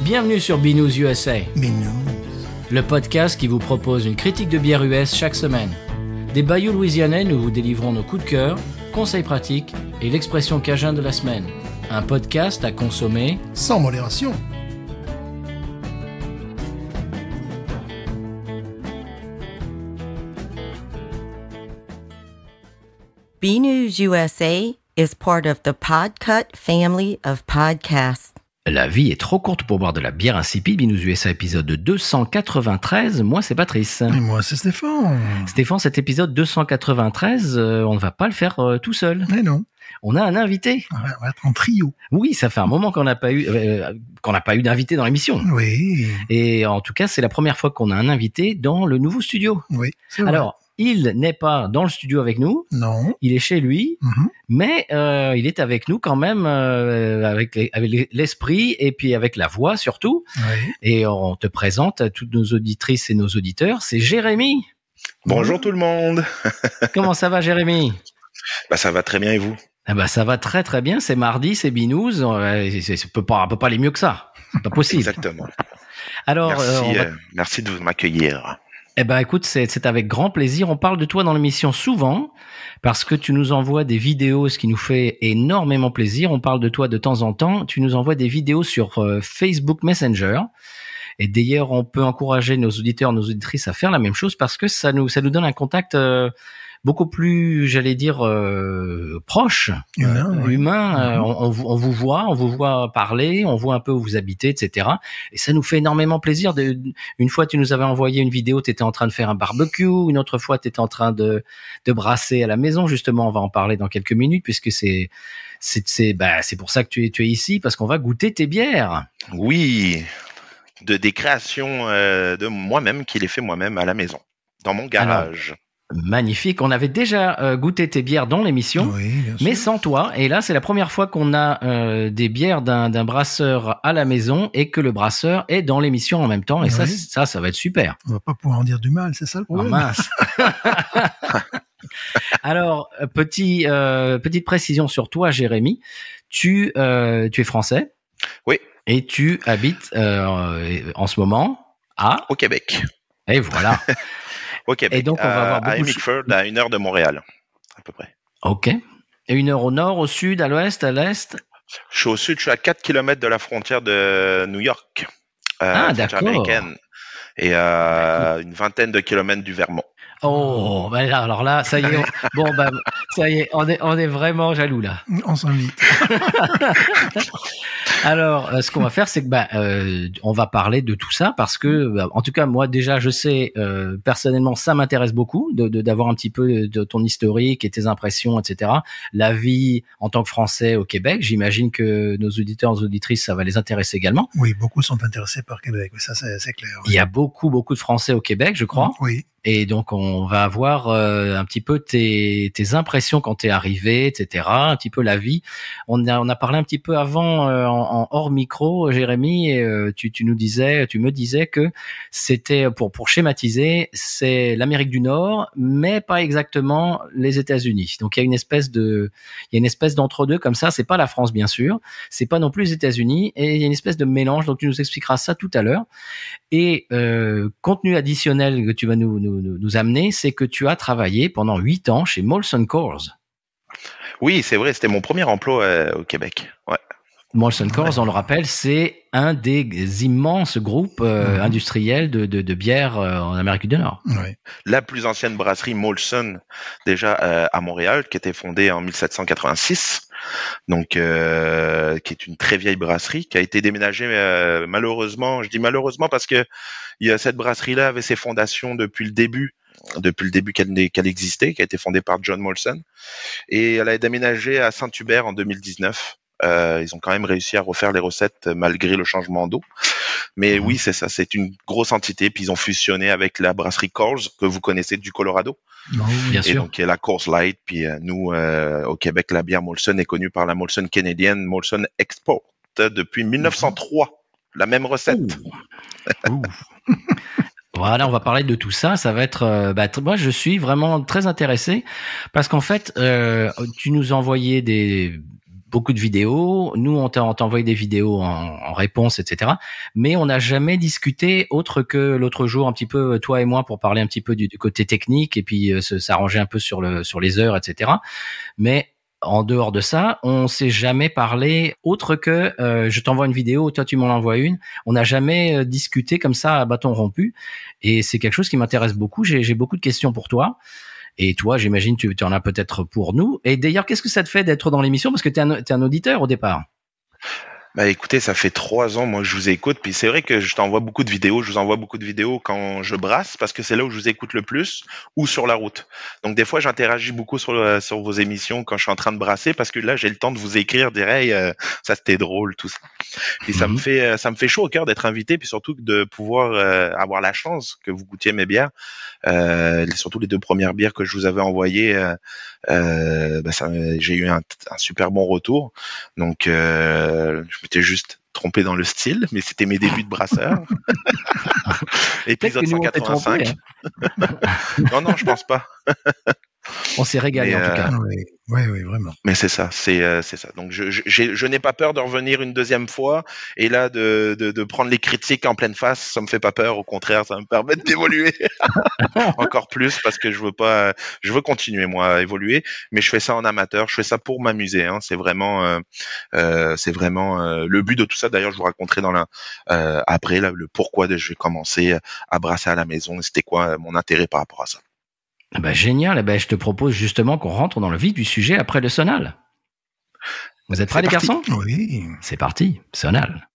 Bienvenue sur Binous USA, Binous. le podcast qui vous propose une critique de bière US chaque semaine. Des bayous louisianais, nous vous délivrons nos coups de cœur, conseils pratiques et l'expression cajun de la semaine. Un podcast à consommer Sans modération. BNews USA is part of the Podcut family of podcasts. La vie est trop courte pour boire de la bière insipide. Binous USA épisode 293. Moi, c'est Patrice. Et moi, c'est Stéphane. Stéphane, cet épisode 293, on ne va pas le faire tout seul. Mais non, On a un invité. on va être en trio. Oui, ça fait un moment qu'on n'a pas eu d'invité dans l'émission. Oui, Et en tout cas, c'est la première fois qu'on a un invité dans le nouveau studio. oui, c'est vrai. Alors, il n'est pas dans le studio avec nous, Non. il est chez lui, Mhm. mais il est avec nous quand même, avec l'esprit et puis avec la voix surtout. Oui. Et on te présente à toutes nos auditrices et nos auditeurs, c'est Jérémy. Bonjour tout le monde. Comment ça va, Jérémy? Ça va très bien et vous? Eh ben, ça va très très bien, c'est mardi, c'est Binous, on peut pas aller mieux que ça, c'est pas possible. Exactement. Alors, Merci de m'accueillir. eh ben, écoute, c'est avec grand plaisir. On parle de toi dans l'émission souvent parce que tu nous envoies des vidéos, ce qui nous fait énormément plaisir. On parle de toi de temps en temps. Tu nous envoies des vidéos sur Facebook Messenger. Et d'ailleurs, on peut encourager nos auditeurs, nos auditrices à faire la même chose parce que ça nous donne un contact beaucoup plus, j'allais dire, proche, Humain, oui. humain. On vous voit parler, on voit un peu où vous habitez, etc. Et ça nous fait énormément plaisir. Une fois, tu nous avais envoyé une vidéo, tu étais en train de faire un barbecue. Une autre fois, tu étais en train de brasser à la maison. Justement, on va en parler dans quelques minutes puisque c'est pour ça que tu es ici, parce qu'on va goûter tes bières. Oui, des créations de moi-même, qui les fait moi-même à la maison, dans mon garage. Magnifique. On avait déjà goûté tes bières dans l'émission. Oui, bien sûr. Mais sans toi, et là c'est la première fois qu'on a des bières d'un brasseur à la maison et que le brasseur est dans l'émission en même temps, et Oui. ça va être super. On va pas pouvoir en dire du mal, c'est ça le Oh, problème. mince. Alors, petite précision sur toi, Jérémy, tu es français. Oui. Et tu habites en ce moment Au Québec. et voilà. Au Québec. Et donc, on va avoir à beaucoup de Hemingford, à 1 heure de Montréal, à peu près. Ok. Et 1 heure au nord, au sud, à l'ouest, à l'est. Je suis au sud, je suis à 4 km de la frontière de New York. Ah, frontière d'accord. américaine. Et une vingtaine de kilomètres du Vermont. Oh, ben là, alors là, ça y est, ça y est, on est vraiment jaloux là. On s'invite. Alors, ce qu'on va faire, c'est que on va parler de tout ça parce que, en tout cas, moi déjà, je sais personnellement, ça m'intéresse beaucoup d'avoir un petit peu de ton historique et tes impressions, etc. La vie en tant que Français au Québec, j'imagine que nos auditeurs, nos auditrices, ça va les intéresser également. Oui, beaucoup sont intéressés par Québec, mais ça c'est clair. Il y a beaucoup de Français au Québec, je crois. Oui. Et donc, on va avoir un petit peu tes impressions quand t'es arrivé, etc. Un petit peu la vie. On a parlé un petit peu avant en hors micro, Jérémy, et tu me disais que c'était pour schématiser, c'est l'Amérique du Nord, mais pas exactement les États-Unis. Donc, il y a une espèce d'entre-deux comme ça. C'est pas la France, bien sûr. C'est pas non plus les États-Unis. Et il y a une espèce de mélange. Donc, tu nous expliqueras ça tout à l'heure. Et contenu additionnel que tu vas nous amener, c'est que tu as travaillé pendant 8 ans chez Molson Coors. Oui, c'est vrai, c'était mon premier emploi au Québec. Ouais. Molson Coors, on le rappelle, c'est un des immenses groupes industriels de bière en Amérique du Nord. Oui. La plus ancienne brasserie Molson, déjà à Montréal, qui a été fondée en 1786, donc qui est une très vieille brasserie, qui a été déménagée malheureusement. Je dis malheureusement parce que cette brasserie-là avait ses fondations depuis le début qu'elle existait, qui a été fondée par John Molson, et elle a déménagé à Saint-Hubert en 2019. Ils ont quand même réussi à refaire les recettes malgré le changement d'eau. Mais oui, c'est ça, c'est une grosse entité. Puis ils ont fusionné avec la brasserie Coors, que vous connaissez du Colorado. Non, Bien Et sûr. donc, il y a la Coors Light. Puis nous, au Québec, la bière Molson est connue par la Molson canadienne, Molson Export, depuis 1903. La même recette. Ouh. Voilà, on va parler de tout ça. Ça va être, moi, je suis vraiment très intéressé parce qu'en fait, tu nous envoyais beaucoup de vidéos. Nous, on t'a envoyé des vidéos en réponse, etc. Mais on n'a jamais discuté autre que l'autre jour, un petit peu toi et moi, pour parler un petit peu du côté technique et puis s'arranger un peu sur les heures, etc. Mais en dehors de ça, on s'est jamais parlé autre que je t'envoie une vidéo, toi tu m'en envoies une. On n'a jamais discuté comme ça à bâton rompu. Et c'est quelque chose qui m'intéresse beaucoup. J'ai beaucoup de questions pour toi. Et toi, j'imagine, tu en as peut-être pour nous. Et d'ailleurs, qu'est-ce que ça te fait d'être dans l'émission? Parce que t'es un auditeur au départ. Bah écoutez, ça fait 3 ans moi que je vous écoute, puis c'est vrai que je t'envoie beaucoup de vidéos, je vous envoie beaucoup de vidéos quand je brasse, parce que c'est là où je vous écoute le plus, ou sur la route. Donc des fois j'interagis beaucoup sur vos émissions quand je suis en train de brasser, parce que là j'ai le temps de vous écrire, dire hey, ça c'était drôle, tout ça. Puis ça me fait chaud au cœur d'être invité, puis surtout de pouvoir avoir la chance que vous goûtiez mes bières, surtout les 2 premières bières que je vous avais envoyées. J'ai eu un super bon retour, donc je m'étais juste trompé dans le style, mais c'était mes débuts de brasseur. Épisode 185. Trompé, hein. Non, je pense pas. On s'est régalé en tout cas. Oui, vraiment. Mais c'est ça, c'est ça. Donc je n'ai pas peur de revenir une deuxième fois, et là de prendre les critiques en pleine face, ça me fait pas peur. Au contraire, ça me permet d'évoluer encore plus, parce que je veux continuer moi à évoluer, mais je fais ça en amateur, je fais ça pour m'amuser. Hein. C'est vraiment le but de tout ça. D'ailleurs, je vous raconterai après là, le pourquoi j'ai commencé à brasser à la maison. C'était quoi mon intérêt par rapport à ça. Génial. Je te propose justement qu'on rentre dans le vif du sujet après le sonal. Vous êtes prêts, les garçons? Oui. C'est parti, sonal.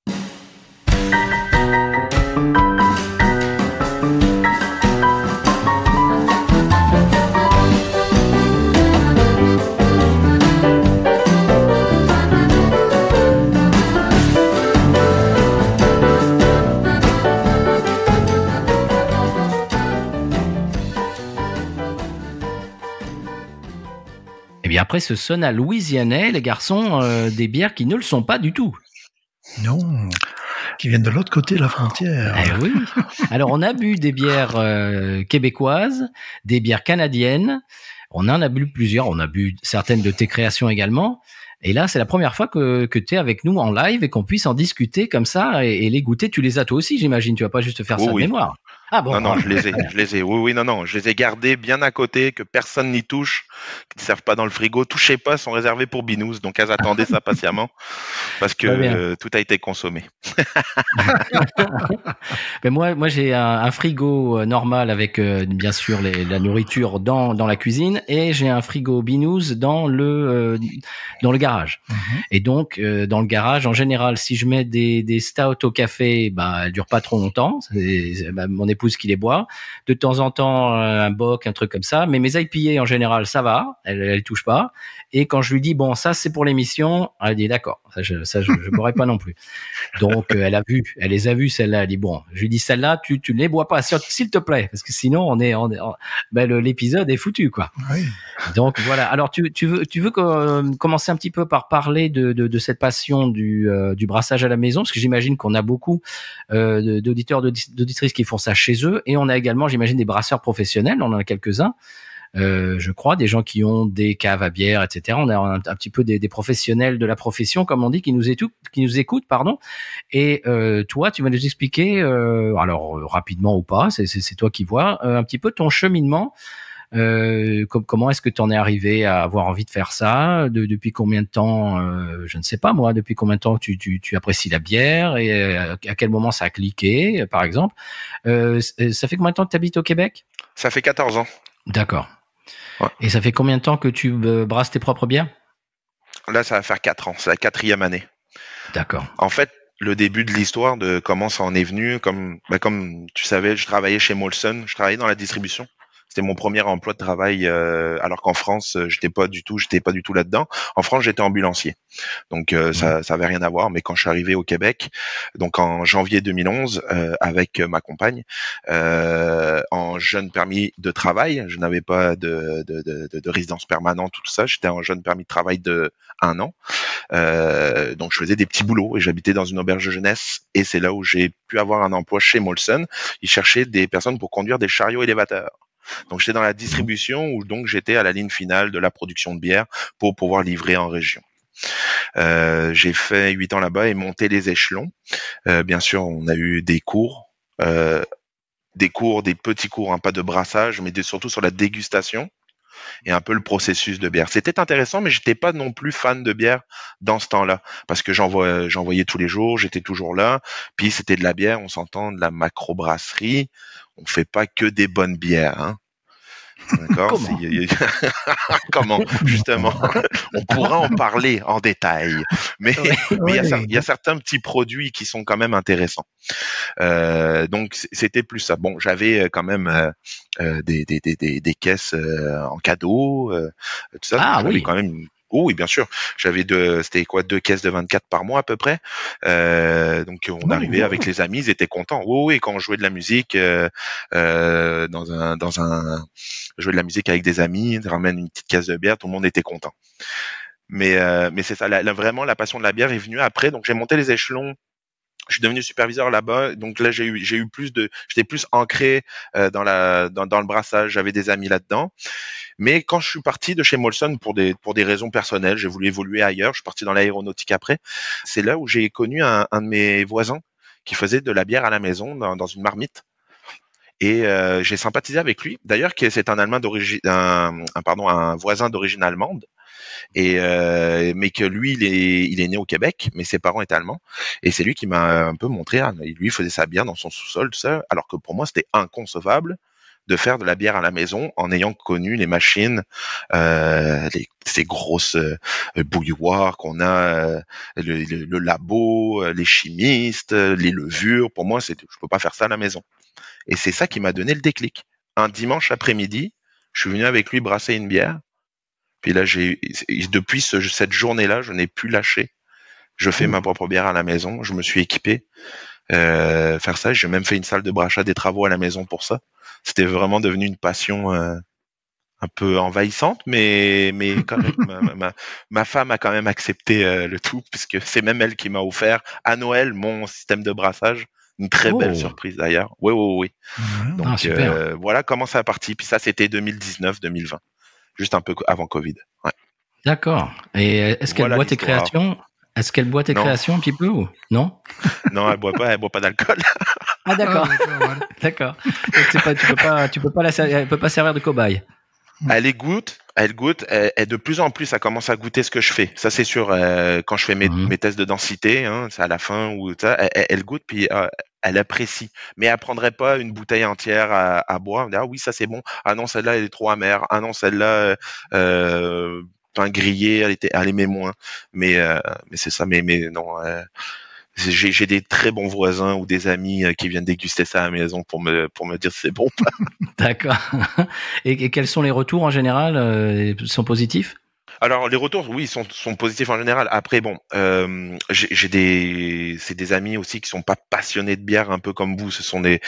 Et après ce sonal louisianais, les garçons, des bières qui ne le sont pas du tout. Non, qui viennent de l'autre côté de la frontière. Oui. Alors, on a bu des bières québécoises, des bières canadiennes. On en a bu plusieurs. On a bu certaines de tes créations également. Et là, c'est la première fois que tu es avec nous en live et qu'on puisse en discuter comme ça et les goûter. Tu les as toi aussi, j'imagine. Tu vas pas juste faire ça de mémoire. Ah bon. Non, je les ai. Oui, non. Je les ai gardés bien à côté, que personne n'y touche, qui ne servent pas dans le frigo. Touchez pas, sont réservés pour Binous. Donc, elles attendaient ça patiemment, parce que tout a été consommé. Mais moi, j'ai un frigo normal avec, bien sûr, la nourriture dans la cuisine, et j'ai un frigo Binous dans le garage. Et donc, dans le garage, en général, si je mets des stouts au café, elles durent pas trop longtemps. C'est mon épouse qui les boit. De temps en temps, un bock, un truc comme ça. Mais mes IPA, en général, ça va. Elle touche pas. Et quand je lui dis, bon, ça, c'est pour l'émission, elle dit, d'accord. Ça, je boirai pas non plus. Donc, elle les a vues, celle-là. Elle dit, bon, je lui dis, celle-là, tu ne les bois pas, s'il te plaît. Parce que sinon, l'épisode est foutu, quoi. Oui. Donc, voilà. Alors, tu veux commencer un petit peu par parler de cette passion du brassage à la maison, parce que j'imagine qu'on a beaucoup d'auditeurs, d'auditrices qui font ça chez eux, et on a également, j'imagine, des brasseurs professionnels. On en a quelques-uns. Je crois, des gens qui ont des caves à bière, etc. On a un petit peu des professionnels de la profession, comme on dit, qui nous écoutent, pardon. Et toi, tu vas nous expliquer, alors rapidement ou pas, c'est toi qui vois, un petit peu ton cheminement. Comment est-ce que tu en es arrivé à avoir envie de faire ça? Depuis combien de temps, je ne sais pas moi, depuis combien de temps tu apprécies la bière, et à quel moment ça a cliqué, par exemple. Ça fait combien de temps que tu habites au Québec? Ça fait 14 ans. D'accord. Ouais. Et ça fait combien de temps que tu brasses tes propres bières? Là, ça va faire 4 ans. C'est la 4e année. D'accord. En fait, le début de l'histoire de comment ça en est venu, comme tu savais, je travaillais chez Molson, je travaillais dans la distribution. C'était mon premier emploi de travail, alors qu'en France, j'étais pas du tout là-dedans. En France, j'étais ambulancier. Donc ça avait rien à voir. Mais quand je suis arrivé au Québec, donc en janvier 2011, avec ma compagne, en jeune permis de travail, je n'avais pas de résidence permanente, tout ça. J'étais en jeune permis de travail de 1 an. Donc je faisais des petits boulots et j'habitais dans une auberge de jeunesse. Et c'est là où j'ai pu avoir un emploi chez Molson. Ils cherchaient des personnes pour conduire des chariots élévateurs. Donc j'étais dans la distribution, où donc j'étais à la ligne finale de la production de bière pour pouvoir livrer en région. J'ai fait 8 ans là-bas et monté les échelons. Bien sûr, on a eu des cours, des petits cours, hein, pas de brassage, mais surtout sur la dégustation et un peu le processus de bière. C'était intéressant, mais j'étais pas non plus fan de bière dans ce temps-là, parce que j'en voyais tous les jours, j'étais toujours là. Puis c'était de la bière, on s'entend, de la macrobrasserie. On fait pas que des bonnes bières, hein. D'accord. Comment justement, on pourra en parler en détail, mais il y a certains petits produits qui sont quand même intéressants. Donc c'était plus ça. Bon, j'avais quand même des caisses en cadeau, tout ça. Ah j'avais oui. quand même. Oh, oui, bien sûr. J'avais c'était quoi, 2 caisses de 24 par mois à peu près. Donc on arrivait avec les amis, ils étaient contents. Oui, quand on jouait de la musique jouer de la musique avec des amis, on ramène une petite caisse de bière, tout le monde était content. Mais c'est ça, vraiment la passion de la bière est venue après. Donc j'ai monté les échelons. Je suis devenu superviseur là-bas, donc là j'étais plus ancré dans le brassage. J'avais des amis là-dedans. Mais quand je suis parti de chez Molson pour des raisons personnelles, j'ai voulu évoluer ailleurs. Je suis parti dans l'aéronautique après. C'est là où j'ai connu un de mes voisins qui faisait de la bière à la maison dans une marmite. Et j'ai sympathisé avec lui. D'ailleurs, c'est un Allemand un voisin d'origine allemande. Mais que lui, il est né au Québec, mais ses parents étaient allemands. Et c'est lui qui m'a un peu montré. Lui faisait sa bière dans son sous-sol, tout ça. Alors que pour moi, c'était inconcevable de faire de la bière à la maison en ayant connu les machines, ces grosses bouilloires qu'on a, le labo, les chimistes, les levures. Pour moi, je peux pas faire ça à la maison. Et c'est ça qui m'a donné le déclic. Un dimanche après-midi, je suis venu avec lui brasser une bière. Puis là, depuis cette journée-là, je n'ai plus lâché. Je fais ma propre bière à la maison. Je me suis équipé faire ça. J'ai même fait une salle de brassage, des travaux à la maison pour ça. C'était vraiment devenu une passion un peu envahissante, mais quand même, ma femme a quand même accepté le tout, puisque c'est même elle qui m'a offert à Noël mon système de brassage. Une très belle surprise d'ailleurs. Oui. Donc voilà comment ça a parti. Puis ça, c'était 2019-2020, juste un peu avant Covid. Ouais. D'accord. Et est-ce qu'elle boit tes créations? Est-ce qu'elle boit tes créations un petit peu ou non? Non, elle boit pas d'alcool. Ah d'accord. D'accord. Donc tu peux pas elle peut pas servir de cobaye. Elle goûte, et de plus en plus, elle commence à goûter ce que je fais. Ça, c'est sûr. Quand je fais mes tests de densité, hein, c'est à la fin ou ça, elle goûte puis elle apprécie. Mais elle prendrait pas une bouteille entière à boire. Ah oui, ça c'est bon. Ah non, celle-là elle est trop amère. Ah non, celle-là pain grillé, elle aimait moins. Mais c'est ça. Mais non. J'ai des très bons voisins ou des amis qui viennent déguster ça à la maison pour me dire si c'est bon ou pas. D'accord. Et quels sont les retours en général? Ils sont positifs? Alors les retours, oui, sont positifs en général. Après, bon, c'est des amis aussi qui sont pas passionnés de bière, un peu comme vous. Ce sont des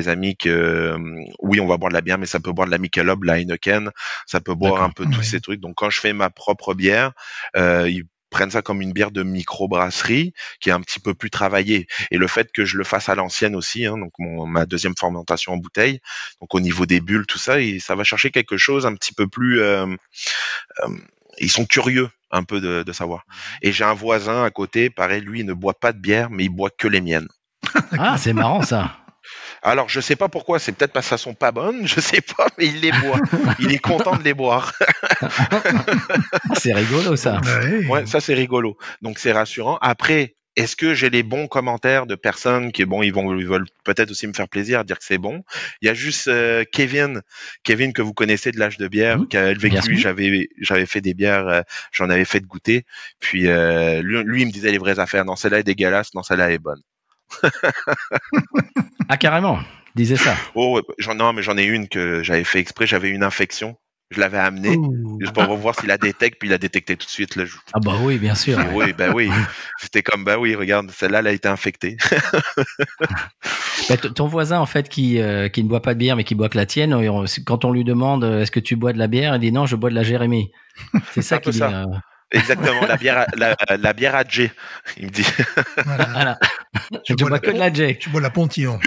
amis que, oui, on va boire de la bière, mais ça peut boire de la Michelob, la Heineken, ça peut boire un peu tous ces trucs. Donc quand je fais ma propre bière, ils prennent ça comme une bière de microbrasserie qui est un petit peu plus travaillée. Et le fait que je le fasse à l'ancienne aussi, hein, donc ma deuxième fermentation en bouteille, donc au niveau des bulles, tout ça, et ça va chercher quelque chose un petit peu plus... ils sont curieux un peu de savoir. Et j'ai un voisin à côté, pareil, lui, il ne boit pas de bière, mais il boit que les miennes. Ah, c'est marrant ça. Alors, je sais pas pourquoi, c'est peut-être parce qu'elles sont pas bonnes, je sais pas, mais il les boit. Il est content de les boire. C'est rigolo ça. Ouais, ça c'est rigolo. Donc c'est rassurant. Après, est-ce que j'ai les bons commentaires de personnes qui, bon, ils veulent peut-être aussi me faire plaisir, dire que c'est bon. Il y a juste Kevin que vous connaissez de l'âge de bière, avec lui j'avais fait des bières, j'en avais fait de goûter. Puis lui il me disait les vraies affaires. Non, celle-là est dégueulasse, non, celle-là est bonne. Ah carrément, disait ça. Oh, mais j'en ai une que j'avais fait exprès. J'avais une infection. Je l'avais amené juste pour voir s'il la détecte, puis il a détecté tout de suite. Là, Ah bah oui, bien sûr. Oui, bah oui. C'était comme regarde, celle-là, elle a été infectée. Bah, ton voisin en fait qui ne boit pas de bière mais qui boit que la tienne, quand on lui demande est-ce que tu bois de la bière, il dit non, je bois de la Jérémy. C'est ça qu'il dit. Exactement, la bière à J, il me dit. Voilà. Tu bois que de la J. Je bois la Pontillon.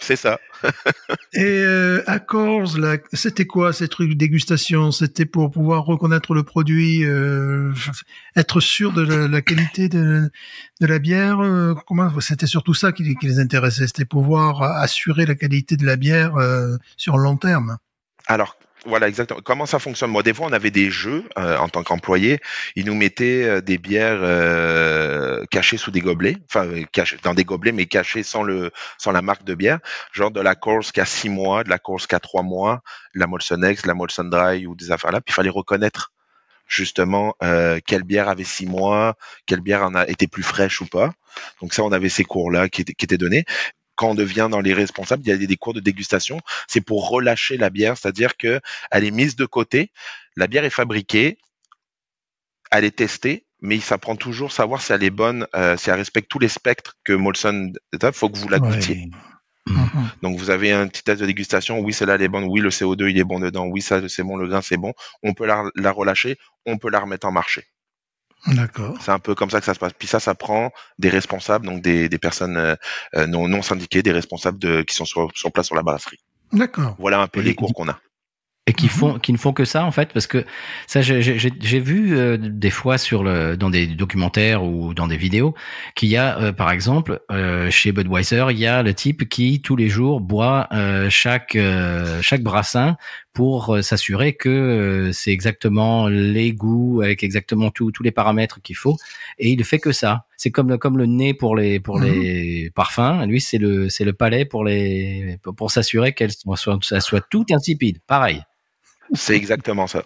C'est ça. Et à Coors, là, c'était quoi ces trucs de dégustation? C'était pour pouvoir reconnaître le produit, être sûr de la qualité de la bière. Comment? C'était surtout ça qui les intéressait. C'était pouvoir assurer la qualité de la bière sur le long terme. Alors, voilà, exactement. Comment ça fonctionne? Moi, des fois, on avait des jeux en tant qu'employé. Ils nous mettaient des bières cachées sous des gobelets, enfin cachées dans des gobelets, mais cachées sans la marque de bière. Genre de la Coors qui a 6 mois, de la Coors qui a 3 mois, de la Molson X, de la Molson Dry ou des affaires là. Puis il fallait reconnaître justement quelle bière avait 6 mois, quelle bière en a été plus fraîche ou pas. Donc ça, on avait ces cours-là qui étaient donnés. Quand on devient dans les responsables, il y a des cours de dégustation. C'est pour relâcher la bière, c'est-à-dire que elle est mise de côté. La bière est fabriquée, elle est testée, mais ça prend toujours savoir si elle est bonne, si elle respecte tous les spectres que Molson. Il faut que vous la goûtiez. Donc vous avez un petit test de dégustation. Oui, celle-là elle est bonne. Oui, le CO2 il est bon dedans. Oui, ça c'est bon. Le grain c'est bon. On peut la relâcher. On peut la remettre en marché. D'accord. C'est un peu comme ça que ça se passe. Puis ça prend des responsables, donc des personnes non syndiquées, des responsables qui sont sur place sur la brasserie. D'accord. Voilà un peu les cours qu'on a. Et qui ne font que ça en fait, parce que ça j'ai vu des fois dans des documentaires ou dans des vidéos qu'il y a par exemple chez Budweiser, il y a le type qui tous les jours boit chaque brassin pour s'assurer que c'est exactement les goûts avec exactement tous les paramètres qu'il faut, et il fait que ça. C'est comme le nez pour les parfums, lui c'est le palais pour s'assurer qu'elle soit tout insipide, pareil. C'est exactement ça.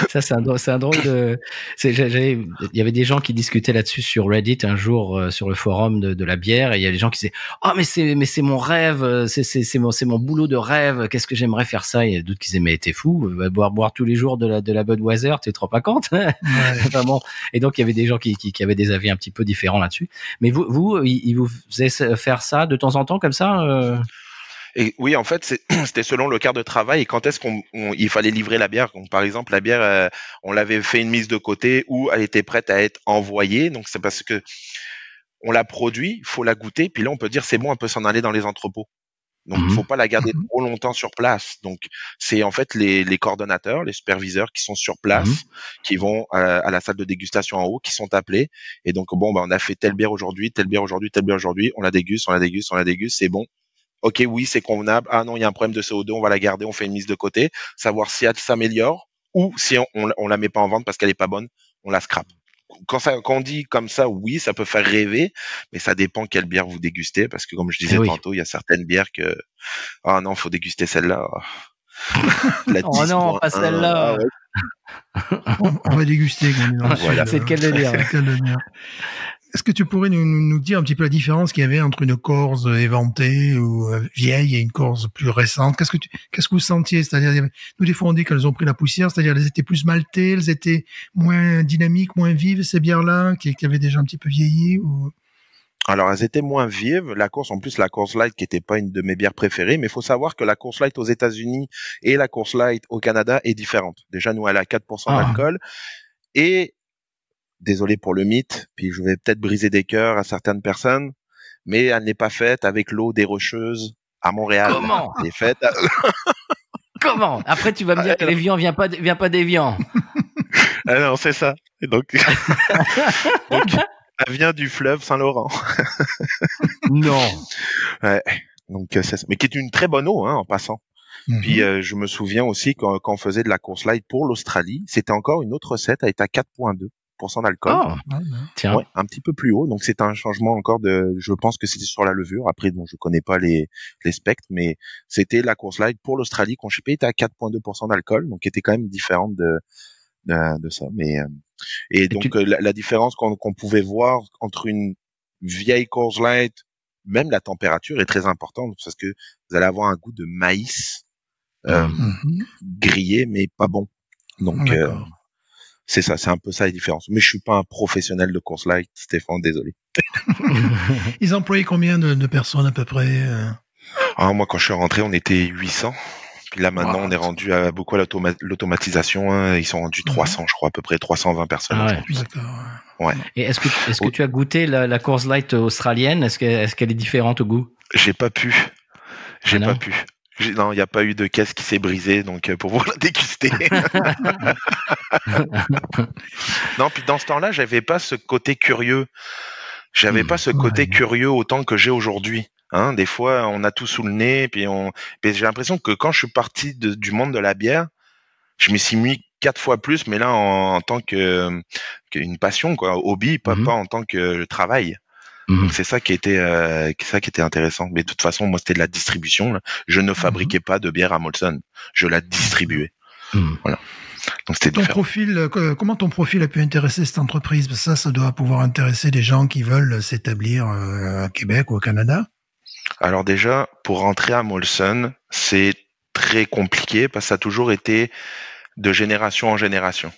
Ça, c'est un drôle de. Il y avait des gens qui discutaient là-dessus sur Reddit un jour sur le forum de la bière, et il y a des gens qui disaient mais c'est mon rêve, c'est mon boulot de rêve. Qu'est-ce que j'aimerais faire ça? Il y a d'autres qui disaient mais t'es fou, boire tous les jours de la Budweiser, tu te rends pas compte? Ouais. Enfin bon. Et donc il y avait des gens qui avaient des avis un petit peu différents là-dessus. Mais vous, ils vous faisaient faire ça de temps en temps comme ça? Et oui, en fait, c'était selon le quart de travail et quand est-ce il fallait livrer la bière. Donc, par exemple, la bière, on l'avait fait une mise de côté ou elle était prête à être envoyée. Donc, c'est parce que on la produit, il faut la goûter, puis là, on peut dire c'est bon, on peut s'en aller dans les entrepôts. Donc, il faut pas la garder trop longtemps sur place. Donc, c'est en fait les coordonnateurs, les superviseurs qui sont sur place, qui vont à la salle de dégustation en haut, qui sont appelés. Et donc, on a fait telle bière aujourd'hui, telle bière aujourd'hui, telle bière aujourd'hui. On la déguste, c'est bon. Ok, oui, c'est convenable. Ah non, il y a un problème de CO2, on va la garder, on fait une mise de côté, savoir si elle s'améliore ou si on la met pas en vente parce qu'elle est pas bonne, on la scrape. Quand on dit comme ça, oui, ça peut faire rêver, mais ça dépend quelle bière vous dégustez, parce que comme je disais tantôt, il y a certaines bières que non, faut déguster celle-là. Oh non, pas celle-là. On va déguster. Voilà. C'est lequel de dire. Est-ce que tu pourrais nous dire un petit peu la différence qu'il y avait entre une Coors éventée ou vieille et une Coors plus récente? Qu'est-ce que vous sentiez? C'est-à-dire, nous, des fois, on dit qu'elles ont pris la poussière, c'est-à-dire, elles étaient plus maltées, elles étaient moins dynamiques, moins vives, ces bières-là, qui avaient déjà un petit peu vieilli, ou? Alors, elles étaient moins vives. La Coors Light, qui était pas une de mes bières préférées, mais il faut savoir que la Coors Light aux États-Unis et la Coors Light au Canada est différente. Déjà, nous, elle a 4% d'alcool. Et, désolé pour le mythe, puis je vais peut-être briser des cœurs à certaines personnes, mais elle n'est pas faite avec l'eau des Rocheuses à Montréal. Comment? Elle est faite Comment? Après, tu vas me dire que l'Évian vient pas d'Évian. Ah non, c'est ça. Donc, elle vient du fleuve Saint-Laurent. Non. Ouais. Donc, mais qui est une très bonne eau, en passant. Puis, je me souviens aussi quand on faisait de la Coors Light pour l'Australie, c'était encore une autre recette, elle était à 4,2% d'alcool. Tiens. Ouais, un petit peu plus haut. Donc, c'est un changement encore je pense que c'était sur la levure. Après, bon, je connais pas les spectres, mais c'était la Coors Light pour l'Australie qu'on shippait, était à 4,2% d'alcool. Donc, qui était quand même différente de ça. Mais, et donc, la différence qu'on pouvait voir entre une vieille Coors Light, même la température est très importante parce que vous allez avoir un goût de maïs, grillé, mais pas bon. Donc, c'est ça, c'est un peu ça la différence. Mais je suis pas un professionnel de Coors Light, Stéphane, désolé. Ils employaient combien de personnes à peu près? Moi, quand je suis rentré, on était 800 Puis là, maintenant, on est rendu à beaucoup à l'automatisation. Hein. Ils sont rendus 300, je crois, à peu près 320 personnes aujourd'hui. Ouais. Et est-ce que tu as goûté la Coors Light australienne? Est-ce qu'elle est différente au goût? J'ai pas pu. Non, il n'y a pas eu de caisse qui s'est brisée, donc pour pouvoir la déguster. Non, puis dans ce temps-là, j'avais pas ce côté curieux. J'avais pas ce côté curieux autant que j'ai aujourd'hui. Hein, des fois, on a tout sous le nez, puis j'ai l'impression que quand je suis parti du monde de la bière, je m'y suis mis 4 fois plus, mais là en tant qu'une passion, quoi, hobby, pas en tant que travail. Donc c'est ça qui était intéressant. Mais de toute façon, moi c'était de la distribution. Là. Je ne fabriquais pas de bière à Molson, je la distribuais. Voilà. Donc c'était différent. Comment ton profil a pu intéresser cette entreprise? Ça doit pouvoir intéresser des gens qui veulent s'établir à Québec ou au Canada. Alors déjà, pour rentrer à Molson, c'est très compliqué parce que ça a toujours été de génération en génération.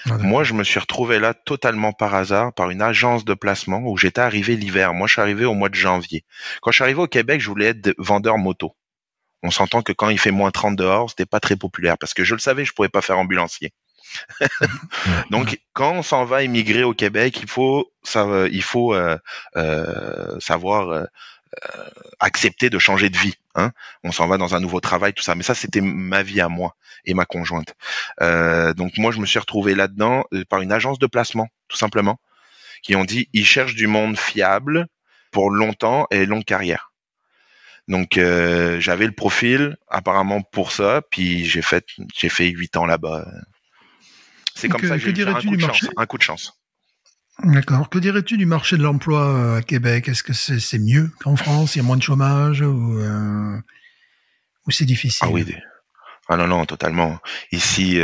Moi, je me suis retrouvé là totalement par hasard, par une agence de placement où j'étais arrivé l'hiver. Moi, je suis arrivé au mois de janvier. Quand je suis arrivé au Québec, je voulais être vendeur moto. On s'entend que quand il fait moins 30 dehors, c'était pas très populaire parce que je le savais, je pouvais pas faire ambulancier. Donc, quand on s'en va émigrer au Québec, il faut savoir accepter de changer de vie. Hein. On s'en va dans un nouveau travail, tout ça. Mais ça, c'était ma vie à moi et ma conjointe. Donc moi, je me suis retrouvé là-dedans par une agence de placement, tout simplement, qui ont dit ils cherchent du monde fiable pour longtemps et longue carrière. Donc j'avais le profil apparemment pour ça, puis j'ai fait 8 ans là-bas. C'est comme ça que j'ai eu un coup de chance. D'accord. Que dirais-tu du marché de l'emploi à Québec? Est-ce que c'est mieux qu'en France? Il y a moins de chômage ou c'est difficile? Ah oui. Ah non, totalement. Ici,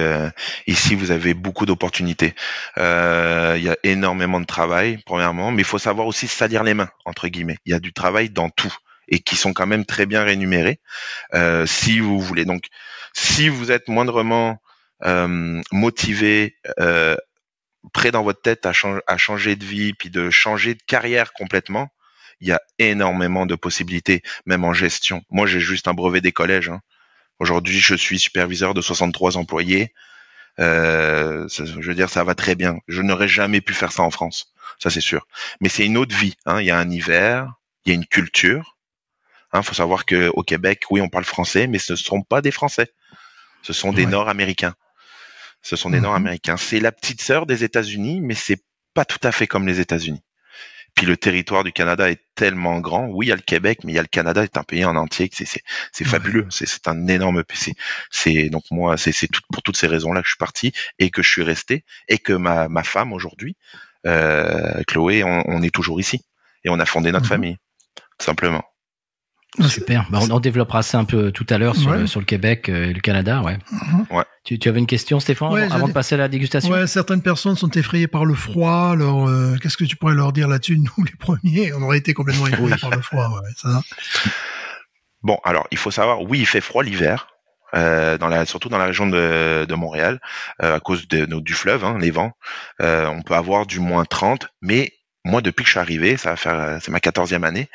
vous avez beaucoup d'opportunités. Il y a énormément de travail, premièrement, mais il faut savoir aussi se salir les mains, entre guillemets. Il y a du travail dans tout et qui sont quand même très bien rémunérés, si vous voulez. Donc, si vous êtes moindrement motivé, prêt dans votre tête à changer de vie, puis de changer de carrière complètement, il y a énormément de possibilités, même en gestion. Moi, j'ai juste un brevet des collèges. Hein. Aujourd'hui, je suis superviseur de 63 employés. Je veux dire, ça va très bien. Je n'aurais jamais pu faire ça en France, ça c'est sûr. Mais c'est une autre vie. Hein. Il y a un hiver, il y a une culture. Hein, faut savoir que au Québec, oui, on parle français, mais ce ne sont pas des Français. Ce sont des Nord-Américains. C'est la petite sœur des États-Unis, mais c'est pas tout à fait comme les États-Unis. Puis le territoire du Canada est tellement grand. Oui, il y a le Québec, mais il y a le Canada, est un pays en entier. C'est fabuleux. C'est un énorme pays. Donc moi, c'est pour toutes ces raisons-là que je suis parti et que je suis resté et que ma femme aujourd'hui, Chloé, on est toujours ici et on a fondé notre famille, tout simplement. Super. On développera ça un peu tout à l'heure sur le Québec et le Canada. Ouais. Ouais. Tu avais une question, Stéphane, avant de passer à la dégustation? Ouais, certaines personnes sont effrayées par le froid. Alors, qu'est-ce que tu pourrais leur dire là-dessus? Nous, les premiers, on aurait été complètement effrayés par le froid. Ouais, ça. Bon, alors, il faut savoir, oui, il fait froid l'hiver. Surtout dans la région de Montréal, à cause du fleuve, hein, les vents. On peut avoir du moins 30, mais moi, depuis que je suis arrivé, c'est ma 14e année,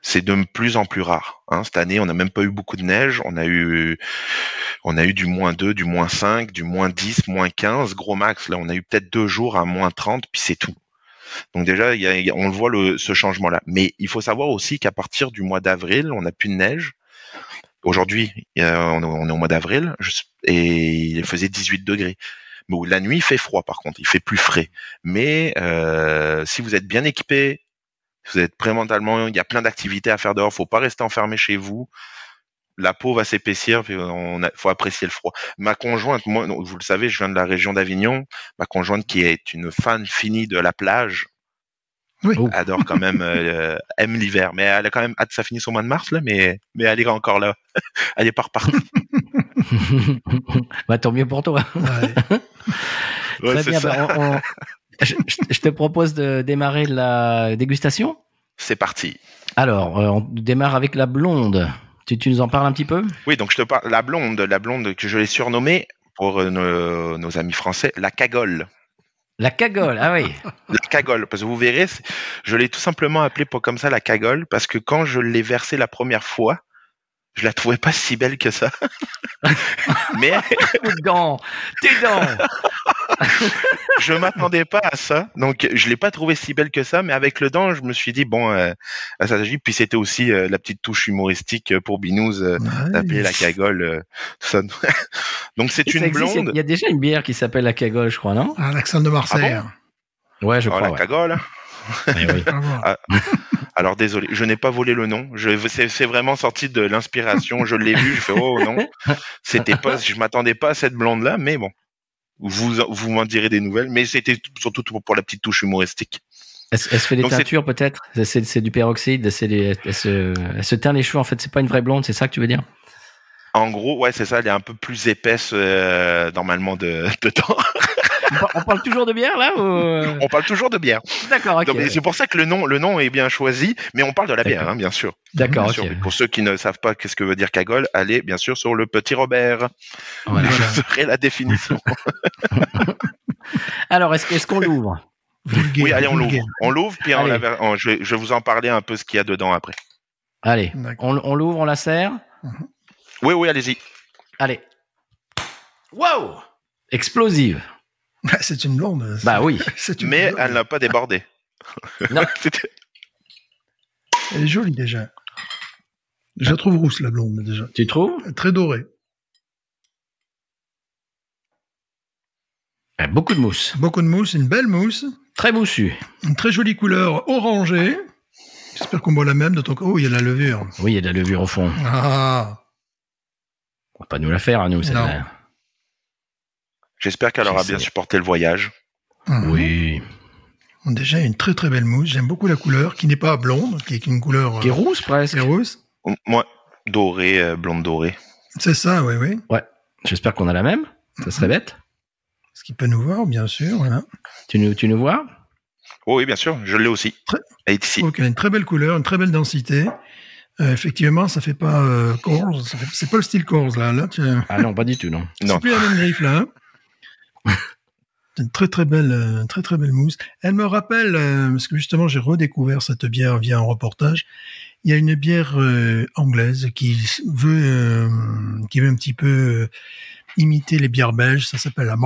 c'est de plus en plus rare. Hein. Cette année, on n'a même pas eu beaucoup de neige. On a eu du moins 2, du moins 5, du moins 10, moins 15, gros max. Là, on a eu peut-être 2 jours à moins 30, puis c'est tout. Donc déjà, on le voit ce changement-là. Mais il faut savoir aussi qu'à partir du mois d'avril, on n'a plus de neige. Aujourd'hui, on est au mois d'avril et il faisait 18 degrés. Mais la nuit, il fait froid par contre, il fait plus frais. Mais si vous êtes bien équipé, vous êtes prêt mentalement, il y a plein d'activités à faire dehors, faut pas rester enfermé chez vous. La peau va s'épaissir, puis faut apprécier le froid. Ma conjointe, moi, vous le savez, je viens de la région d'Avignon. Ma conjointe, qui est une fan finie de la plage, adore quand même, aime l'hiver. Mais elle a quand même hâte que ça finisse au mois de mars, là, mais elle est encore là. Elle est pas repartie. Bah, tant mieux pour toi. Très bien. Je te propose de démarrer la dégustation. C'est parti. Alors, on démarre avec la blonde. Tu nous en parles un petit peu? Oui, donc je te parle la blonde que je l'ai surnommée pour nos amis français, la cagole. La cagole, ah oui. La cagole, parce que vous verrez, je l'ai tout simplement appelée comme ça la cagole, parce que quand je l'ai versée la première fois, Je la trouvais pas si belle que ça. Mais Tes dents. je m'attendais pas à ça, donc je l'ai pas trouvée si belle que ça. Mais avec le dent, je me suis dit bon, ça s'agit. Puis c'était aussi la petite touche humoristique pour Binous, d'appeler la cagole, tout ça. Donc c'est une blonde. Il y a déjà une bière qui s'appelle la cagole, je crois, non? Ah, l'accent de Marseille. Ah Ouais, je crois. la Ouais. cagole. Eh oui. Alors désolé, je n'ai pas volé le nom. C'est vraiment sorti de l'inspiration. Je l'ai vu, je fais oh non, c'était pas, je m'attendais pas à cette blonde là, mais bon, vous m'en direz des nouvelles. Mais c'était surtout pour la petite touche humoristique. Elle se fait des Donc, teintures peut-être. C'est du peroxyde. Elle se teint les cheveux. En fait, c'est pas une vraie blonde. C'est ça que tu veux dire? En gros, ouais, c'est ça. Elle est un peu plus épaisse normalement de temps. On parle toujours de bière là ou... On parle toujours de bière. D'accord, ok. Donc, c'est pour ça que le nom est bien choisi, mais on parle de la bière, hein, bien sûr. D'accord, Bien ok. sûr. Mais pour ceux qui ne savent pas qu'est-ce que veut dire cagole, allez bien sûr sur le Petit Robert. Voilà. Je ferai la définition. Alors, est-ce qu'on l'ouvre? Vulgaire, Oui, allez, on vulgaire. l'ouvre. On l'ouvre, puis Allez. je vais vous en parler un peu ce qu'il y a dedans après. Allez, D'accord. on l'ouvre, on la serre. Oui, allez-y. Allez. Wow! Explosive. C'est une blonde. Bah oui. C'est une Mais blonde. elle n'a pas débordé. Non. C'était- Elle est jolie déjà. Je la trouve rousse, la blonde, déjà. Tu trouves? Très dorée. Beaucoup de mousse. Beaucoup de mousse, une belle mousse. Très moussu. Une très jolie couleur orangée. J'espère qu'on boit la même de ton... Oh, il y a de la levure. Oui, il y a de la levure au fond. Ah. On va pas nous la faire à nous, Non. celle-là. J'espère qu'elle aura bien J'essaie. supporté le voyage. Mhm. Oui. Déjà, une très très belle mousse. J'aime beaucoup la couleur, qui n'est pas blonde, qui est une couleur Qui est rousse presque. rousse. Moi, dorée, blonde dorée. C'est ça, oui, oui. Ouais. J'espère qu'on a la même. Ça serait bête. Ce qui peut nous voir, bien sûr, voilà. Tu nous vois? Oh, oui, bien sûr, je l'ai aussi. Très- Elle est ici. Donc, elle a une très belle couleur, une très belle densité. Effectivement, ça fait pas Coors, c'est pas le style Coors, là. Là, Ah non, pas du tout, non. Non. c'est plus la même griffe, là. Hein. C'est une très très belle mousse. Elle me rappelle, parce que justement, j'ai redécouvert cette bière via un reportage. Il y a une bière anglaise qui veut un petit peu imiter les bières belges. Ça s'appelle la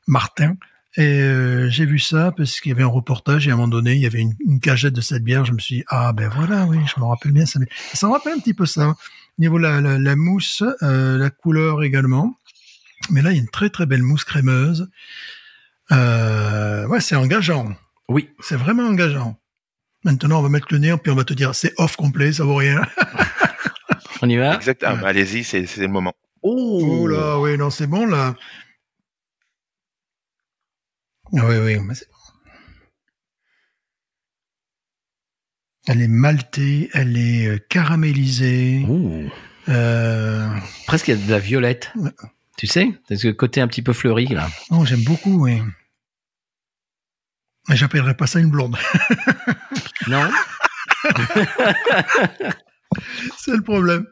Martin. Et j'ai vu ça parce qu'il y avait un reportage et à un moment donné, il y avait une cagette de cette bière. Je me suis dit, ah ben voilà, oui, je me rappelle bien ça. Ça me rappelle un petit peu ça. Au niveau de la mousse, la couleur également. Mais là, il y a une très très belle mousse crémeuse. Ouais, c'est engageant. Oui. C'est vraiment engageant. Maintenant, on va mettre le nez, puis on va te dire, c'est off complet, ça vaut rien. On y va? Exact. Ah, bah, allez-y, c'est le moment. Oh là, oui, non, c'est bon, là. Oui, mais c'est bon. Elle est maltée, elle est caramélisée. Ouh. Euh... Presque il y a de la violette. Ouais. Tu sais? C'est ce côté un petit peu fleuri, là. Oh, j'aime beaucoup, oui. Mais j'appellerais pas ça une blonde. Non? C'est le problème.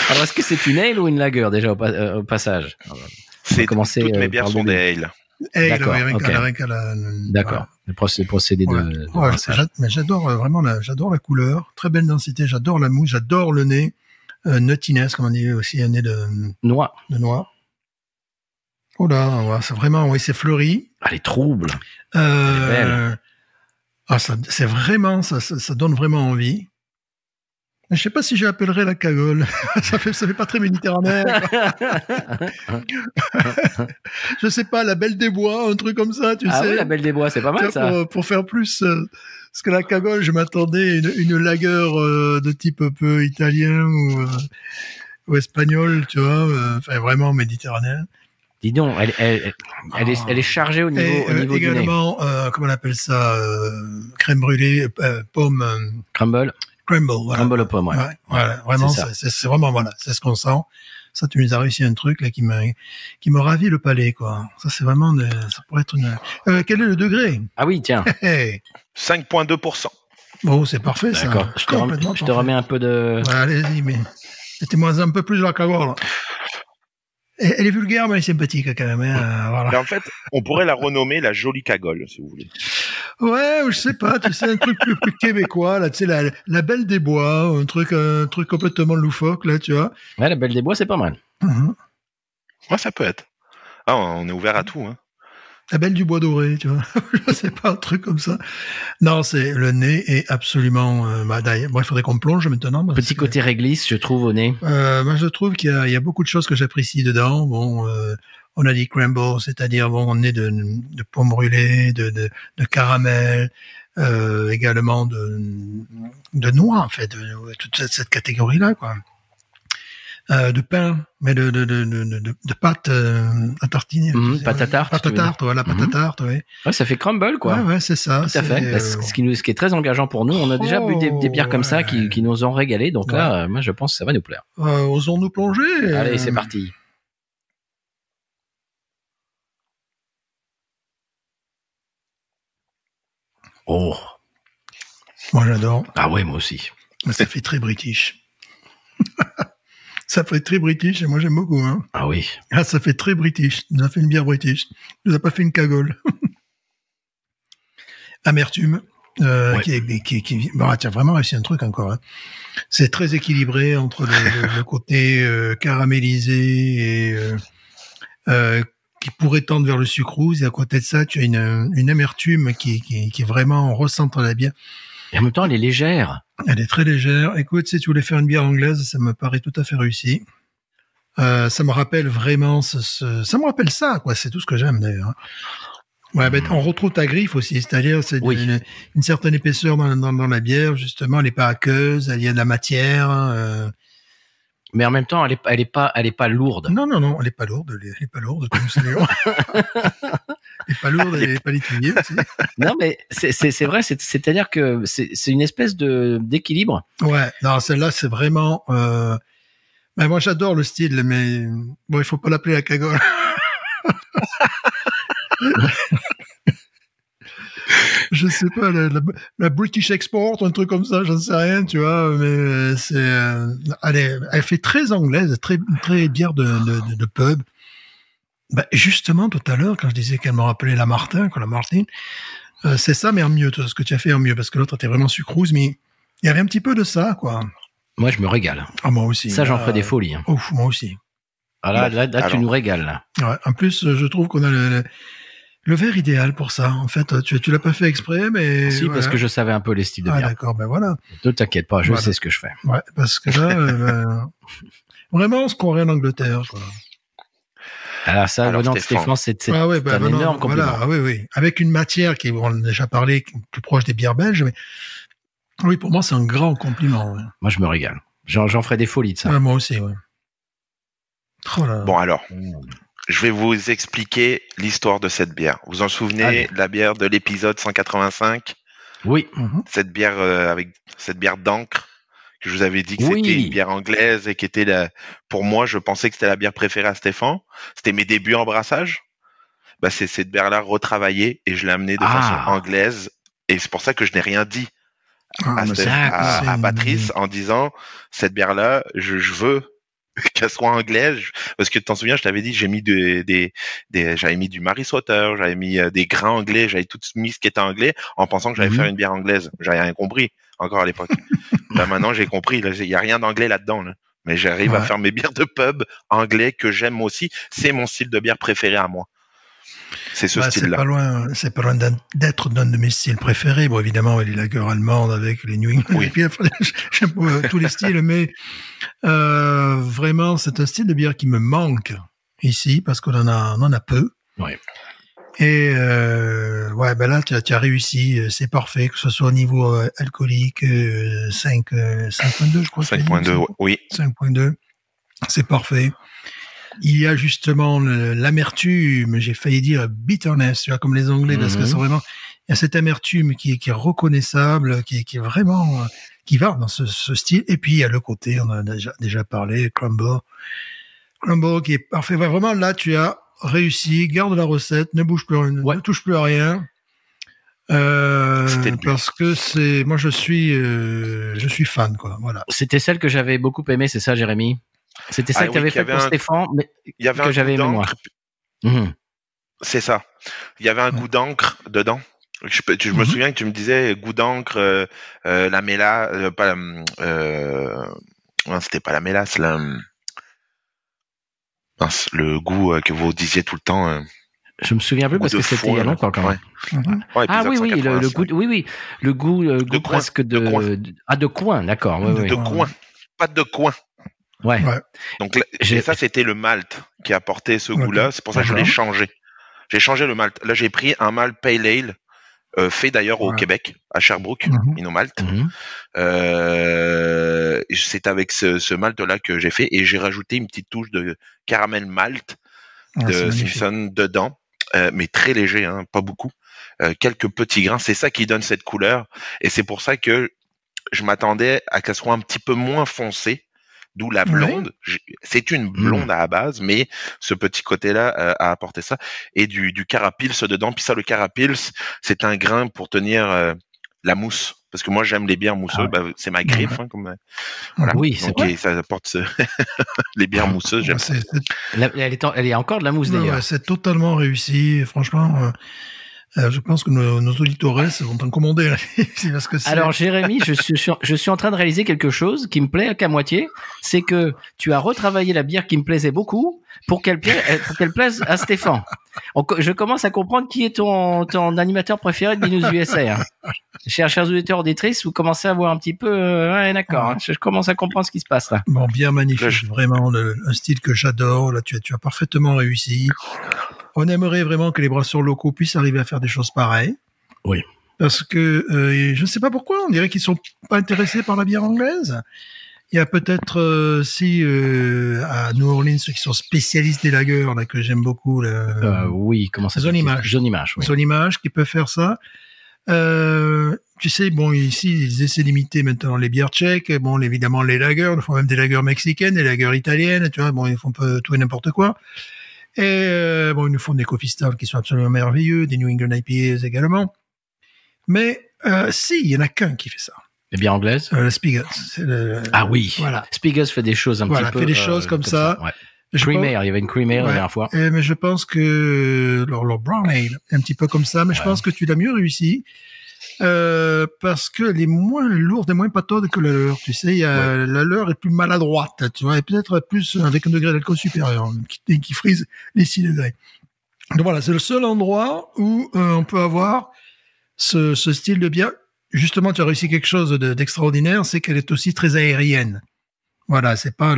Alors, est-ce que c'est une ale ou une lager, déjà, au passage? C'est commencer, toutes mes bières par le sont début. des ale. Hey, D'accord, rien ok. qu'à la- D'accord. Le procédé de Ouais. Ouais, brassage. mais j'adore vraiment j'adore la couleur, très belle densité, j'adore la mousse, j'adore le nez, nuttiness, comme on dit aussi, un nez de Noix. noix. Oh là, ouais, c'est vraiment, oui, c'est fleuri. Elle est trouble. Elle est belle. Ah, c'est vraiment, ça donne vraiment envie. Mais je sais pas si j'appellerais la cagole. ça fait pas très méditerranéen. quoi. Je sais pas, la belle des bois, un truc comme ça, tu Ah sais. oui, la Belle des Bois, c'est pas Tu mal, vois, ça. pour faire plus, parce que la cagole, je m'attendais à une lager de type un peu italien ou espagnol, tu vois, enfin vraiment méditerranéen. Dis donc, elle est chargée au niveau, Et au niveau du nez. également, comment on appelle ça, crème brûlée, pomme, Crumble. crumble, voilà. Crumble aux pommes, ouais. Ouais, voilà, vraiment, c'est ça. c'est vraiment, voilà, c'est ce qu'on sent. Ça, tu nous as réussi un truc là qui me ravit le palais, quoi. Ça, c'est vraiment, ça pourrait être une. Quel est le degré? Ah oui, tiens. Hey. 5,2%. Bon, c'est parfait, ça. D'accord. Je te Complètement remets un peu de... Ouais, allez-y, mais mettez-moi un peu plus la cagole. Elle est vulgaire, mais elle est sympathique quand même. Hein, voilà. Mais en fait, on pourrait la renommer la jolie cagole, si vous voulez. Ouais, je sais pas, tu sais, un truc plus québécois, là, tu sais, la Belle des Bois, un truc complètement loufoque, là, tu vois. Ouais, la Belle des Bois, c'est pas mal. Ouais, ça peut être. Ah, on est ouvert à tout, hein. La Belle du Bois Doré, tu vois. Je sais pas, un truc comme ça. Non, le nez est absolument, d'ailleurs, il faudrait qu'on plonge maintenant. Petit côté réglisse, je trouve, au nez. Moi, je trouve qu'il y a beaucoup de choses que j'apprécie dedans. Bon, on a dit crumble, c'est-à-dire bon, on est de pommes brûlées, de caramel, également de noix, en fait, toute cette catégorie-là, quoi. De pain, mais de pâte à tartiner. Pâte à tarte. Pâte à tarte, voilà, pâte à tarte, oui. Ouais, ça fait crumble, quoi. Ouais, c'est ça. Tout à fait. Ce qui est très engageant pour nous. On a déjà bu des bières comme ça qui nous ont régalé. Donc là, moi, je pense que ça va nous plaire. Osons-nous plonger. Allez, c'est parti. Oh. Moi, j'adore. Ah ouais, moi aussi. Ça fait très british. Ça fait très british et moi j'aime beaucoup. Hein. Ah oui. Ah, ça fait très british. Tu nous as fait une bière british. Tu nous as pas fait une cagole. Amertume. Bon, tu as vraiment réussi un truc encore. Hein. C'est très équilibré entre le côté caramélisé et qui pourrait tendre vers le sucrose. Et à côté de ça, tu as une amertume qui est vraiment recentre la bière. Et en même temps, elle est légère. Elle est très légère. Écoute, si tu voulais faire une bière anglaise, ça me paraît tout à fait réussi. Ça me rappelle vraiment ça me rappelle ça, quoi. C'est tout ce que j'aime, d'ailleurs. Ouais, on retrouve ta griffe aussi. C'est-à-dire, c'est une certaine épaisseur dans la bière, justement. Elle est pas aqueuse, il y a de la matière, Mais en même temps, elle est pas lourde. Non, elle est pas lourde. Elle est pas lourde, comme ça. Elle est pas lourde, elle est pas liquidée aussi. Non, mais c'est vrai, c'est-à-dire que c'est une espèce d'équilibre. Ouais, non, celle-là, c'est vraiment, moi, j'adore le style, mais bon, il faut pas l'appeler la cagole. Je sais pas, la British Export, un truc comme ça, j'en sais rien, tu vois, mais elle fait très anglaise, très bière de pub. Bah, justement, tout à l'heure, quand je disais qu'elle me rappelait la Martin, c'est ça, mais en mieux, ce que tu as fait en mieux, parce que l'autre était vraiment sucrose, mais il y avait un petit peu de ça, quoi. Moi, je me régale. Ah, moi aussi. Ça, j'en ferai des folies. Hein. Ouf, moi aussi. Ah là, tu nous régales, là. Ouais, en plus, je trouve qu'on a le verre idéal pour ça. En fait, tu l'as pas fait exprès, mais... Si, voilà. Parce que je savais un peu les styles de bière. Ah, d'accord, ben voilà. Ne t'inquiète pas, je sais ce que je fais. Ouais, parce que là, vraiment, on se croirait en Angleterre, quoi. Alors ça, venant de Stéphane, c'est un énorme compliment. Voilà, oui. Avec une matière qui, on en a déjà parlé, plus proche des bières belges, mais oui, pour moi, c'est un grand compliment. Ouais. Moi, je me régale. J'en ferai des folies de ça. Ouais, moi aussi, ouais. Oh là. Bon, alors, je vais vous expliquer l'histoire de cette bière. Vous en souvenez, la bière de l'épisode 185 ? Oui. Cette bière avec cette bière d'encre que je vous avais dit que c'était une bière anglaise et qui était pour moi, je pensais que c'était la bière préférée à Stéphane. C'était mes débuts en brassage. Bah, c'est cette bière-là retravaillée et je l'ai amenée de façon anglaise et c'est pour ça que je n'ai rien dit à Patrice en disant cette bière-là, je veux qu'elle soit anglaise parce que tu t'en souviens, je t'avais dit j'ai mis j'avais mis du Maris Water, j'avais mis des grains anglais, j'avais tout mis ce qui était anglais en pensant que j'allais faire une bière anglaise. J'avais rien compris encore à l'époque. Là, maintenant, j'ai compris. Il y a rien d'anglais là-dedans. Là. Mais j'arrive à faire mes bières de pub anglais que j'aime aussi. C'est mon style de bière préféré à moi. C'est ce style-là. C'est pas loin d'être d'un de mes styles préférés. Bon, évidemment, les lagers allemandes avec les New England. Oui. Et puis après, j'aime tous les styles, mais vraiment, c'est un style de bière qui me manque ici parce qu'on en a peu. Oui. Et ben là, tu as réussi, c'est parfait, que ce soit au niveau alcoolique, 5.2, je crois. 5.2, oui. 5.2, c'est parfait. Il y a justement l'amertume, j'ai failli dire bitterness, tu vois, comme les Anglais, parce que c'est vraiment, il y a cette amertume qui est reconnaissable, qui est vraiment, qui va dans ce style. Et puis il y a le côté, on en a déjà parlé, crumble qui est parfait. Vraiment, là, tu as réussi, garde la recette, ne bouge plus, ne touche plus à rien. Parce que moi je suis fan, quoi. Voilà. C'était celle que j'avais beaucoup aimée, c'est ça, Jérémy? C'était ça que tu avais fait pour Stéphane, mais il y avait que j'avais aimé moi. C'est ça. Il y avait un goût d'encre dedans. Je me souviens que tu me disais goût d'encre, la mélasse, pas non, c'était pas la mélasse, mince, le goût que vous disiez tout le temps. Je me souviens plus Goût parce de que c'était il y a foin, longtemps quand même. Ouais, Ah oui, épisode le 185. goût, oui, le goût De coin, presque de coin. de coin, d'accord, oui, oui. De coin, pas de coin. Ouais. Donc, et ça, c'était le malt qui apportait ce goût-là. C'est pour ça que je l'ai D'accord. changé. J'ai changé le malt. Là, j'ai pris un malt Pale Ale, fait d'ailleurs au Québec, à Sherbrooke, Inomalt. C'est avec ce malt-là que j'ai fait et j'ai rajouté une petite touche de caramel malt de Simpson dedans, mais très léger, hein, pas beaucoup. Quelques petits grains, c'est ça qui donne cette couleur et c'est pour ça que je m'attendais à qu'elle soit un petit peu moins foncée, d'où la blonde. C'est une blonde à la base, mais ce petit côté-là a apporté ça et du carapils dedans. Puis ça, le carapils, c'est un grain pour tenir la mousse. Parce que moi, j'aime les bières mousseuses. Bah, c'est ma griffe, hein, comme voilà. Oui, c'est vrai. Ça apporte les bières mousseuses. J'aime. Elle est encore de la mousse d'ailleurs. Ouais, c'est totalement réussi. Franchement, je pense que nos auditeurs vont en commander. Parce que alors, Jérémy, je suis en train de réaliser quelque chose qui me plaît qu'à moitié. C'est que tu as retravaillé la bière qui me plaisait beaucoup pour qu'elle plaise à Stéphane. Je commence à comprendre qui est ton animateur préféré de Binous USA. Hein. Chers auditeurs auditrices, vous commencez à voir un petit peu. Ouais, d'accord. Hein. Je commence à comprendre ce qui se passe là. Bon, bien magnifique, vraiment un style que j'adore. Là, tu as parfaitement réussi. On aimerait vraiment que les brasseurs locaux puissent arriver à faire des choses pareilles. Oui. Parce que je ne sais pas pourquoi, on dirait qu'ils sont pas intéressés par la bière anglaise. Il y a peut-être à New Orleans ceux qui sont spécialistes des lagers, là que j'aime beaucoup. Oui, comment ça Zone Image. Zone Image, oui. Zone Image qui peut faire ça. Tu sais, bon, ici, ils essaient d'imiter maintenant les bières tchèques. Bon, évidemment, les lagers, ils font même des lagers mexicaines, des lagers italiennes, tu vois. Bon, ils font tout et n'importe quoi. Et bon, ils nous font des coffee stouts qui sont absolument merveilleux, des New England IPAs également. Mais si, il y en a qu'un qui fait ça. Les bières anglaises. Spiegel. Ah oui. Voilà. Spiegel fait des choses un petit peu. Voilà, fait des choses comme ça. Ouais. Creamer, il y avait une Creamer la dernière fois. Mais je pense que leur Brown Ale, un petit peu comme ça. Mais je pense que tu l'as mieux réussi. Parce qu'elle est moins lourde et moins pataude que la leur. Tu sais, la leur est plus maladroite, tu vois, et peut-être plus avec un degré d'alcool supérieur, qui frise les 6 degrés. Donc voilà, c'est le seul endroit où on peut avoir ce style de bière. Justement, tu as réussi quelque chose d'extraordinaire, c'est qu'elle est aussi très aérienne. Voilà, c'est pas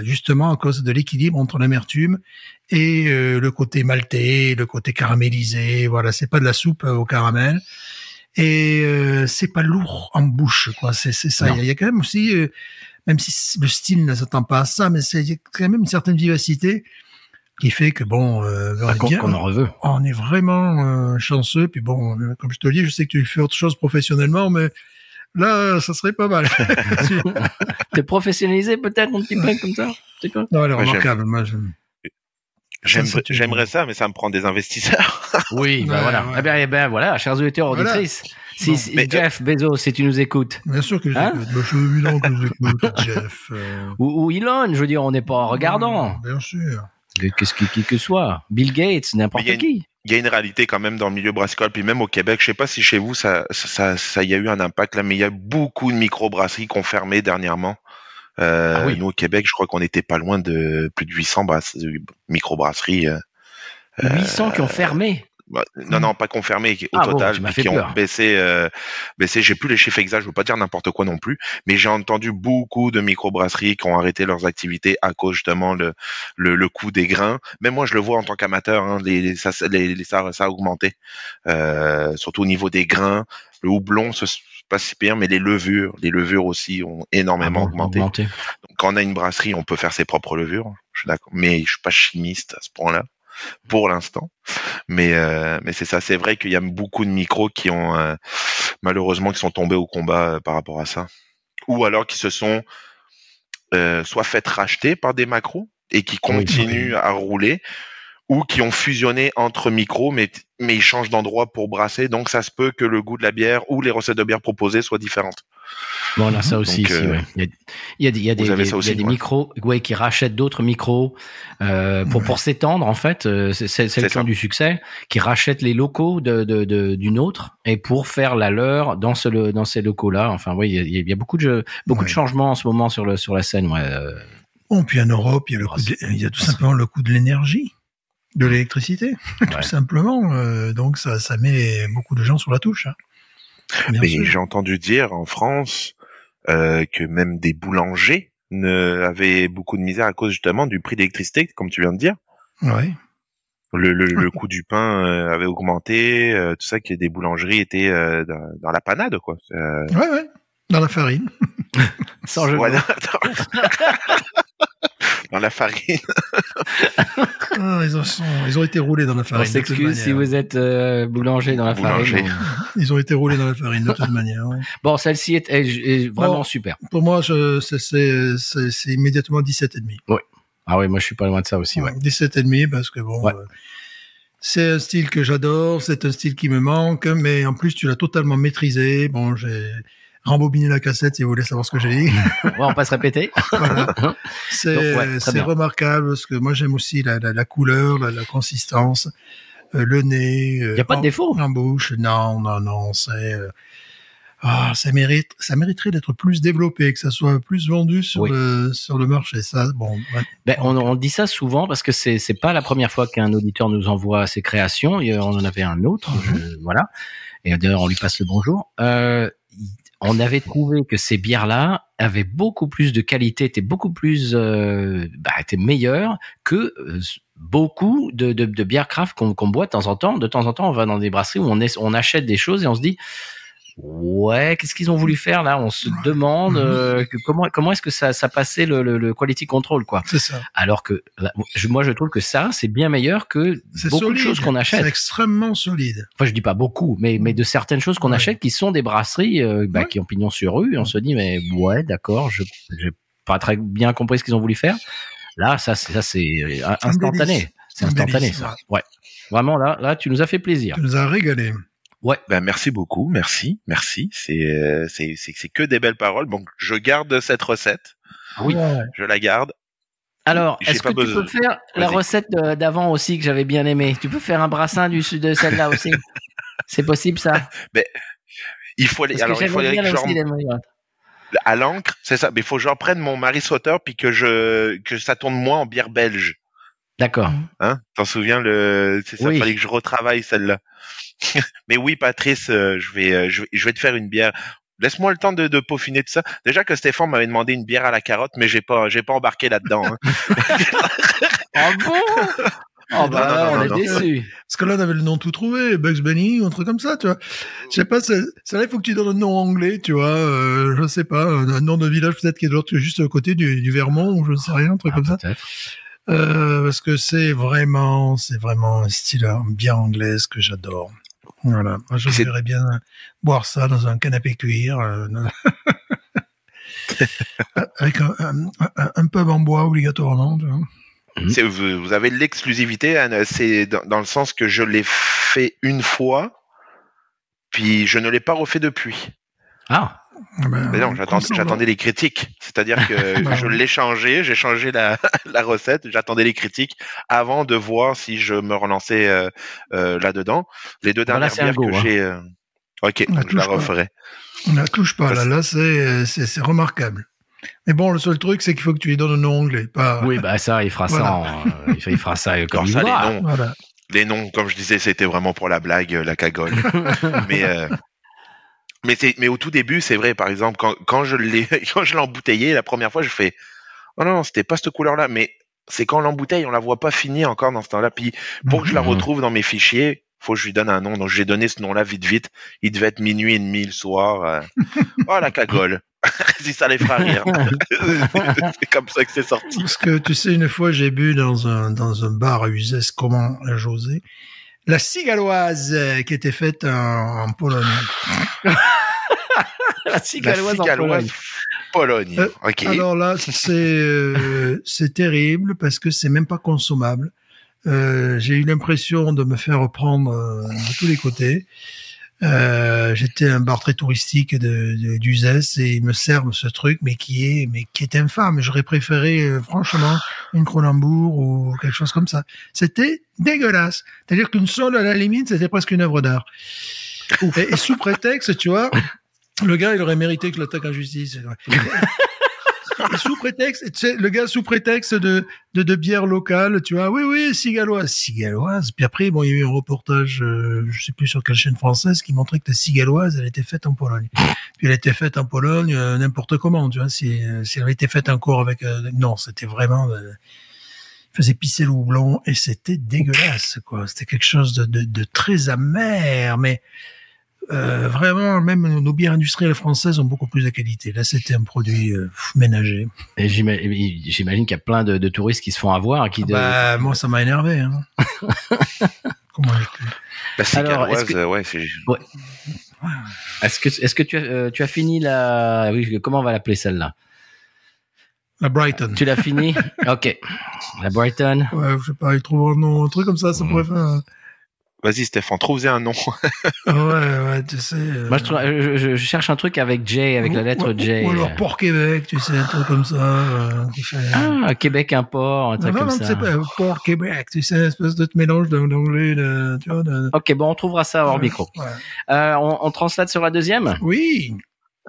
justement à cause de l'équilibre entre l'amertume et le côté maltais, le côté caramélisé. Voilà, c'est pas de la soupe au caramel. Et c'est pas lourd en bouche, quoi. C'est ça. Il y a quand même aussi, même si le style ne s'attend pas à ça, mais il y a quand même une certaine vivacité qui fait que bon, qu'on en reveut. On est vraiment chanceux. Puis bon, comme je te le dis, je sais que tu fais autre chose professionnellement, mais là, ça serait pas mal. T'es professionnalisé peut-être un petit peu comme ça. C'est quoi? Non, elle est remarquable. Moi, j'aimerais ça, mais ça me prend des investisseurs. Oui, ben voilà. Ouais. Eh ben voilà, chers auditeurs auditrices. Voilà. Si Jeff Bezos, si tu nous écoutes. Bien sûr que je écoute. Je suis évident que je écoute, Jeff. Ou Elon, je veux dire, on n'est pas regardant. Bien sûr. Qu'est-ce qui que soit. Bill Gates, n'importe qui. Il y a une réalité quand même dans le milieu brassicole, puis même au Québec. Je sais pas si chez vous ça y a eu un impact là, mais il y a beaucoup de microbrasseries qui ont fermé dernièrement. Nous au Québec, je crois qu'on était pas loin de plus de 800 microbrasseries. 800 qui ont fermé. Non, pas confirmé au total, mais qui ont baissé. J'ai plus les chiffres exacts, je veux pas dire n'importe quoi non plus, mais j'ai entendu beaucoup de microbrasseries qui ont arrêté leurs activités à cause justement le coût des grains. Même moi, je le vois en tant qu'amateur, hein, ça a augmenté, surtout au niveau des grains. Le houblon, c'est pas si pire, mais les levures aussi ont énormément augmenté. Donc, quand on a une brasserie, on peut faire ses propres levures. Je suis d'accord, mais je suis pas chimiste à ce point-là. Pour l'instant, mais c'est ça, c'est vrai qu'il y a beaucoup de micros qui ont malheureusement qui sont tombés au combat par rapport à ça, ou alors qui se sont soit fait racheter par des macros et qui continuent à rouler, ou qui ont fusionné entre micros, mais ils changent d'endroit pour brasser, donc ça se peut que le goût de la bière ou les recettes de bière proposées soient différentes. Bon, on a ça aussi, donc, ici, ouais. Il y a des micros, ouais, qui rachètent d'autres micros, pour s'étendre, en fait. C'est le temps du succès, qui rachètent les locaux d'une autre, et pour faire la leur dans ces locaux-là. Enfin, oui, il y a beaucoup de changements en ce moment sur la scène, ouais. Bon, puis en Europe, il y a tout simplement le coût de l'énergie, de l'électricité, tout simplement. Donc, ça met beaucoup de gens sur la touche, hein. Mais j'ai entendu dire en France que même des boulangers avaient beaucoup de misère à cause justement du prix d'électricité, comme tu viens de dire. Ouais. Le coût du pain avait augmenté, tout ça, que des boulangeries étaient dans la panade, quoi. Ouais, dans la farine. Sans jeu. Voilà. Dans la farine. Ils ont été roulés dans la farine. On s'excuse si vous êtes boulanger dans la farine. Ils ont été roulés dans la farine de toute manière. Ouais. Bon, celle-ci est vraiment super. Pour moi, c'est immédiatement 17,5. Oui. Ah oui, moi je suis pas loin de ça aussi. Ouais. 17,5 parce que bon, c'est un style que j'adore, c'est un style qui me manque, mais en plus tu l'as totalement maîtrisé. Bon, j'ai rembobiner la cassette si vous voulez savoir ce que j'ai dit. On va pas se répéter. Voilà. C'est remarquable parce que moi j'aime aussi la couleur, la consistance, le nez. Il y a pas de défaut. En bouche, non, ça mériterait d'être plus développé, que ça soit plus vendu sur le marché. Ça, bon. Ouais. Ben, on dit ça souvent parce que c'est pas la première fois qu'un auditeur nous envoie ses créations. On en avait un autre, voilà. Et d'ailleurs on lui passe le bonjour. On avait trouvé que ces bières-là avaient beaucoup plus de qualité, étaient beaucoup plus, étaient meilleures que beaucoup de bières craft qu'on boit de temps en temps. De temps en temps, on va dans des brasseries où on achète des choses et on se dit, ouais, qu'est-ce qu'ils ont voulu faire là? On se demande comment est-ce que ça passait le quality control, quoi. C'est ça. Alors que moi je trouve que ça c'est bien meilleur que beaucoup de choses qu'on achète. C'est extrêmement solide. Enfin, je dis pas beaucoup, mais de certaines choses qu'on achète qui sont des brasseries qui ont pignon sur rue. Et on se dit mais ouais, d'accord, j'ai pas très bien compris ce qu'ils ont voulu faire. Là, ça c'est instantané. C'est instantané, ça. Ouais. Vraiment là, tu nous as fait plaisir. Tu nous as régalé. Ouais, ben merci beaucoup, merci. C'est que des belles paroles. Donc je garde cette recette. Oui, je la garde. Alors, est-ce que tu peux faire la recette d'avant aussi que j'avais bien aimé? Tu peux faire un brassin de celle-là aussi? C'est possible ça? Mais il faut aller. Alors il faut aller à l'encre, c'est ça. Mais il faut que je reprenne mon Maris Water puis que ça tourne moins en bière belge. D'accord. Hein? T'en souviens c'est ça. Fallait que je retravaille celle-là. Mais oui, Patrice, je vais te faire une bière. Laisse-moi le temps de peaufiner tout ça. Déjà que Stéphane m'avait demandé une bière à la carotte, mais j'ai pas embarqué là-dedans. Hein. Ah bon? Oh bah on est déçus. Parce que là, on avait le nom tout trouvé, Bugs Bunny, ou un truc comme ça, tu vois. Je sais pas, ça il faut que tu donnes un nom anglais, tu vois. Je sais pas, un nom de village peut-être qui est juste à côté du Vermont, ou je ne sais rien, un truc comme ça. Parce que c'est vraiment un style bien anglais que j'adore. Voilà. Moi, je voudrais bien boire ça dans un canapé cuir, avec un pub en bois obligatoirement, tu vois. Vous avez l'exclusivité, c'est dans le sens que je l'ai fait une fois, puis je ne l'ai pas refait depuis. Ah. Mais non, j'attendais les critiques. C'est-à-dire que je l'ai changé, j'ai changé la recette, j'attendais les critiques avant de voir si je me relançais là-dedans. Les deux dernières bières que j'ai... Ok, donc je la referai. On la touche pas, là c'est remarquable. Mais bon, le seul truc, c'est qu'il faut que tu lui donnes un nom anglais. Oui, bah ça, il fera ça. Il fera ça comme ça. Les noms, les noms, comme je disais, c'était vraiment pour la blague, la cagole. Mais au tout début, c'est vrai, par exemple, quand je l'ai embouteillé la première fois, je fais oh non, c'était pas cette couleur-là, mais c'est quand on l'embouteille, on la voit pas finie encore dans ce temps-là. Puis pour que je la retrouve dans mes fichiers, faut que je lui donne un nom. Donc j'ai donné ce nom-là vite. Il devait être 00:30 le soir. Oh la cagole. Si ça les fera rire. C'est comme ça que c'est sorti. Parce que tu sais, une fois j'ai bu dans un bar à Uzès, comment José, la cigaloise qui était faite en Pologne. La cigaloise en Pologne. Okay. Alors là, c'est terrible parce que c'est même pas consommable. J'ai eu l'impression de me faire prendre de tous les côtés. J'étais un bar très touristique d'Uzès et ils me servent ce truc, mais qui est infâme. J'aurais préféré, franchement, une Kronenbourg ou quelque chose comme ça. C'était dégueulasse. C'est-à-dire qu'une sole, à la limite, c'était presque une œuvre d'art. Et sous prétexte, tu vois, le gars, il aurait mérité que je l'attaque en justice. Et sous prétexte, tu sais, le gars sous prétexte de bière locale, tu vois, oui, cigaloise. Puis après, bon, il y a eu un reportage, je sais plus sur quelle chaîne française, qui montrait que la cigaloise, elle était faite en Pologne. Puis elle était faite en Pologne, n'importe comment, tu vois, si elle avait été faite encore avec, non, c'était vraiment, il faisait pisser le houblon et c'était dégueulasse, quoi. C'était quelque chose de très amer, mais vraiment, même nos bières industrielles françaises ont beaucoup plus de qualité. Là, c'était un produit ménager. Et j'imagine qu'il y a plein de touristes qui se font avoir. Bah, moi, ça m'a énervé. Hein. Comment la cigaloise, ouais, c'est... Ouais. Est-ce que tu as fini la... Oui, comment on va l'appeler celle-là? La Brighton. Tu l'as fini? Ok. La Brighton. Ouais, je sais pas, il trouve un nom, un truc comme ça pourrait faire... Vas-y, Stéphane, trouve-y un nom. ouais, tu sais. Moi, je cherche un truc avec J, avec la lettre J. Ou alors Port-Québec, tu sais, un truc comme ça. Québec Import, un truc comme ça. Non, c'est pas Port-Québec, tu sais, une espèce de mélange d'anglais, tu vois. Ok, bon, on trouvera ça hors micro. Ouais. On translate sur la deuxième? Oui.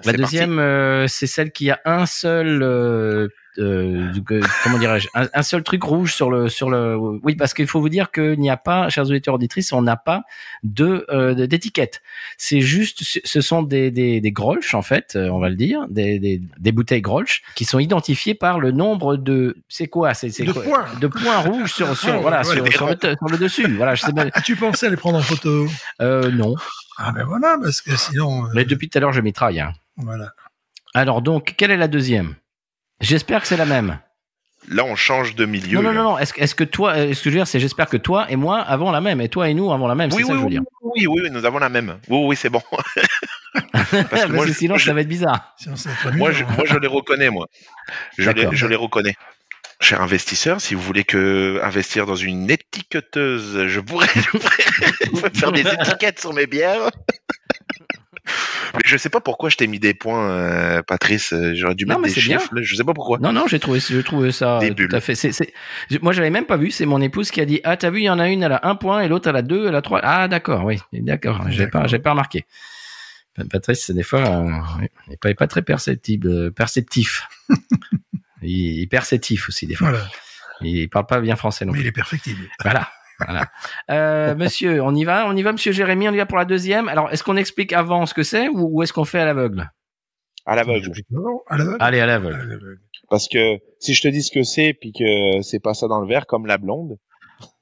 La deuxième, c'est celle qui a un seul... comment dirais-je, un seul truc rouge sur le oui, parce qu'il faut vous dire qu'il n'y a pas, chers auditeurs auditrices, on n'a pas d'étiquette. C'est juste, ce sont des grolsch, en fait, on va le dire, des bouteilles grolsch qui sont identifiées par le nombre de, c'est quoi, de points rouges sur le dessus. Voilà, je sais pas. As-tu pensé à les prendre en photo? Non. Ah ben voilà, parce que sinon. Mais depuis tout à l'heure, je mitraille. Hein. Voilà. Alors donc, quelle est la deuxième? J'espère que c'est la même. Là, on change de milieu. Non. Est-ce que je veux dire, c'est j'espère que toi et moi avons la même, et toi et nous avons la même. Oui, c'est ça que je veux dire. Oui, nous avons la même. Oui, c'est bon. Parce que moi, sinon, ça va être bizarre. Moi, je les reconnais, moi. Je les reconnais. Cher investisseur, si vous voulez investir dans une étiqueteuse, je pourrais faire des étiquettes sur mes bières. Mais je sais pas pourquoi je t'ai mis des points, Patrice. J'aurais dû mettre des chiffres. Là, je sais pas pourquoi. Non, j'ai trouvé ça tout à fait. Moi, j'avais même pas vu. C'est mon épouse qui a dit, ah, t'as vu, il y en a une, elle a 1 point, et l'autre, elle a 2, elle a 3. Ah, d'accord, oui, d'accord. J'ai pas remarqué. Patrice, des fois, il n'est pas très perceptif. Il est perceptif aussi, des fois. Voilà. Il parle pas bien français non plus. Mais il est perfectible. Voilà. Monsieur, on y va, monsieur Jérémy, on y va pour la deuxième. Alors, est-ce qu'on explique avant ce que c'est ou est-ce qu'on fait à l'aveugle? À l'aveugle. Allez, à l'aveugle. Parce que si je te dis ce que c'est puis que c'est pas ça dans le verre comme la blonde.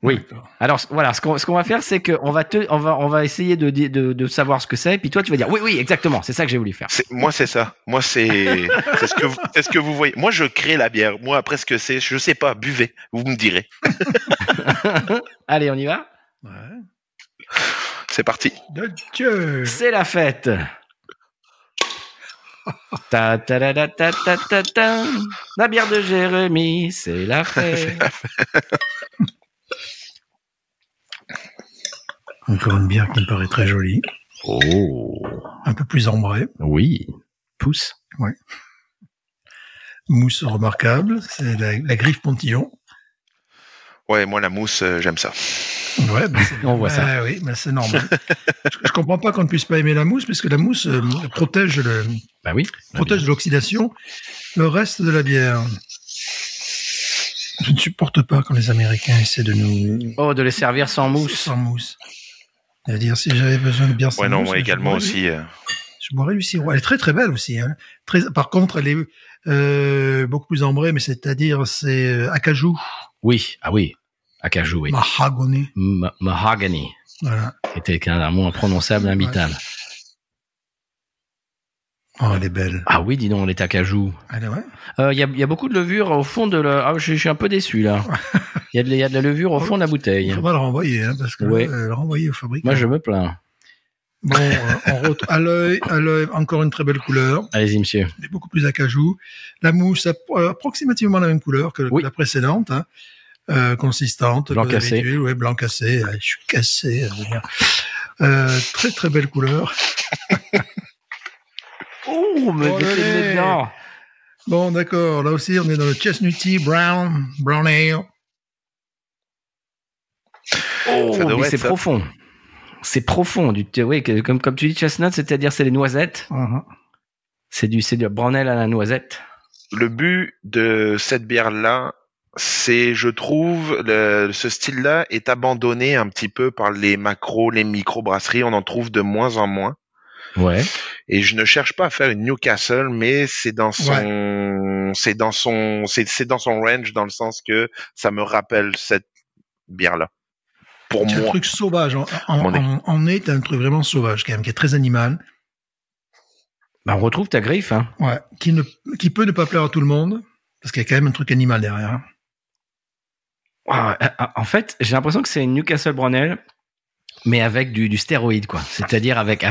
Oui. Alors voilà, ce qu'on va faire, c'est que on va essayer de savoir ce que c'est, puis toi tu vas dire oui, exactement, c'est ça que j'ai voulu faire. Moi c'est ça. Moi c'est ce que vous voyez. Moi je crée la bière. Moi après ce que c'est, je sais pas, buvez, vous me direz. Allez, on y va. Ouais. C'est parti. C'est la fête. Ta. La bière de Jérémy, c'est la fête. Encore une bière qui me paraît très jolie. Oh. Un peu plus ambrée. Oui. Pousse. Ouais. Mousse remarquable. C'est la Griffe Pontillon. Ouais, moi la mousse, j'aime ça. Ouais, on voit ça. Oui, mais c'est normal. Je comprends pas qu'on ne puisse pas aimer la mousse, puisque la mousse protège de l'oxydation le reste de la bière. Je ne supporte pas quand les Américains essaient de nous... Oh, de les servir sans mousse. Sans mousse. C'est-à-dire, si j'avais besoin de bière sans mousse... Ouais, non, moi également aussi. Je boirais du sirop. Elle est très, très belle aussi. Hein. Par contre, elle est beaucoup plus ambrée, mais c'est-à-dire, c'est acajou. Oui, acajou, oui. Mahogany. Mahogany. Voilà. C'était un mot imprononçable, imbitable. Oh, elle est belle. Ah oui, dis donc, les acajou. Elle est ouais. Il y a beaucoup de levure au fond de la... Ah, je suis un peu déçu, là. Il y a de la levure au fond de la bouteille. Il faudra le renvoyer, hein, parce que le renvoyer au fabricant. Moi, je me plains. Bon, à l'œil, encore une très belle couleur. Allez-y, monsieur. Mais beaucoup plus acajou. La mousse a approximativement la même couleur que la précédente. Hein. consistante. Blanc comme cassé. d'habitude. Ouais, blanc cassé. Je suis cassé. Je veux dire. Très très belle couleur. Oh, mais Bon, mettez le nez allez. dedans. Bon, d'accord. Là aussi, on est dans le Chestnutty Brown Ale. Oh, Ça devrait mais être c'est ça. profond. C'est profond. Oui, comme tu dis chestnut, c'est-à-dire c'est les noisettes. C'est du brown ale à la noisette. Le but de cette bière-là, c'est, je trouve, ce style-là est abandonné un petit peu par les micro-brasseries. On en trouve de moins en moins. Ouais. Et je ne cherche pas à faire une Newcastle, mais c'est dans son range, dans le sens que ça me rappelle cette bière-là. Pour C'est un moi. truc sauvage. En est un truc vraiment sauvage, quand même, qui est très animal. Bah, on retrouve ta griffe, hein. Ouais. Qui peut ne pas plaire à tout le monde, parce qu'il y a quand même un truc animal derrière. En fait, j'ai l'impression que c'est une Newcastle Brown Ale, mais avec du stéroïde, quoi. C'est-à-dire avec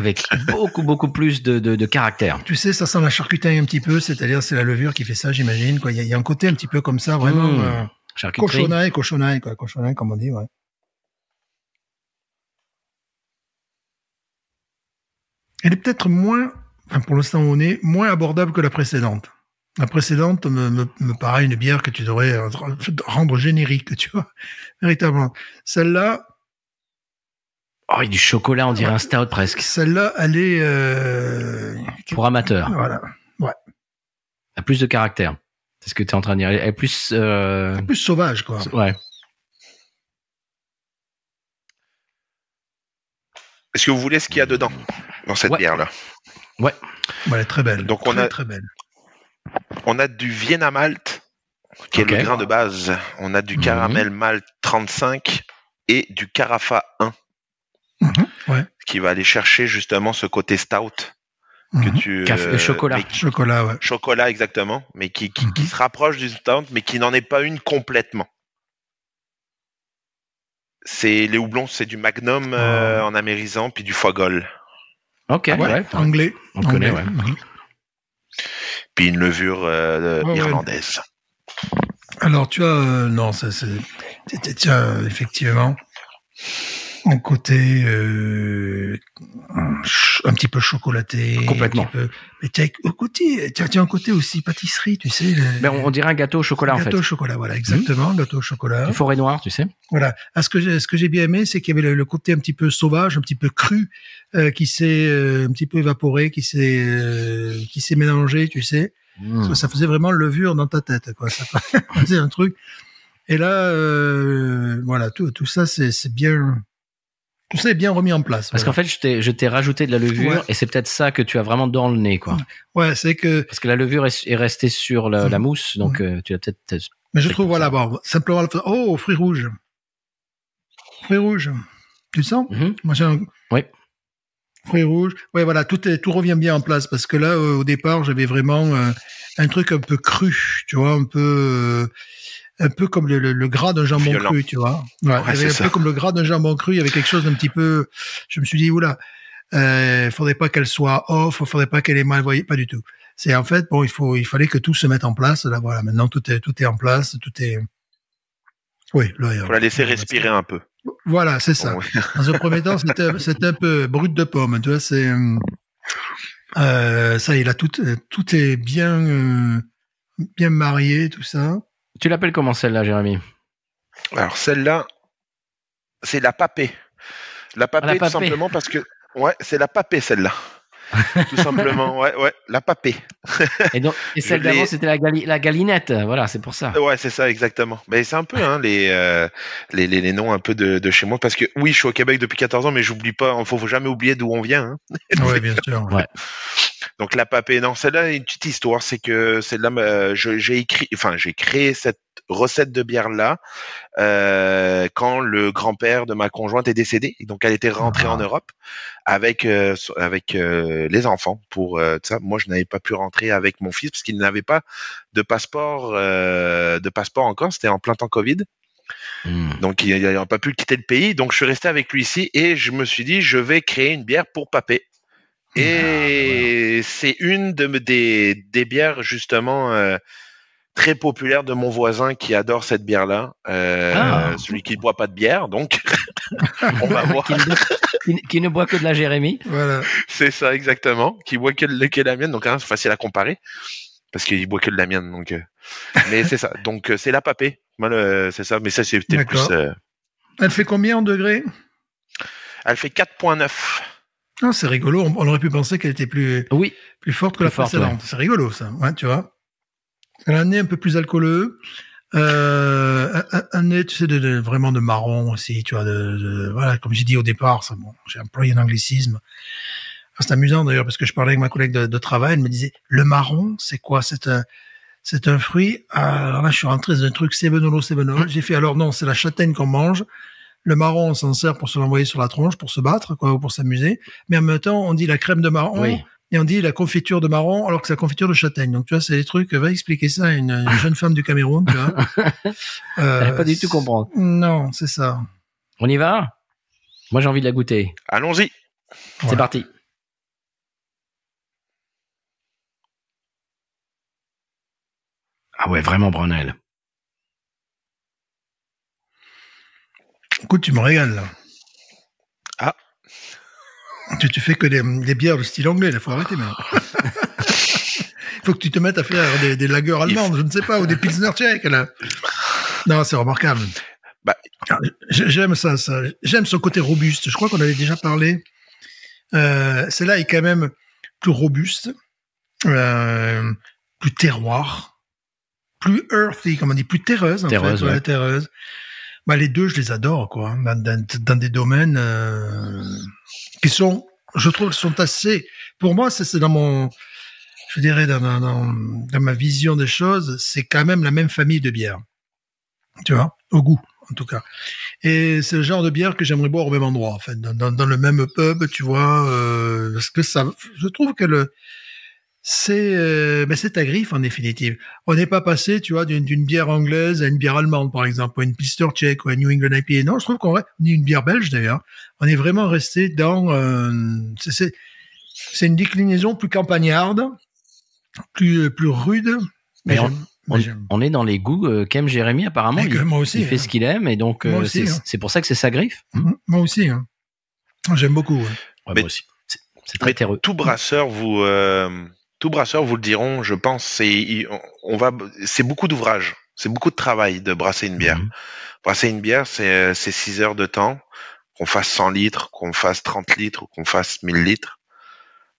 beaucoup plus de caractère. Tu sais, ça sent la charcuterie un petit peu, c'est-à-dire c'est la levure qui fait ça, j'imagine. Quoi. Il y a un côté un petit peu comme ça, vraiment Charcuterie. cochonaille, comme on dit, ouais. Elle est peut-être moins, pour l'instant où on est, moins abordable que la précédente. La précédente me paraît une bière que tu devrais rendre générique, tu vois, véritablement. Celle-là... Oh, il y a du chocolat, on dirait un stout presque. Celle-là, elle est... Pour amateurs. Voilà, ouais. Elle a plus de caractère. C'est ce que tu es en train de dire. Elle est plus... plus sauvage, quoi. Ouais. Est-ce que vous voulez ce qu'il y a dedans, dans cette bière-là? Ouais. Elle est très belle. Donc très belle. On a du Vienna Malt, qui est le grain de base. On a du Caramel Malt 35 et du Carafa 1. Qui va aller chercher justement ce côté stout que tu chocolat. Chocolat, ouais. Chocolat, exactement, mais qui se rapproche du stout, mais qui n'en est pas une complètement. C'est les houblons, c'est du Magnum en amérisant, puis du Foigold. Ok, ouais. Anglais. On connaît, ouais. Puis une levure irlandaise. Alors tu as non, tu as effectivement un côté un petit peu chocolaté, complètement. Mais tu as un côté aussi pâtisserie, tu sais. Mais on dirait un gâteau au chocolat, en fait. Gâteau au chocolat, voilà, exactement, gâteau au chocolat. Du forêt noire, tu sais. Voilà. Ce que j'ai bien aimé, c'est qu'il y avait le côté un petit peu sauvage, un petit peu cru, qui s'est un petit peu évaporé, qui s'est mélangé, tu sais. Ça faisait vraiment levure dans ta tête, quoi. Ça faisait un truc. Et là, voilà, tout ça, c'est bien. Tout ça est bien remis en place. Parce qu'en fait, je t'ai rajouté de la levure et c'est peut-être ça que tu as vraiment dans le nez, quoi. Ouais, c'est que... Parce que la levure est restée sur la mousse, donc tu as peut-être... Mais je trouve, voilà, bon, simplement... Oh, fruits rouges. Fruits rouges. Tu le sens? Moi, j'ai un... Oui. Fruits rouges. Ouais, voilà, tout revient bien en place parce que là, au départ, j'avais vraiment un truc un peu cru, tu vois, un peu comme le gras d'un jambon cru, tu vois. Ouais, il y avait un peu comme le gras d'un jambon cru, il y avait quelque chose d'un petit peu... Je me suis dit, oula, faudrait pas qu'elle soit off, faudrait pas qu'elle ait mal, voyez, pas du tout. C'est en fait, bon, il fallait que tout se mette en place, là, voilà, maintenant tout est en place, tout est... Oui, là, faut la laisser respirer un peu. Voilà, c'est ça. Dans un premier temps, c'était un peu brut de pomme, tu vois, c'est... ça y est, là, tout est bien marié, tout ça. Tu l'appelles comment celle-là, Jérémy? Alors celle-là, c'est la papée. La papée, tout simplement parce que... Ouais, c'est la papée, celle-là. Tout simplement, ouais, la papée. Et celle d'avant, c'était la galinette, voilà, c'est pour ça. Ouais, c'est ça, exactement. Mais c'est un peu les noms un peu de chez moi, parce que oui, je suis au Québec depuis 14 ans, mais j'oublie pas, faut jamais oublier d'où on vient. Hein. Oui, bien sûr. Ouais. Donc la papée, non, celle-là, une petite histoire, c'est que celle-là, j'ai créé cette recette de bière-là quand le grand-père de ma conjointe est décédé. Et donc elle était rentrée en Europe avec les enfants pour ça. Moi, je n'avais pas pu rentrer avec mon fils parce qu'il n'avait pas de passeport encore. C'était en plein temps Covid. Donc il n'a pas pu quitter le pays. Donc je suis resté avec lui ici et je me suis dit, je vais créer une bière pour papé. Et c'est une des bières justement très populaire de mon voisin qui adore cette bière-là. Celui qui ne boit pas de bière, donc on va voir. qui ne boit que de la Jérémy. Voilà. C'est ça, exactement. Qui boit que de la mienne, donc c'est facile à comparer. Parce qu'il boit que de la mienne, donc. Mais c'est ça. Donc c'est la papée. C'est ça. Mais ça, c'était D'accord. plus. Elle fait combien en degrés? Elle fait 4,9. Ah, c'est rigolo. On aurait pu penser qu'elle était plus forte que la précédente. Ouais. C'est rigolo, ça. Ouais, tu vois. Elle a un nez un peu plus alcooleux. Un nez, tu sais, vraiment de marron aussi, tu vois. Voilà, comme j'ai dit au départ, ça, bon, j'ai employé un anglicisme. C'est amusant d'ailleurs parce que je parlais avec ma collègue de travail. Elle me disait, le marron, c'est quoi? C'est un fruit. Alors là, je suis rentré dans un truc Sevenolo. J'ai fait, alors non, c'est la châtaigne qu'on mange. Le marron, on s'en sert pour se l'envoyer sur la tronche, pour se battre, quoi, ou pour s'amuser. Mais en même temps, on dit la crème de marron, et on dit la confiture de marron, alors que c'est la confiture de châtaigne. Donc, tu vois, c'est des trucs, va expliquer ça à une jeune femme du Cameroun, tu vois. Pas du tout comprendre. Non, c'est ça. On y va? Moi, j'ai envie de la goûter. Allons-y. C'est parti. Ah ouais, vraiment Brunel. Écoute, tu me régales, là. Ah. Tu fais que des bières de style anglais, il faut arrêter maintenant. Il faut que tu te mettes à faire des lagers allemandes, je ne sais pas, ou des pilsner tchèques, là. Non, c'est remarquable. Bah. J'aime ça. J'aime son côté robuste. Je crois qu'on avait déjà parlé. Celle-là est quand même plus robuste, plus terroir, plus earthy, comme on dit, plus terreuse, en fait. Terreuse. Bah, les deux, je les adore, quoi, dans des domaines qui sont, je trouve, sont assez. Pour moi, c'est dans je dirais dans ma vision des choses, c'est quand même la même famille de bières, tu vois, au goût, en tout cas. Et c'est le genre de bière que j'aimerais boire au même endroit, en fait, dans le même pub, tu vois, parce que ça, je trouve que c'est ta griffe en définitive. On n'est pas passé, tu vois, d'une bière anglaise à une bière allemande, par exemple, ou à une Pilsner tchèque, ou à une New England IPA. Non, je trouve qu'on est une bière belge d'ailleurs. On est vraiment resté dans. C'est une déclinaison plus campagnarde, plus rude. Mais on est dans les goûts qu'aime Jérémy apparemment. Moi aussi, il fait ce qu'il aime et donc c'est pour ça que c'est sa griffe. Moi aussi. Hein. J'aime beaucoup. Ouais. Ouais, moi aussi. C'est très terreux. Tout brasseur vous le diront, je pense, c'est beaucoup d'ouvrage, c'est beaucoup de travail de brasser une bière. Brasser une bière, c'est 6 heures de temps, qu'on fasse 100 litres, qu'on fasse 30 litres, ou qu'on fasse 1000 litres,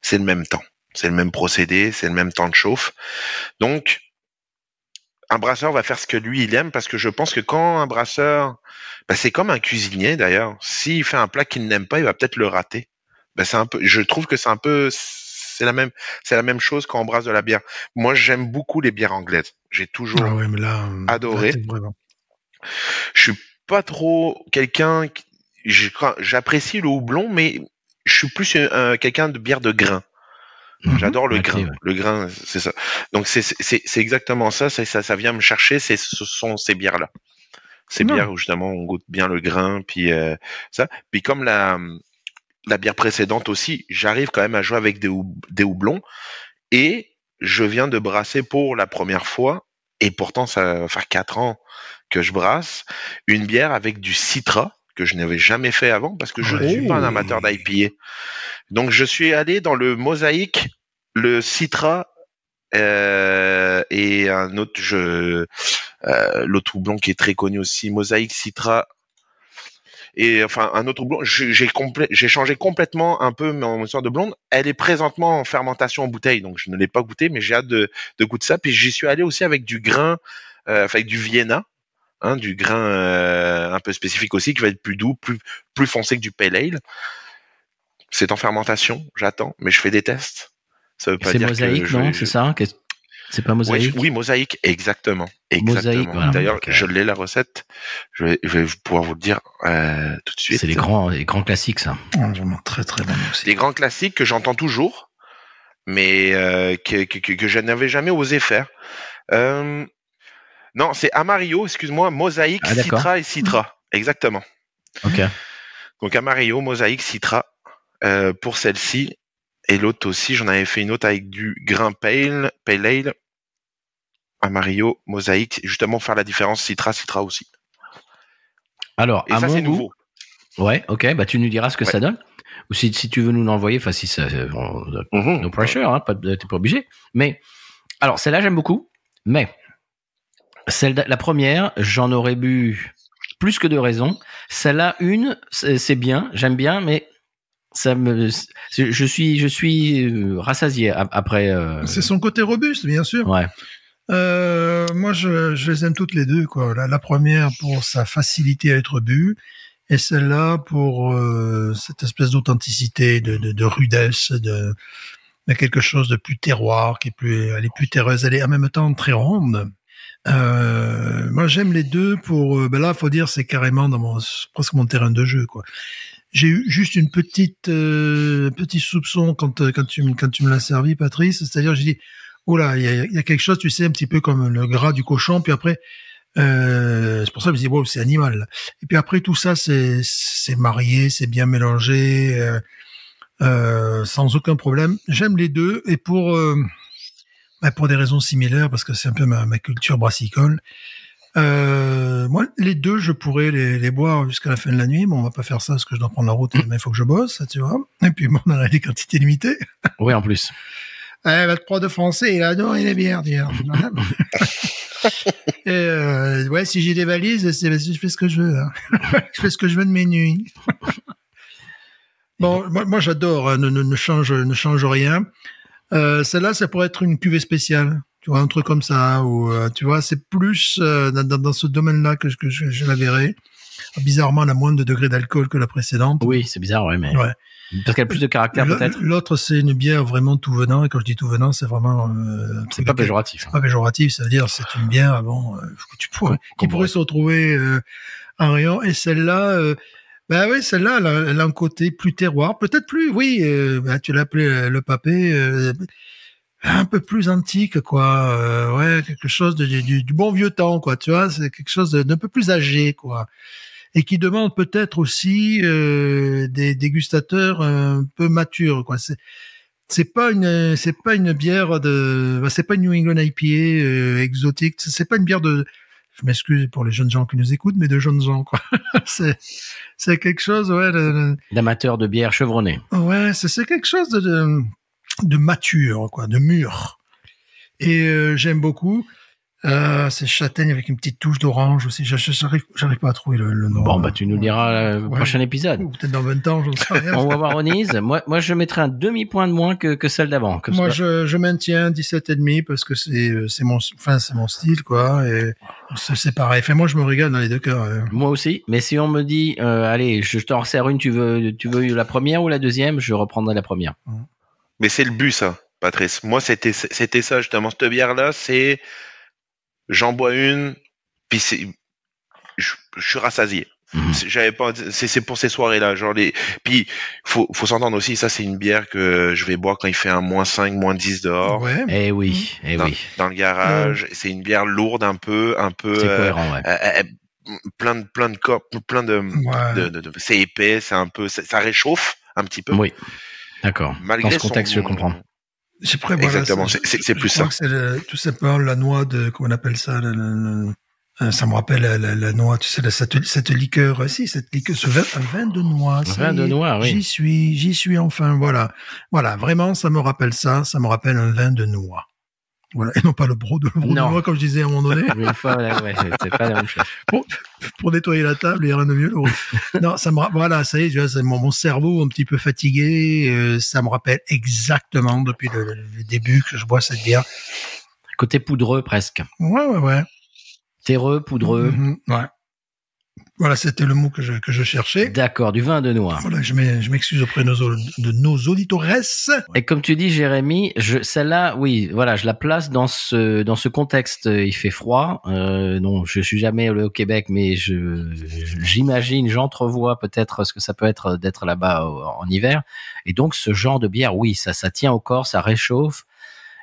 c'est le même temps, c'est le même procédé, c'est le même temps de chauffe. Donc, un brasseur va faire ce que lui, il aime, parce que je pense que quand un brasseur, c'est comme un cuisinier d'ailleurs, s'il fait un plat qu'il n'aime pas, il va peut-être le rater. Je trouve que c'est la même chose quand on brasse de la bière. Moi, j'aime beaucoup les bières anglaises. J'ai toujours adoré. Je suis pas trop quelqu'un, j'apprécie le houblon, mais je suis plus quelqu'un de bière de grain. J'adore le grain. Ouais. Le grain, c'est ça. Donc c'est exactement ça. Ça vient me chercher. Ce sont ces bières-là. Ces bières où justement on goûte bien le grain, puis ça. Puis comme la bière précédente aussi, j'arrive quand même à jouer avec des houblons et je viens de brasser pour la première fois et pourtant ça va faire 4 ans que je brasse une bière avec du Citra que je n'avais jamais fait avant parce que je ne suis pas un amateur d'IPA. Donc je suis allé dans le Mosaïque, le Citra et un autre l'autre houblon qui est très connu aussi, Mosaïque, Citra. Et enfin un autre blonde, j'ai changé complètement un peu mon histoire de blonde. Elle est présentement en fermentation en bouteille, donc je ne l'ai pas goûté, mais j'ai hâte de goûter ça. Puis j'y suis allé aussi avec du grain, avec du Vienna, du grain un peu spécifique aussi, qui va être plus doux, plus foncé que du Pale Ale. C'est en fermentation, j'attends, mais je fais des tests. Ça veut pas dire Mosaïque, non, c'est ça? C'est pas Mosaïque? Oui, Mosaïque, exactement. Mosaïque, voilà. D'ailleurs, je l'ai la recette. Je vais pouvoir vous le dire tout de suite. C'est les grands classiques, ça. Vraiment très très bon aussi. Les grands classiques que j'entends toujours, mais que je n'avais jamais osé faire. Non, c'est Amarillo, excuse-moi, Mosaïque, Citra et Citra. Exactement. Ok. Donc Amarillo, Mosaïque, Citra pour celle-ci. Et l'autre aussi, j'en avais fait une autre avec du grain Pale Ale. Amarillo, Mosaïque, justement faire la différence Citra aussi. Alors, Et à ça, mon c'est goût, nouveau. ouais, ok, bah tu nous diras ce que Ouais. ça donne. Ou si tu veux nous l'envoyer, enfin si ça, no pressure, hein, t'es pas obligé. Mais alors celle-là j'aime beaucoup, mais la première, j'en aurais bu plus que de raison. Celle-là, c'est bien, j'aime bien, mais je suis rassasié après. C'est son côté robuste, bien sûr. Ouais. Moi, je les aime toutes les deux, quoi. La première pour sa facilité à être bu, et celle-là pour cette espèce d'authenticité, de rudesse, de quelque chose de plus terroir, elle est plus terreuse, elle est en même temps très ronde. Moi, j'aime les deux pour. Là, faut dire, c'est carrément presque mon terrain de jeu, quoi. J'ai eu juste une petit soupçon quand tu me l'as servi, Patrice. C'est-à-dire, j'ai dit, oh là, il y a quelque chose, tu sais, un petit peu comme le gras du cochon. Puis après, c'est pour ça que je me dis, wow, c'est animal. Et puis après, tout ça, c'est marié, c'est bien mélangé, sans aucun problème. J'aime les deux, et pour des raisons similaires, parce que c'est un peu ma culture brassicole. Moi, les deux, je pourrais les boire jusqu'à la fin de la nuit. Bon, on va pas faire ça parce que je dois prendre la route et demain il faut que je bosse, tu vois. Et puis, bon, on a des quantités limitées. Oui, en plus. Votre prof de français, il adore les bières, dire. Et ouais, si j'ai des valises, je fais ce que je veux. Hein. Je fais ce que je veux de mes nuits. Bon, moi j'adore. Hein, ne change rien. Celle-là, ça pourrait être une cuvée spéciale. Tu vois, un truc comme ça, ou tu vois, c'est plus dans ce domaine-là que je la verrais. Bizarrement, elle a moins de degrés d'alcool que la précédente. Oui, c'est bizarre, ouais, mais ouais. Parce qu'elle a plus de caractère, peut-être. L'autre, c'est une bière vraiment tout venant, et quand je dis tout venant, c'est vraiment. C'est pas péjoratif. C'est pas péjoratif, ça veut dire c'est une bière qui pourrait se retrouver en rayon. Et celle-là. Ben oui, celle-là, elle a un côté plus terroir, peut-être plus, oui, tu l'as appelé le papé, un peu plus antique, quoi, ouais, quelque chose du bon vieux temps, quoi, tu vois, c'est quelque chose d'un peu plus âgé, quoi, et qui demande peut-être aussi des dégustateurs un peu matures, quoi, c'est pas une bière c'est pas une New England IPA exotique, c'est pas une bière je m'excuse pour les jeunes gens qui nous écoutent, mais de jeunes gens, quoi. c'est quelque chose, ouais, d'amateur de bière chevronnée. Ouais, c'est quelque chose de mature, quoi, de mûr. Et j'aime beaucoup. C'est châtaigne avec une petite touche d'orange aussi. J'arrive pas à trouver le nom. Bon, bah, tu nous diras le prochain épisode. Ou peut-être dans 20 ans, j'en sais rien. On va voir Onise. Moi, je mettrais un demi-point de moins que celle d'avant. Moi, je maintiens 17,5 parce que c'est mon style, quoi. Et c'est pareil. Enfin, moi, je me régale dans les deux cas. Moi aussi. Mais si on me dit, allez, je t'en resserre une, tu veux la première ou la deuxième, je reprendrai la première. Mais c'est le but, ça, Patrice. Moi, c'était ça, justement. Cette bière-là, c'est, j'en bois une, puis je suis rassasié. J'avais pas, c'est pour ces soirées-là, puis faut s'entendre aussi, ça, c'est une bière que je vais boire quand il fait un -5, -10 dehors. Ouais. Eh oui, Dans le garage. C'est une bière lourde, un peu. C'est cohérent, ouais. Plein de corps, c'est épais, c'est un peu, ça réchauffe un petit peu. Oui. D'accord. Malgré dans ce contexte, je comprends. Exactement, c'est plus ça. C'est tout simplement la noix comment on appelle ça, ça me rappelle la noix, tu sais, cette liqueur, un vin de noix. Un vin de noix, oui. J'y suis enfin, voilà. Voilà, vraiment, ça me rappelle un vin de noix. Voilà, et non pas le broc de noix, comme je disais à un moment donné. Une fois, ouais, c'est pas la même chose. Pour nettoyer la table, il n'y a rien de mieux. Non, voilà, ça y est, tu vois, c'est mon cerveau un petit peu fatigué, ça me rappelle exactement depuis le début que je bois cette bière. Côté poudreux, presque. Ouais. Terreux, poudreux. Ouais. Voilà, c'était le mot que je cherchais. D'accord, du vin de noix. Voilà, je m'excuse auprès de nos auditeurs. Et comme tu dis, Jérémy, celle-là, oui, voilà, je la place dans ce contexte. Il fait froid. Non, je suis jamais allé au Québec, mais j'imagine, j'entrevois peut-être ce que ça peut être d'être là-bas en hiver. Et donc, ce genre de bière, oui, ça tient au corps, ça réchauffe.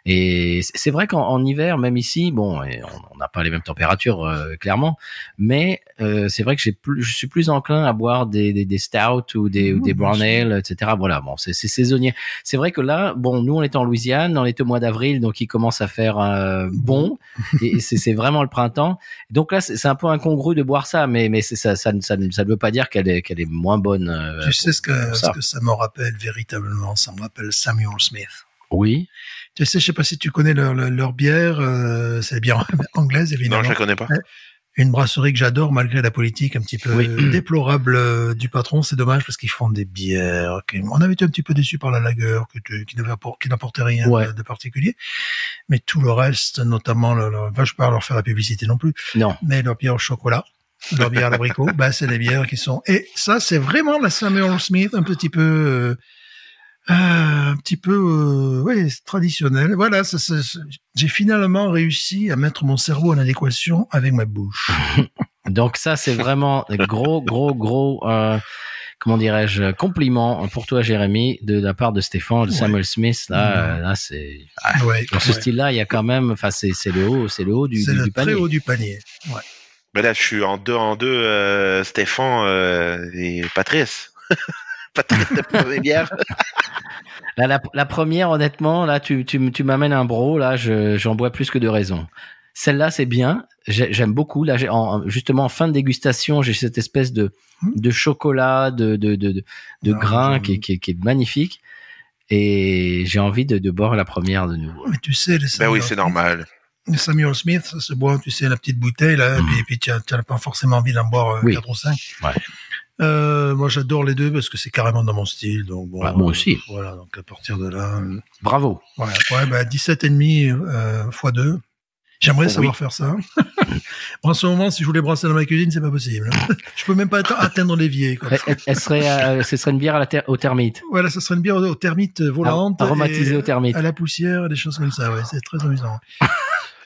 Et c'est vrai qu'en hiver, même ici, bon, et on n'a pas les mêmes températures clairement, mais c'est vrai que je suis plus enclin à boire des stouts ou des brown ale, etc. Voilà, bon, c'est saisonnier. C'est vrai que là, bon, nous on est en Louisiane, on est au mois d'avril, donc il commence à faire bon, et c'est vraiment le printemps. Donc là, c'est un peu incongru de boire ça, mais ça ne veut pas dire qu'elle est moins bonne. Tu sais ce que ça me rappelle véritablement? Ça me rappelle Samuel Smith. Oui. Tu sais, je sais pas si tu connais leur bière, c'est la bière anglaise, évidemment. Non, je la connais pas. Une brasserie que j'adore, malgré la politique un petit peu déplorable du patron. C'est dommage parce qu'ils font des bières. On avait été un petit peu déçus par la lager, qui n'apportait rien de particulier. Mais tout le reste, notamment, enfin, je ne vais pas leur faire la publicité non plus. Non. Mais leur bière au chocolat, leur bière à l'abricot, c'est des bières qui sont... Et ça, c'est vraiment la Samuel Smith, un petit peu traditionnel. Voilà, j'ai finalement réussi à mettre mon cerveau en adéquation avec ma bouche. Donc ça, c'est vraiment gros, comment dirais-je, compliment pour toi, Jérémy, de la part de Stéphane, de Samuel Smith. Là, c'est dans ce style-là, il y a quand même, enfin, c'est le haut du panier. C'est très haut du panier. Ouais. Ben là, je suis en 2-2, Stéphane et Patrice. Patrice, t'as pris des bières. Là, la première, honnêtement, là, tu m'amènes un bro, là, j'en bois plus que de raison. Celle-là, c'est bien. J'aime beaucoup. Là, justement, en fin de dégustation, j'ai cette espèce de chocolat, de grain qui est magnifique. Et j'ai envie de boire la première de nouveau. Mais tu sais, oui, c'est normal. Le Samuel Smith, ça se boit, tu sais, la petite bouteille, là, puis tu n'as pas forcément envie d'en boire 4 ou 5. Ouais. Moi, j'adore les deux parce que c'est carrément dans mon style. Donc bon, moi aussi. Voilà, donc à partir de là. Bravo. Ouais, 17,5 x 2. J'aimerais savoir faire ça. En ce moment, si je voulais brasser dans ma cuisine, c'est pas possible. Je peux même pas atteindre l'évier. Ce serait une bière au termite. Voilà, ce serait une bière au termite volante. Aromatisée au termite. À la poussière, des choses comme ça. Ouais, c'est très amusant.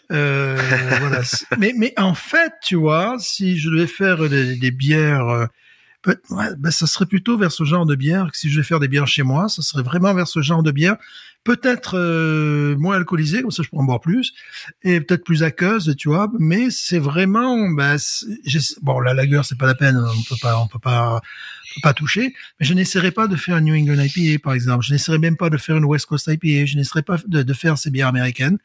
Voilà. Mais en fait, tu vois, si je devais faire des bières, ça serait plutôt vers ce genre de bière que si je devais faire des bières chez moi, ça serait vraiment vers ce genre de bière, peut-être moins alcoolisée, comme ça je pourrais en boire plus, et peut-être plus aqueuse, tu vois. Mais c'est vraiment, bon, la lager, c'est pas la peine, on peut pas toucher. Mais je n'essaierai pas de faire une New England IPA, par exemple. Je n'essaierai même pas de faire une West Coast IPA. Je n'essaierai pas de faire ces bières américaines.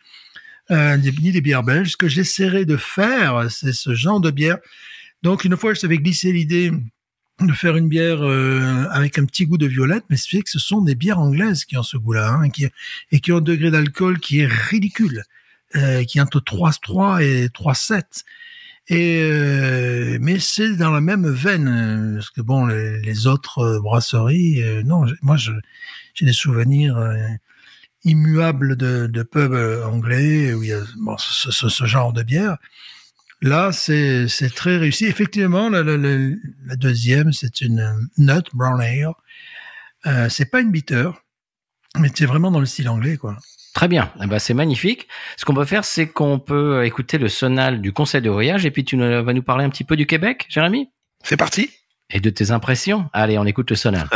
Ni les bières belges. Ce que j'essaierai de faire, c'est ce genre de bière. Donc, une fois, je t'avais glissé l'idée de faire une bière avec un petit goût de violette, mais c'est que ce sont des bières anglaises qui ont ce goût-là, et qui ont un degré d'alcool qui est ridicule, qui est entre 3,3 et 3,7. Mais c'est dans la même veine, parce que bon, les autres brasseries, non, moi, j'ai des souvenirs immuable de pub anglais où il y a ce genre de bière. Là, c'est très réussi. Effectivement, la deuxième, c'est une Nut Brown Ale. C'est pas une bitter, mais c'est vraiment dans le style anglais, quoi. Très bien. C'est magnifique. Ce qu'on peut faire, c'est qu'on peut écouter le sonal du conseil de voyage et puis tu vas nous parler un petit peu du Québec, Jérémy? C'est parti. Et de tes impressions. Allez, on écoute le sonal.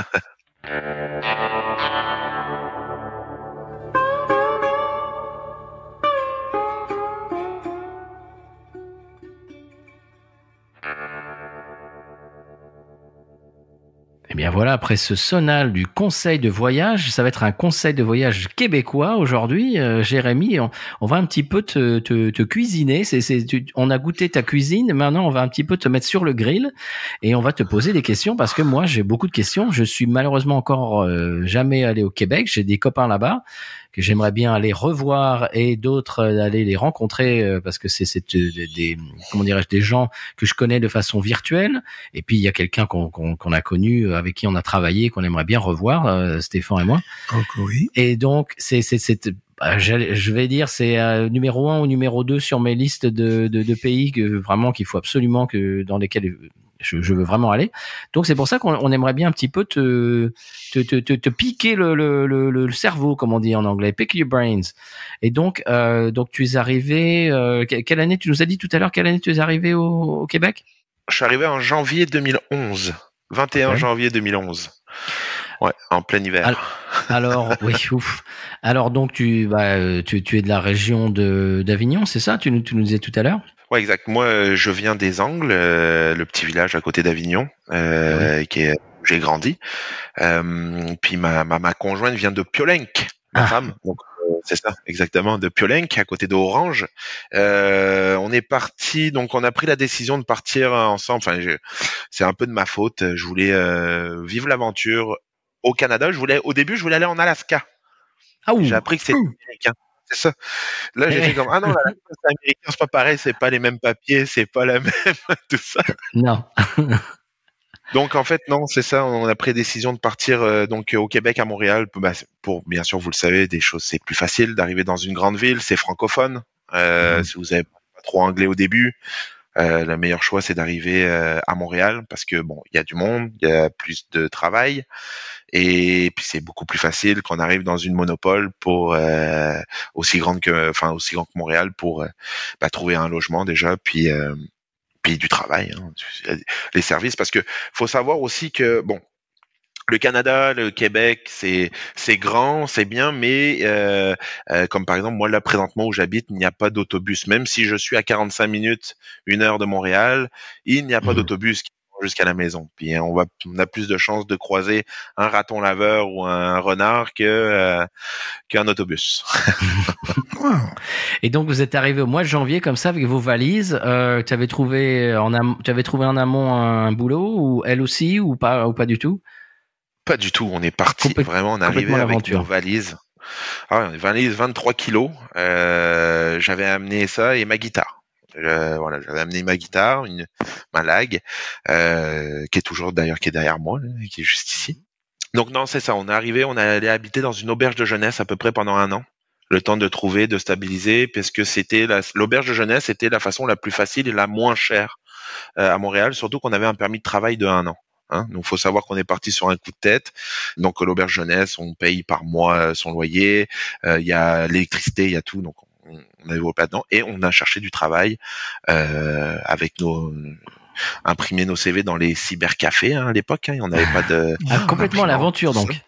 Eh bien voilà, après ce sonal du conseil de voyage, ça va être un conseil de voyage québécois aujourd'hui, Jérémy. On va un petit peu te cuisiner. On a goûté ta cuisine, maintenant on va un petit peu te mettre sur le grill et on va te poser des questions parce que moi j'ai beaucoup de questions. Je suis malheureusement encore jamais allé au Québec. J'ai des copains là-bas que j'aimerais bien aller revoir et d'autres aller les rencontrer parce que c'est des comment dirais-je, des gens que je connais de façon virtuelle. Et puis il y a quelqu'un qu'on a connu, avec qui on a travaillé, qu'on aimerait bien revoir, Stéphane et moi. Oui. Et donc je vais dire c'est numéro 1 ou numéro 2 sur mes listes de pays que vraiment qu'il faut absolument dans lesquels je veux vraiment aller. Donc c'est pour ça qu'on aimerait bien un petit peu te piquer le cerveau, comme on dit en anglais, pick your brains. Et donc tu es arrivé quelle année, tu nous as dit tout à l'heure, quelle année tu es arrivé au Québec? Je suis arrivé en janvier 2011. 21 janvier 2011. Ouais, en plein hiver. Alors, oui, ouf. Alors donc tu es de la région d'Avignon, c'est ça? Tu nous disais tout à l'heure? Ouais, exact. Moi, je viens des Angles, le petit village à côté d'Avignon, Oui. où j'ai grandi. Puis ma conjointe vient de Piolenc, ma femme. Donc c'est ça, exactement, de Piolenc, à côté d'Orange. On est parti, donc on a pris la décision de partir ensemble. Enfin, c'est un peu de ma faute. Je voulais vivre l'aventure au Canada. Au début, je voulais aller en Alaska. Ah J'ai ouh. appris que c'était américain. C'est ça. Là, j'ai Eh, fait comme, ah non, l'Alaska, c'est américain, c'est pas pareil, c'est pas les mêmes papiers, c'est pas la même, tout ça. non. Donc en fait non, c'est ça. On a pris la décision de partir donc au Québec, à Montréal, pour bien sûr, vous le savez, des choses c'est plus facile d'arriver dans une grande ville, c'est francophone. Si vous avez pas trop anglais au début, le meilleur choix c'est d'arriver à Montréal parce que bon, il y a du monde, il y a plus de travail et puis c'est beaucoup plus facile qu'on arrive dans une monopole pour aussi grand que Montréal pour trouver un logement déjà puis du travail, hein, les services, parce que faut savoir aussi que bon, le Canada, le Québec, c'est grand, c'est bien, mais comme par exemple moi là présentement où j'habite, il n'y a pas d'autobus. Même si je suis à 45 minutes, 1 heure de Montréal, il n'y a pas Mhm. d'autobus qui va jusqu'à la maison. Puis on a plus de chances de croiser un raton laveur ou un renard qu'un autobus. Wow. Et donc vous êtes arrivé au mois de janvier comme ça avec vos valises. Tu avais trouvé en amont un boulot ou elle aussi ou pas du tout? Pas du tout. On est parti. Vraiment, on est arrivé Complètement avec nos l'aventure. valises. Ah ouais, on est valises 23 kilos. J'avais amené ça et ma guitare. Voilà, j'avais amené ma guitare, ma lag, qui est derrière moi, là, qui est juste ici. Donc non, c'est ça. On est arrivé, on est allé habiter dans une auberge de jeunesse à peu près pendant 1 an. Le temps de trouver, de stabiliser, parce que l'auberge de jeunesse était la façon la plus facile et la moins chère à Montréal, surtout qu'on avait un permis de travail de 1 an. Hein, donc, faut savoir qu'on est parti sur un coup de tête. Donc, l'auberge jeunesse, on paye par mois son loyer. Il y a l'électricité, il y a tout. Donc, on n'avait pas dedans. Et on a cherché du travail avec imprimer nos CV dans les cybercafés à l'époque. Hein, on n'avait pas de Complètement l'aventure donc.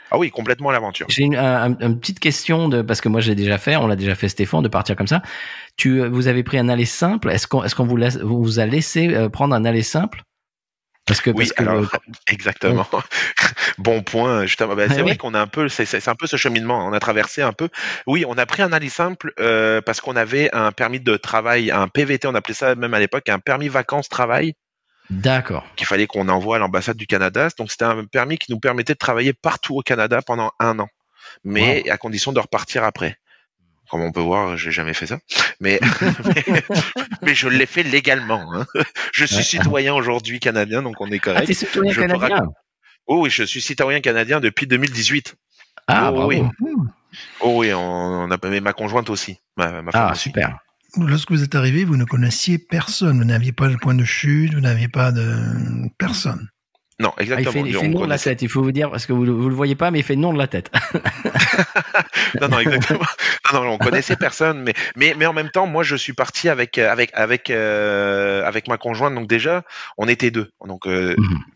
Ah oui, complètement l'aventure. J'ai une petite question parce que moi j'ai déjà fait, on l'a déjà fait Stéphane, de partir comme ça. Vous avez pris un aller simple. Est-ce qu'on vous a laissé prendre un aller simple? Exactement. Bon point, justement. C'est vrai oui. qu'on a un peu, c'est un peu ce cheminement. On a traversé un peu. Oui, on a pris un aller simple parce qu'on avait un permis de travail, un PVT, on appelait ça même à l'époque, un permis vacances travail. D'accord. Qu'il fallait qu'on envoie à l'ambassade du Canada. Donc c'était un permis qui nous permettait de travailler partout au Canada pendant 1 an, mais à condition de repartir après. Comme on peut voir, j'ai jamais fait ça, mais je l'ai fait légalement. Hein. Je suis citoyen aujourd'hui canadien, donc on est correct. Ah, t'es citoyen canadien? Oh oui, je suis citoyen canadien depuis 2018. Ah, oh bravo. oui. Oh oui, on a mais ma conjointe aussi. Ma femme Ah, aussi. super. Lorsque vous êtes arrivé, vous ne connaissiez personne. Vous n'aviez pas le point de chute, vous n'aviez pas de personne. Non, exactement. Il fait non de la tête, il faut vous dire, parce que vous le voyez pas, mais il fait non de la tête. non, exactement. Non, on connaissait personne, mais en même temps, moi, je suis parti avec ma conjointe. Donc déjà, on était 2. Donc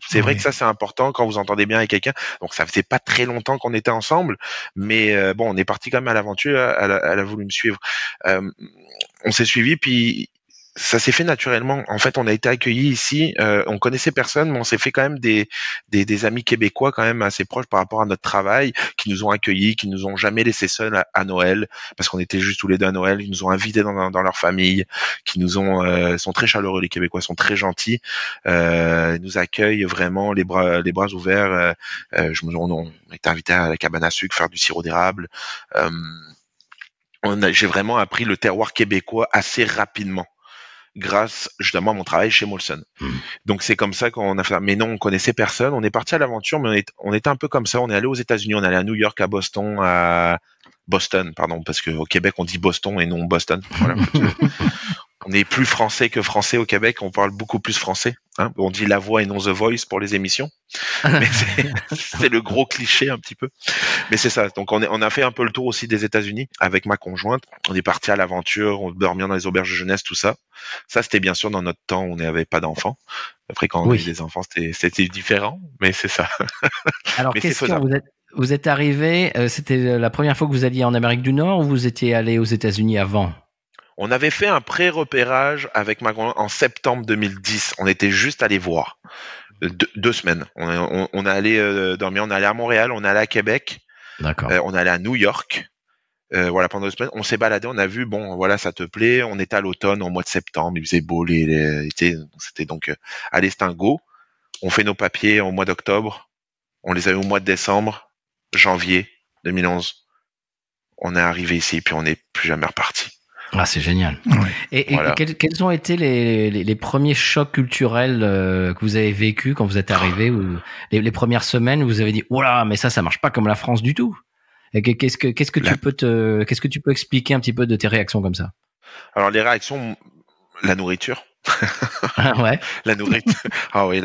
c'est vrai que ça, c'est important quand vous entendez bien avec quelqu'un. Donc ça faisait pas très longtemps qu'on était ensemble, mais bon, on est parti quand même à l'aventure. Elle a voulu me suivre. On s'est suivi, puis ça s'est fait naturellement. En fait, on a été accueillis ici. On connaissait personne, mais on s'est fait quand même des amis québécois quand même assez proches par rapport à notre travail, qui nous ont accueillis, qui nous ont jamais laissés seuls à Noël, parce qu'on était juste tous les deux à Noël. Ils nous ont invités dans leur famille, qui nous ont sont très chaleureux. Les Québécois sont très gentils. Ils nous accueillent vraiment les bras ouverts. On a été invités à la cabane à sucre, faire du sirop d'érable. J'ai vraiment appris le terroir québécois assez rapidement, grâce justement à mon travail chez Molson. Donc c'est comme ça qu'on a fait. Mais non, on connaissait personne. On est parti à l'aventure, mais on était un peu comme ça. On est allé aux États-Unis, on est allé à New York, à Boston, parce qu'au Québec on dit Boston et non Boston. Voilà. On est plus français que français au Québec. On parle beaucoup plus français. Hein. On dit la voix et non the voice pour les émissions. Mais c'est le gros cliché un petit peu. Mais c'est ça. Donc on a fait un peu le tour aussi des États-Unis avec ma conjointe. On est parti à l'aventure. On dormait dans les auberges de jeunesse, tout ça. Ça c'était bien sûr dans notre temps où on n'avait pas d'enfants. Après quand on avait des enfants, c'était différent. Mais c'est ça. Alors mais question, vous êtes arrivé, c'était la première fois que vous alliez en Amérique du Nord ou vous étiez allé aux États-Unis avant? On avait fait un pré-repérage avec ma grand-mère en septembre 2010. On était juste allé voir. 2 semaines. On est allé dormir. On est allé à Montréal, on est allé à Québec, D'accord. on est allé à New York. Voilà, pendant 2 semaines, on s'est baladé, on a vu, bon, voilà, ça te plaît. On était à l'automne, au mois de septembre, il faisait beau, c'était donc, allez, c'est un go. On fait nos papiers au mois d'octobre. On les a eu au mois de décembre, janvier 2011. On est arrivé ici, puis on n'est plus jamais reparti. Ah, c'est génial. Ouais. Et Voilà. quels ont été les premiers chocs culturels que vous avez vécus quand vous êtes arrivé, ou les premières semaines où vous avez dit, oh là, mais ça marche pas comme la France du tout. Et qu'est-ce que tu peux expliquer un petit peu de tes réactions comme ça? Alors, les réactions, la nourriture. Ouais. La nourriture. Ah oui,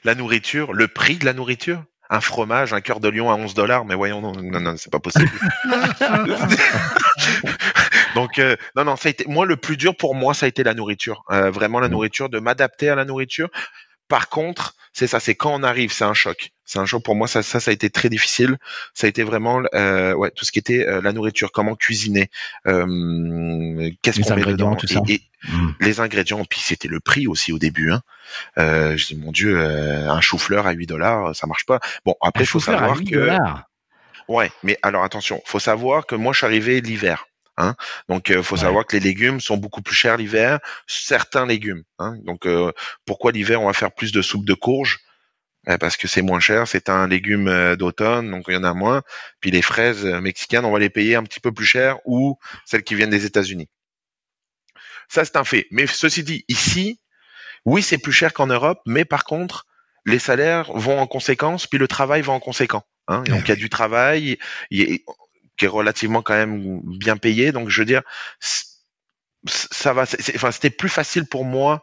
la nourriture, le prix de la nourriture. Un fromage, un cœur de lion à $11, mais voyons, non, c'est pas possible. Donc, non, ça a été, moi, le plus dur pour moi, ça a été la nourriture. Vraiment la nourriture, de m'adapter à la nourriture. Par contre, c'est ça, c'est quand on arrive, c'est un choc. C'est un choc pour moi, ça a été très difficile. Ça a été vraiment, tout ce qui était la nourriture, comment cuisiner, qu'est-ce qu'on met dedans, tout ça. et les ingrédients. Puis c'était le prix aussi au début. Hein. Je dis mon Dieu, un chou-fleur à $8, ça marche pas. Bon, après, il faut savoir que. Ouais, mais alors attention, faut savoir que moi, je suis arrivé l'hiver. Hein. Donc, faut savoir que les légumes sont beaucoup plus chers l'hiver, certains légumes. Hein. Donc, pourquoi l'hiver on va faire plus de soupe de courge? Parce que c'est moins cher, c'est un légume d'automne, donc il y en a moins. Puis les fraises mexicaines, on va les payer un petit peu plus cher, ou celles qui viennent des États-Unis. Ça, c'est un fait. Mais ceci dit, ici, oui, c'est plus cher qu'en Europe, mais par contre, les salaires vont en conséquence, puis le travail va en conséquence. Hein. Donc, il y a du travail, qui est relativement quand même bien payé. Donc, je veux dire, ça va. C'était plus facile pour moi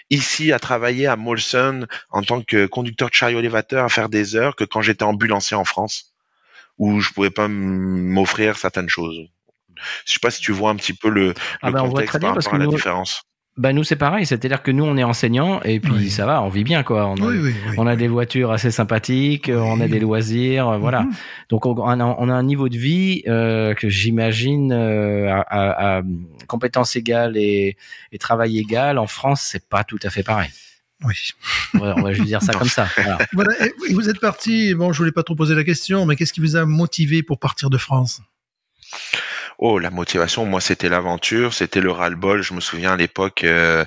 ici à travailler à Molson en tant que conducteur de chariot élévateur, à faire des heures, que quand j'étais ambulancier en France, où je pouvais pas m'offrir certaines choses. Je sais pas si tu vois un petit peu le contexte par rapport à la différence. Nous c'est pareil, c'est-à-dire que nous on est enseignants et puis ça va, on vit bien quoi. On a des voitures assez sympathiques, on a des loisirs, voilà. Donc on a un niveau de vie que j'imagine à compétences égales et travail égal en France, c'est pas tout à fait pareil. Oui. On va juste dire ça comme ça. Voilà. Voilà. Et vous êtes parti. Bon, je voulais pas trop poser la question, mais qu'est-ce qui vous a motivé pour partir de France? Oh, la motivation, moi, c'était l'aventure, c'était le ras-le-bol. Je me souviens à l'époque, un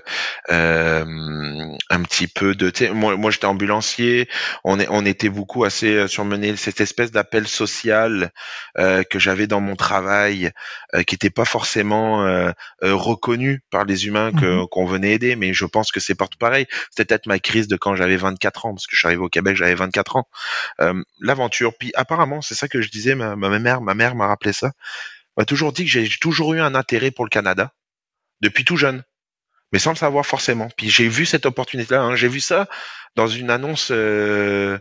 petit peu de. Moi, j'étais ambulancier. On était beaucoup assez surmené. Cette espèce d'appel social que j'avais dans mon travail, qui n'était pas forcément reconnu par les humains qu'on venait aider. Mais je pense que c'est partout pareil. C'était peut-être ma crise de quand j'avais 24 ans, parce que je suis arrivé au Québec, j'avais 24 ans. L'aventure. Puis apparemment, c'est ça que je disais. Ma mère m'a rappelé ça. M'a toujours dit que j'ai toujours eu un intérêt pour le Canada, depuis tout jeune, mais sans le savoir forcément. Puis j'ai vu cette opportunité-là, hein. J'ai vu ça dans une annonce de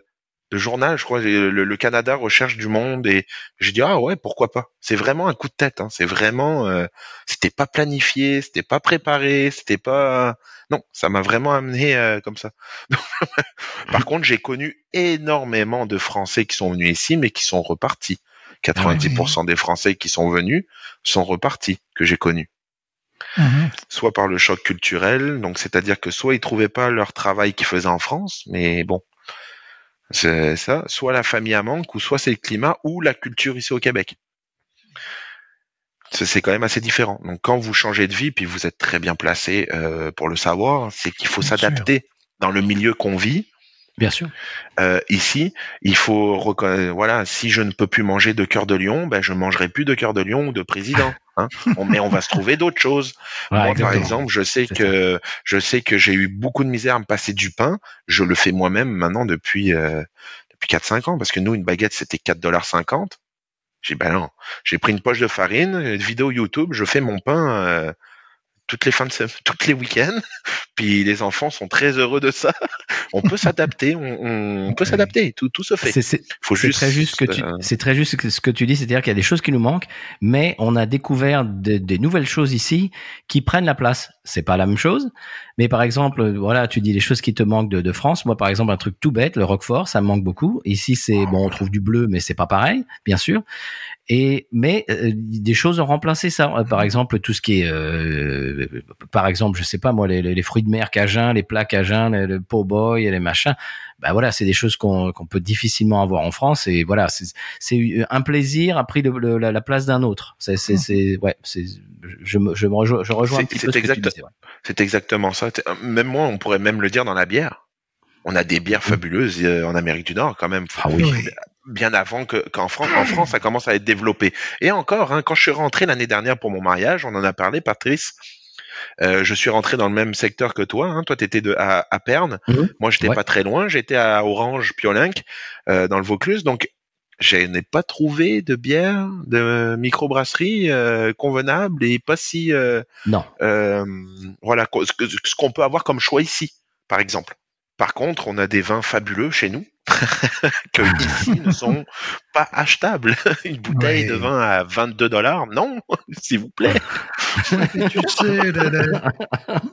journal, je crois, le Canada recherche du monde, et j'ai dit ah ouais, pourquoi pas. C'est vraiment un coup de tête, hein. C'est vraiment, c'était pas planifié, c'était pas préparé, c'était pas, non, ça m'a vraiment amené comme ça. Par contre, j'ai connu énormément de Français qui sont venus ici, mais qui sont repartis. 90% des Français qui sont venus sont repartis, que j'ai connus. Soit par le choc culturel, donc c'est-à-dire que soit ils trouvaient pas leur travail qu'ils faisaient en France, mais bon, c'est ça, soit la famille à manque, ou soit c'est le climat, ou la culture ici au Québec. C'est quand même assez différent. Donc quand vous changez de vie, puis vous êtes très bien placé pour le savoir, c'est qu'il faut s'adapter dans le milieu qu'on vit. Bien sûr. Ici, il faut reconnaître, voilà, si je ne peux plus manger de cœur de lion, ben je mangerai plus de cœur de lion ou de président. Hein. Mais on va se trouver d'autres choses. Ouais, moi, exactement. Par exemple, je sais que j'ai eu beaucoup de misère à me passer du pain. Je le fais moi-même maintenant depuis 4-5 ans, parce que nous, une baguette, c'était $4,50. J'ai dit, ben non, j'ai pris une poche de farine, une vidéo YouTube, je fais mon pain toutes les toutes les week-ends. Puis les enfants sont très heureux de ça. On peut s'adapter, on peut s'adapter. Tout se fait. C'est très juste ce que tu dis, c'est-à-dire qu'il y a des choses qui nous manquent, mais on a découvert des nouvelles choses ici qui prennent la place. C'est pas la même chose, mais par exemple, voilà, tu dis les choses qui te manquent de France. Moi, par exemple, un truc tout bête, le Roquefort, ça me manque beaucoup. Ici, c'est bon, on trouve du bleu, mais c'est pas pareil, bien sûr. Mais des choses ont remplacé ça. Par exemple, tout ce qui est, par exemple, je sais pas moi, les fruits de mer cajun, les plats cajun, le po-boy, les machins. Ben voilà, c'est des choses qu'on peut difficilement avoir en France. Et voilà, c'est un plaisir a pris la place d'un autre. Je rejoins un petit peu ce que tu disais. Ouais. C'est exactement ça. Même moi, on pourrait même le dire dans la bière. On a des bières fabuleuses en Amérique du Nord quand même. Ah oui. Bien avant qu'en France. En France, ça commence à être développé. Et encore, hein, quand je suis rentré l'année dernière pour mon mariage, on en a parlé, Patrice. Je suis rentré dans le même secteur que toi. Hein. Toi, t'étais à Perne. Moi, j'étais pas très loin. J'étais à Orange, Piolenc, dans le Vaucluse. Donc, je n'ai pas trouvé de bière de microbrasserie convenable et pas si voilà ce qu'on peut avoir comme choix ici, par exemple. Par contre, on a des vins fabuleux chez nous que ici ne sont pas achetables. Une bouteille de vin à $22, non, s'il vous plaît. Tu sais,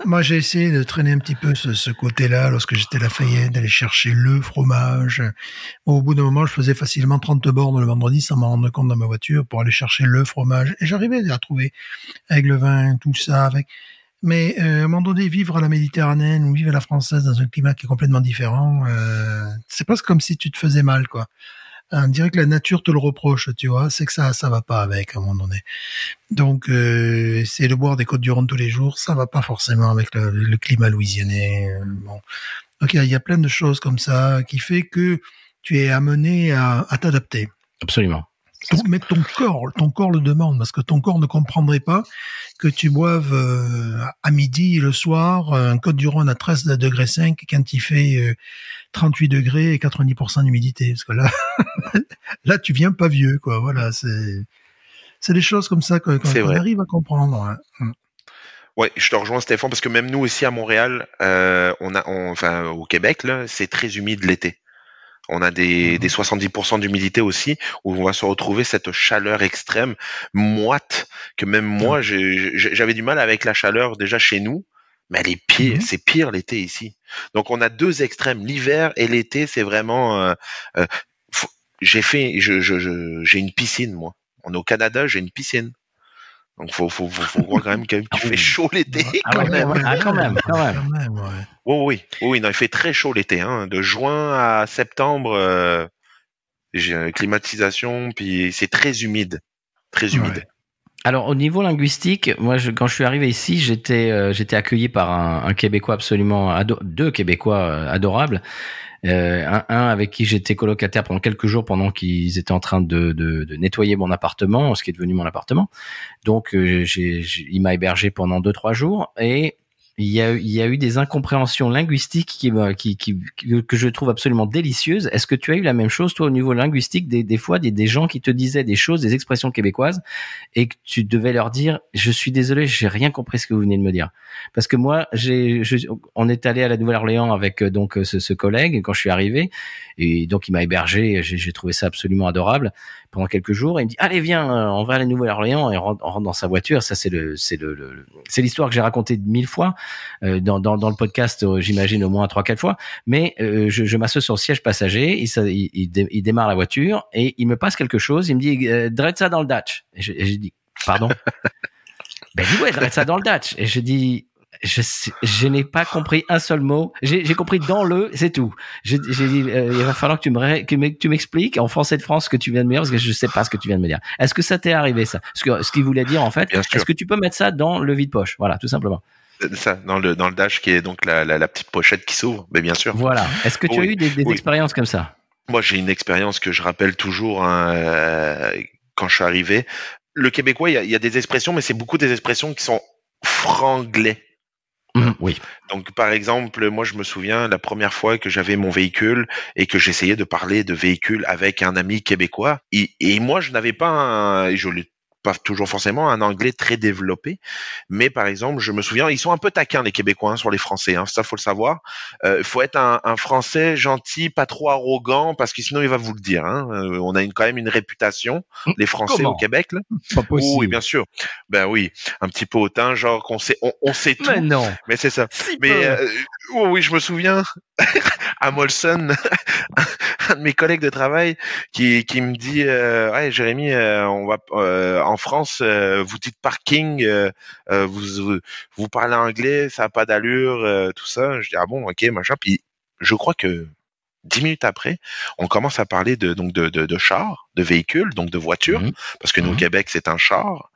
moi j'ai essayé de traîner un petit peu ce côté-là lorsque j'étais à Lafayette, d'aller chercher le fromage. Au bout d'un moment, je faisais facilement 30 bornes le vendredi sans m'en rendre compte dans ma voiture pour aller chercher le fromage. Et j'arrivais à trouver avec le vin, tout ça, avec... Mais à un moment donné, vivre à la méditerranéenne ou vivre à la française dans un climat qui est complètement différent, c'est presque comme si tu te faisais mal, quoi. On dirait que la nature te le reproche, tu vois. C'est que ça va pas avec à un moment donné. Donc, essayer de boire des Côtes-du-Rhône tous les jours, ça va pas forcément avec le climat louisianais. Bon. Donc, il y a plein de choses comme ça qui fait que tu es amené à t'adapter. Absolument. Mais ton corps le demande, parce que ton corps ne comprendrait pas que tu boives à midi et le soir un Côte-du-Rhône à 13,5 degrés quand il fait 38 degrés et 90% d'humidité. Parce que là, tu viens pas vieux, quoi. Voilà, c'est des choses comme ça qu'on arrive à comprendre. Hein. Ouais, je te rejoins, Stéphane, parce que même nous ici à Montréal, enfin au Québec, là, c'est très humide l'été. On a des 70% d'humidité aussi, où on va se retrouver cette chaleur extrême, moite, que même moi, j'avais du mal avec la chaleur déjà chez nous, mais elle est pire, c'est pire l'été ici. Donc on a deux extrêmes, l'hiver et l'été, c'est vraiment... j'ai une piscine, moi. On est au Canada, j'ai une piscine. Donc faut voir quand même qu'il fait chaud l'été. Quand même. Oui, non, il fait très chaud l'été, hein. De juin à septembre, j'ai climatisation, puis c'est très humide. Ouais. Alors au niveau linguistique, moi quand je suis arrivé ici, j'étais accueilli par un Québécois absolument deux Québécois adorables. Un avec qui j'étais colocataire pendant quelques jours pendant qu'ils étaient en train de nettoyer mon appartement, ce qui est devenu mon appartement. Donc il m'a hébergé pendant 2-3 jours et il y a eu des incompréhensions linguistiques que je trouve absolument délicieuses. Est-ce que tu as eu la même chose, toi, au niveau linguistique, des fois, des gens qui te disaient des choses, des expressions québécoises, et que tu devais leur dire, je suis désolé, j'ai rien compris ce que vous venez de me dire. Parce que moi, on est allé à la Nouvelle-Orléans avec, donc, ce collègue, quand je suis arrivé, et donc, il m'a hébergé, j'ai trouvé ça absolument adorable pendant quelques jours, et il me dit, allez, viens, on va à la Nouvelle-Orléans, et on rentre dans sa voiture. Ça, c'est l'histoire que j'ai racontée 1000 fois, dans le podcast, j'imagine au moins 3-4 fois, mais je m'assois sur le siège passager, il démarre la voiture et il me passe quelque chose, il me dit drette ça dans le Dutch, et j'ai dit pardon. Ben dis ouais, drette ça dans le Dutch, et je dis je n'ai pas compris un seul mot. J'ai compris dans c'est tout. J'ai dit, il va falloir que tu m'expliques en français de France ce que tu viens de me dire, parce que je sais pas ce que tu viens de me dire. Est-ce que ça t'est arrivé, ça? Ce qu'il voulait dire, en fait, est-ce que tu peux mettre ça dans le vide-poche? Voilà, tout simplement. Ça, dans le dash qui est donc la petite pochette qui s'ouvre, mais bien sûr. Voilà. Est-ce que tu as eu des expériences comme ça? Moi, j'ai une expérience que je rappelle toujours, hein, quand je suis arrivé. Le québécois, il y a des expressions, mais c'est beaucoup des expressions qui sont franglais. Oui. Donc, par exemple, moi, je me souviens la première fois que j'avais mon véhicule et que j'essayais de parler de véhicule avec un ami québécois. Et moi, je n'avais pas je l'ai pas toujours forcément un anglais très développé, mais par exemple, je me souviens, ils sont un peu taquins les Québécois sur les Français, hein, ça faut le savoir. Faut être un Français gentil, pas trop arrogant, parce que sinon il va vous le dire. Hein. On a quand même une réputation, les Français au Québec. Là. Pas possible. Oui, bien sûr. Ben oui, un petit peu hautain, genre qu'on sait, on sait tout. Mais non. Mais c'est ça. Si mais oui, je me souviens à Molson, un de mes collègues de travail qui me dit ouais Jérémy, on va en France, vous dites parking, vous parlez anglais, ça a pas d'allure, tout ça. Je dis ah bon, ok, machin. Puis je crois que 10 minutes après, on commence à parler de chars, de véhicules, donc de voitures, parce que nous au Québec c'est un char.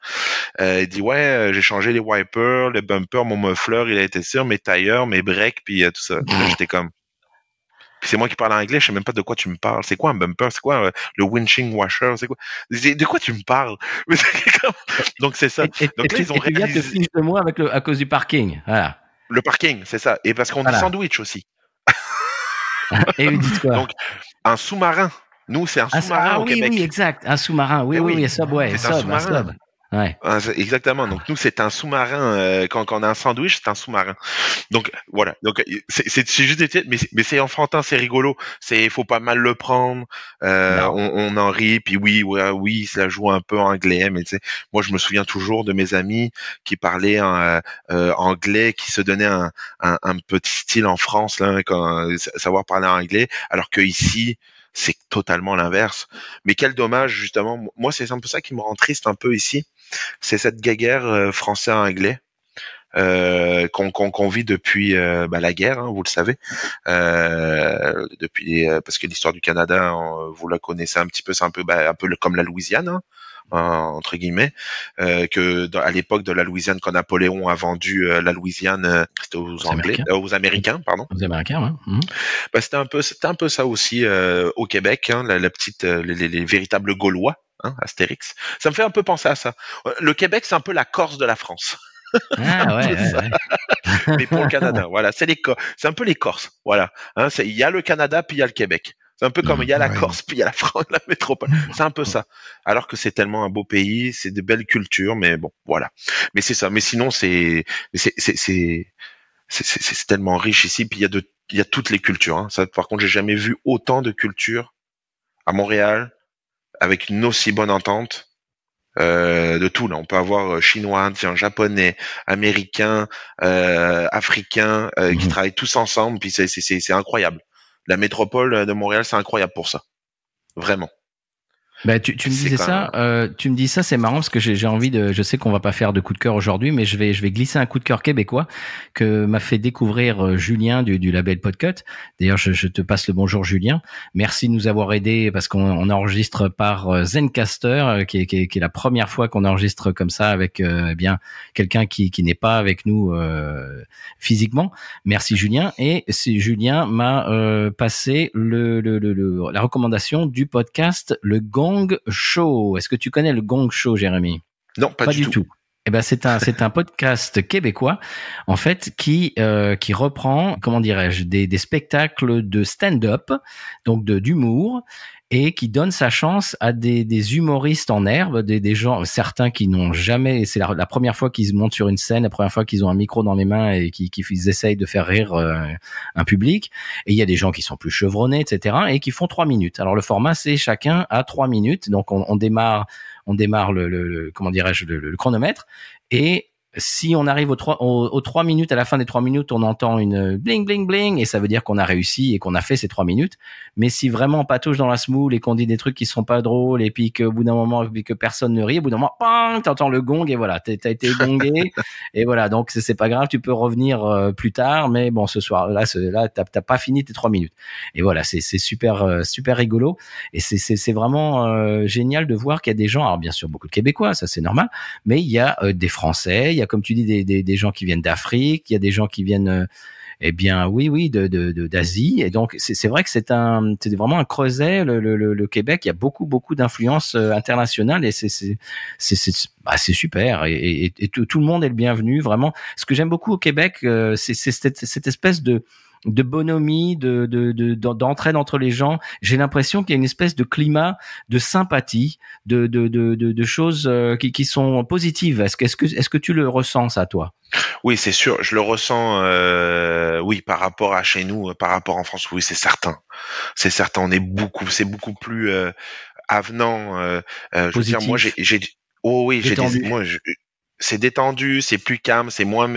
Il dit ouais, j'ai changé les wipers, le bumper, mon muffler, il a été sur mes tailleurs, mes breaks, puis tout ça. Là, j'étais comme. Puis c'est moi qui parle anglais, je sais même pas de quoi tu me parles. C'est quoi un bumper? C'est quoi le windshield washer? C'est quoi? De quoi tu me parles? Donc c'est ça. Donc là, ils ont réalisé. Tu fiches de moi à cause du parking. Voilà. Le parking, c'est ça. Et parce qu'on dit sandwich aussi. Et ils disent quoi? Donc un sous-marin. Nous, c'est un sous-marin au Québec. Oui, exact. Un sous-marin. Oui, Subway. C'est un sous-marin. Ouais. Exactement. Donc nous c'est un sous-marin. Quand on a un sandwich, c'est un sous-marin. Donc voilà. Donc c'est juste des titres, mais c'est enfantin, c'est rigolo. Faut pas mal le prendre. On en rit. Puis oui, ça joue un peu anglais. Mais tu sais, moi je me souviens toujours de mes amis qui parlaient anglais, qui se donnaient un petit style en France là, savoir parler anglais, alors que ici c'est totalement l'inverse. Mais quel dommage, justement. Moi, c'est un peu ça qui me rend triste un peu ici. C'est cette guéguerre français-anglais qu'on vit depuis la guerre, hein, vous le savez. Parce que l'histoire du Canada, vous la connaissez un petit peu, c'est un peu comme la Louisiane, hein, entre guillemets, à l'époque de la Louisiane, quand Napoléon a vendu la Louisiane, c'était aux Américains, pardon. Aux Américains, ouais. C'était un peu ça aussi au Québec, hein, les véritables Gaulois, hein, Astérix. Ça me fait un peu penser à ça. Le Québec, c'est un peu la Corse de la France. Ah ouais. Mais pour le Canada, voilà, c'est un peu les Corses, voilà. Hein, il y a le Canada puis il y a le Québec. C'est un peu comme il y a la Corse puis il y a la France, la métropole. C'est un peu ça. Alors que c'est tellement un beau pays, c'est de belles cultures, mais bon, voilà. Mais c'est ça. Mais sinon, c'est tellement riche ici. Puis il y a toutes les cultures. Hein. Ça, par contre, j'ai jamais vu autant de cultures à Montréal avec une aussi bonne entente. De tout là, on peut avoir chinois, japonais, américains, africains qui travaillent tous ensemble, puis c'est incroyable. La métropole de Montréal, c'est incroyable pour ça, vraiment. Bah, tu me disais ça, tu me dis ça, c'est marrant parce que j'ai envie je sais qu'on va pas faire de coup de cœur aujourd'hui, mais je vais glisser un coup de cœur québécois que m'a fait découvrir Julien du label Podcut. D'ailleurs, je te passe le bonjour Julien. Merci de nous avoir aidés parce qu'on enregistre par Zencaster, qui est la première fois qu'on enregistre comme ça avec quelqu'un qui n'est pas avec nous physiquement. Merci Julien. Et Julien m'a passé la recommandation du podcast Le Gong Show. Est-ce que tu connais le Gong Show, Jérémy? Non, pas du tout. Eh ben c'est un podcast québécois en fait qui reprend, comment dirais-je, des spectacles de stand-up, donc d'humour, et qui donne sa chance à des humoristes en herbe, des gens, certains qui n'ont jamais, c'est la première fois qu'ils montent sur une scène, la première fois qu'ils ont un micro dans les mains et qui essayent de faire rire un public. Et il y a des gens qui sont plus chevronnés, etc., et qui font 3 minutes. Alors le format, c'est chacun à 3 minutes. Donc on démarre le comment dirais-je, le chronomètre, et si on arrive aux 3 minutes, à la fin des 3 minutes, on entend une bling, bling, bling, et ça veut dire qu'on a réussi et qu'on a fait ces 3 minutes. Mais si vraiment on patauge dans la semoule et qu'on dit des trucs qui sont pas drôles, et puis qu'au bout d'un moment, puis que personne ne rit, au bout d'un moment, bang, t'entends le gong, et voilà, t'as été gongé, et voilà, donc c'est pas grave, tu peux revenir plus tard, mais bon, ce soir, là, t'as pas fini tes 3 minutes. Et voilà, c'est super rigolo, et c'est vraiment génial de voir qu'il y a des gens, alors bien sûr beaucoup de Québécois, ça c'est normal, mais il y a des Français, il y a, comme tu dis, des gens qui viennent d'Afrique, il y a des gens qui viennent d'Asie, et donc c'est vrai que c'est vraiment un creuset, le Québec. Il y a beaucoup d'influences internationales, et c'est super, et tout le monde est le bienvenu, vraiment. Ce que j'aime beaucoup au Québec, c'est cette espèce bonhomie, d'entraide entre les gens. J'ai l'impression qu'il y a une espèce de climat de sympathie, de choses qui sont positives. Est-ce que tu le ressens ça, toi? Oui, c'est sûr, je le ressens. Oui, par rapport à chez nous, par rapport en France, oui, c'est certain. C'est certain, c'est beaucoup plus avenant. Je veux dire, moi, Positif, oh oui, détendu. c'est détendu, c'est plus calme, c'est moins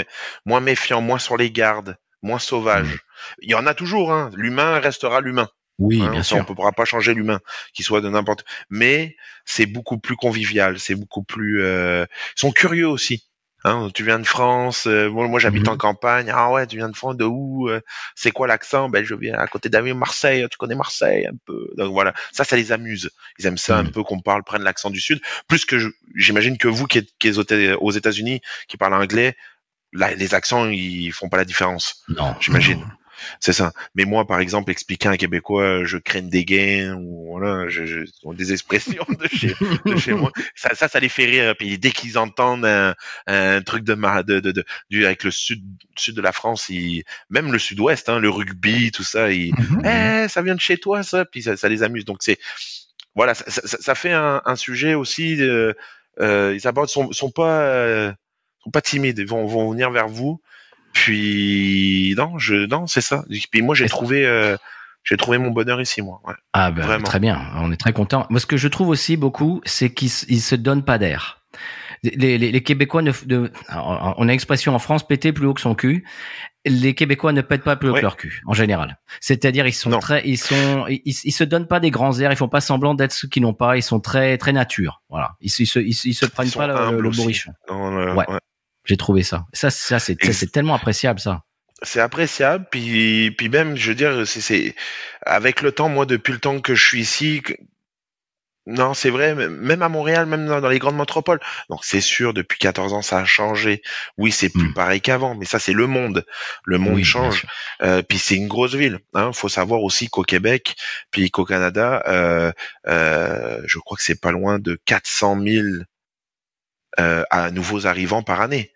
méfiant, moins sur les gardes, moins Mm. sauvage. Il y en a toujours, hein. L'humain restera l'humain. Oui, bien Hein, ça, on sûr. ne pourra pas changer l'humain, qu'il soit de n'importe. Mais c'est beaucoup plus convivial, c'est beaucoup plus. Ils sont curieux aussi. Hein, tu viens de France, moi j'habite en Mhm. campagne. Ah ouais, tu viens de France, de où? C'est quoi l'accent? Ben je viens à côté d'Amiens, Marseille. Tu connais Marseille un peu. Donc voilà, ça les amuse. Ils aiment ça un Mm. peu qu'on prenne l'accent du Sud. Plus que j'imagine que vous qui êtes aux États-Unis, qui parlez anglais, là les accents ils font pas la différence. Non, J'imagine. C'est ça. Mais moi, par exemple, expliquer à un Québécois, je craigne des gains ou voilà, des expressions de chez moi. Ça les fait rire. Puis dès qu'ils entendent un truc avec le sud de la France, même le sud-ouest, hein, le rugby, tout ça, Mhm. ça vient de chez toi, ça. Puis ça les amuse. Donc voilà, ça fait un sujet aussi. Ils abordent, sont pas timides. Ils vont venir vers vous. Puis non, c'est ça. Puis moi j'ai trouvé mon bonheur ici, moi. Ouais. Ah ben Vraiment. très bien, on est très content. Moi, ce que je trouve aussi beaucoup, c'est qu'ils se donnent pas d'air. Les Québécois on a l'expression en France, péter plus haut que son cul. Les Québécois ne pètent pas plus haut que Ouais. leur cul, en général. C'est-à-dire, ils Non. se donnent pas des grands airs, ils font pas semblant d'être ce qu'ils n'ont pas, ils sont très, très nature. Voilà. Ils se Ils prennent sont pas humbles le aussi. bourrichon. Non, Ouais. ouais. J'ai trouvé ça. C'est tellement appréciable, ça. C'est appréciable. Puis même, je veux dire, c'est avec le temps, moi depuis le temps que je suis ici. Non, c'est vrai, même à Montréal, même dans les grandes métropoles. Donc c'est sûr, depuis 14 ans, ça a changé. Oui, c'est plus Hmm. pareil qu'avant, mais ça c'est le monde. Le monde Oui, bien change. sûr. Puis c'est une grosse ville. Hein. Faut savoir aussi qu'au Québec, puis qu'au Canada, je crois que c'est pas loin de 400 000 à nouveaux arrivants par année.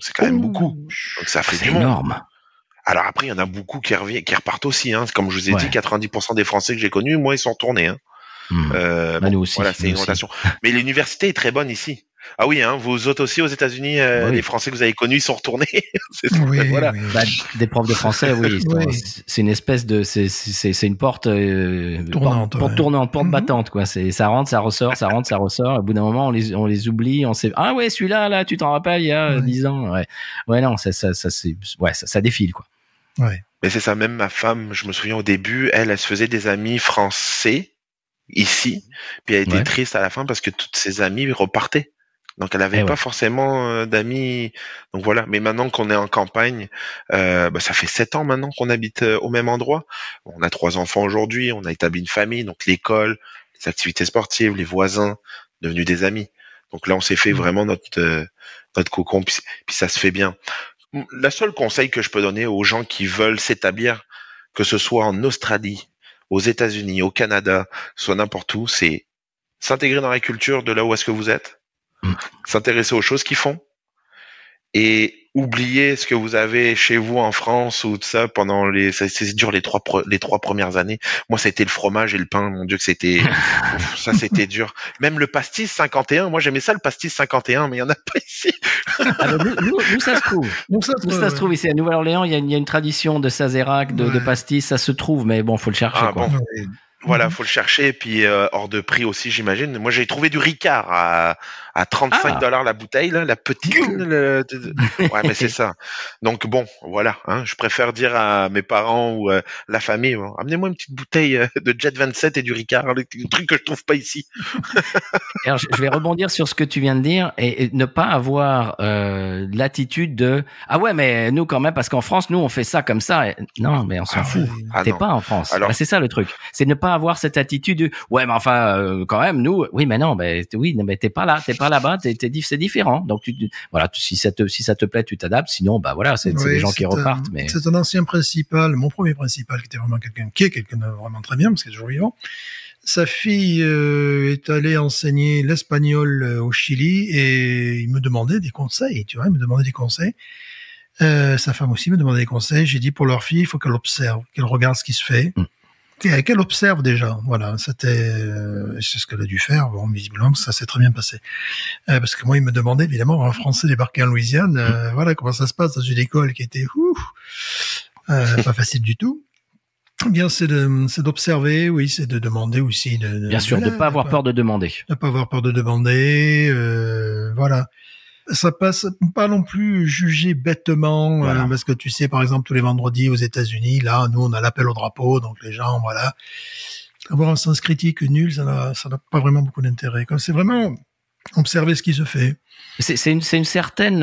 C'est quand même beaucoup. Ouh. Donc ça fait C'est du monde. énorme. Alors après, il y en a beaucoup qui repartent aussi. Hein. Comme je vous ai dit, Ouais. 90% des Français que j'ai connus, moi, ils sont retournés. Hein. Hmm. Bah, Bon, nous aussi, voilà, c'est nous une aussi. rotation. Mais l'université est très bonne ici. Ah oui, hein, vous autres aussi aux États-Unis, Bah les oui. Français que vous avez connus, ils sont retournés. Oui, Voilà. oui. Bah, des profs de français, oui, Oui. c'est une espèce de, c'est une porte, Tournante, porte ouais. tournante, porte Mhm. battante, quoi. Ça rentre, ça ressort, ça rentre, ça ressort. Au bout d'un moment, on les oublie, on sait, ah ouais, celui-là, là, tu t'en rappelles, il y a Ouais. 10 ans, ouais. Ouais, non, ça défile, quoi. Ouais. Mais c'est ça, même ma femme, je me souviens au début, elle se faisait des amis français ici, puis elle était Ouais. triste à la fin parce que toutes ses amies repartaient. Donc elle avait Eh pas ouais. forcément d'amis. Donc voilà. Mais maintenant qu'on est en campagne, ça fait 7 ans maintenant qu'on habite au même endroit. On a 3 enfants aujourd'hui, on a établi une famille, donc l'école, les activités sportives, les voisins, devenus des amis. Donc là, on s'est fait vraiment notre cocon, puis ça se fait bien. La seule conseil que je peux donner aux gens qui veulent s'établir, que ce soit en Australie, aux États-Unis, au Canada, soit n'importe où, c'est s'intégrer dans la culture de là où est-ce que vous êtes, Mm. s'intéresser aux choses qu'ils font et oublier ce que vous avez chez vous en France ou tout ça pendant c'est dur les trois premières années. Moi, c'était le fromage et le pain. Mon Dieu, que ça c'était dur. Même le pastis 51. Moi, j'aimais ça, le pastis 51, mais il y en a pas ici. Ah ben nous, ça se trouve. Donc ça, Nous, ça se trouve ici à Nouvelle-Orléans, il y a une tradition de Sazerac, de Ouais. pastis, ça se trouve, mais bon, faut le chercher, Ah quoi. bon. Ouais. Voilà, faut le chercher, et puis hors de prix aussi, j'imagine. Moi, j'ai trouvé du Ricard à 35 Ah! $ la bouteille, là, la petite. Ouais, mais c'est ça. Donc bon, voilà. Hein, je préfère dire à mes parents ou la famille, bon, amenez-moi une petite bouteille de Jet 27 et du Ricard, le truc que je trouve pas ici. Alors, je vais rebondir sur ce que tu viens de dire et ne pas avoir l'attitude de ah ouais mais nous quand même parce qu'en France nous on fait ça comme ça. Non mais on s'en Ah fout. ouais. Ah T'es non. pas en France. Alors, Bah, c'est ça le truc. C'est ne pas avoir cette attitude de ouais mais enfin quand même nous oui mais non oui mais t'es pas là, t'es pas là-bas, c'est différent. Donc voilà si ça te plaît tu t'adaptes. Sinon bah voilà c'est des Oui, gens qui repartent. Mais c'est un ancien principal, mon premier principal, qui était vraiment quelqu'un de vraiment très bien, parce qu'il est toujours vivant. Sa fille est allée enseigner l'espagnol au Chili et il me demandait des conseils, tu vois, il me demandait des conseils. Sa femme aussi me demandait des conseils. J'ai dit pour leur fille, il faut qu'elle observe, qu'elle regarde ce qui se fait. Qu'elle observe déjà, voilà, c'est ce qu'elle a dû faire. Bon, visiblement, ça s'est très bien passé. Parce que moi, il me demandait, évidemment, un Français débarqué en Louisiane, voilà, comment ça se passe dans une école qui était, pas facile du tout. Eh bien, c'est d'observer, oui, c'est de demander aussi. Bien sûr, de pas avoir peur de demander. De pas avoir peur de demander, voilà. Ça passe pas non plus juger bêtement, Voilà. parce que tu sais, par exemple, tous les vendredis aux États-Unis, là, nous, on a l'appel au drapeau, donc les gens, voilà. Avoir un sens critique nul, ça n'a pas vraiment beaucoup d'intérêt. Comme c'est vraiment observer ce qui se fait. C'est une certaine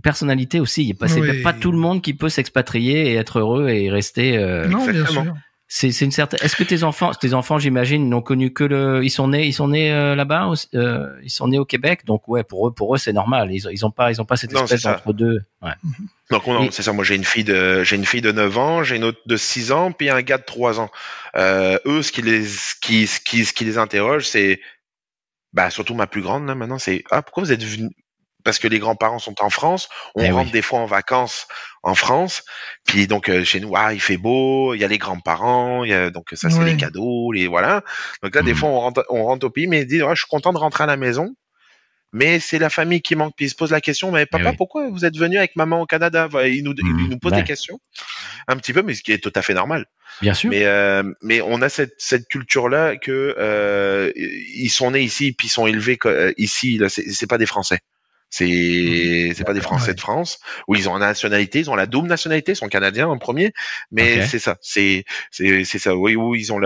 personnalité aussi. C'est pas tout le monde qui peut s'expatrier et être heureux et rester. Non, bien sûr. C'est une certaine. Est-ce que tes enfants, j'imagine, n'ont connu que ils sont nés là-bas, ils sont nés au Québec, donc ouais, pour eux, c'est normal. Ils ont pas cette espèce d'entre deux. Ouais. Donc non, c'est ça. Moi, j'ai une fille de 9 ans, j'ai une autre de 6 ans, puis un gars de 3 ans. Eux, ce qui les interroge, c'est, surtout ma plus grande là maintenant, c'est pourquoi vous êtes venu? Parce que les grands-parents sont en France, on rentre des fois en vacances en France, puis donc chez nous, il fait beau, il y a les grands-parents, donc ça c'est les cadeaux, voilà. Donc là, des fois, on rentre au pays, mais ils disent, je suis content de rentrer à la maison, mais c'est la famille qui manque, puis ils se posent la question, mais papa, pourquoi vous êtes venu avec maman au Canada? Ils nous posent des questions, un petit peu, mais ce qui est tout à fait normal. Bien sûr. Mais on a cette culture-là que ils sont nés ici, puis ils sont élevés ici. Là, c'est pas des Français. C'est pas des Français de France. Oui, ils ont la nationalité, ils ont la double nationalité, ils sont canadiens en premier, mais c'est ça, c'est ça. Oui, ils ont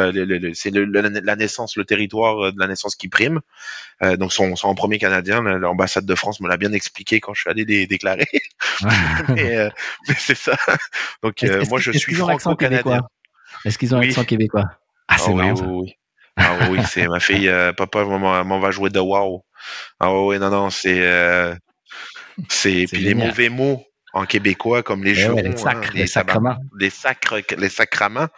c'est la naissance, le territoire de la naissance qui prime. Donc sont en premier canadien. L'ambassade de France me l'a bien expliqué quand je suis allé les déclarer. mais c'est ça. Donc moi je suis franco-canadien. Est-ce qu'ils ont l'accent québécois? C'est marrant. Oui, c'est ma fille. Papa m'en va jouer de wow. Non, c'est puis les mauvais mots en québécois comme les jurons, les sacrements, les sacraments.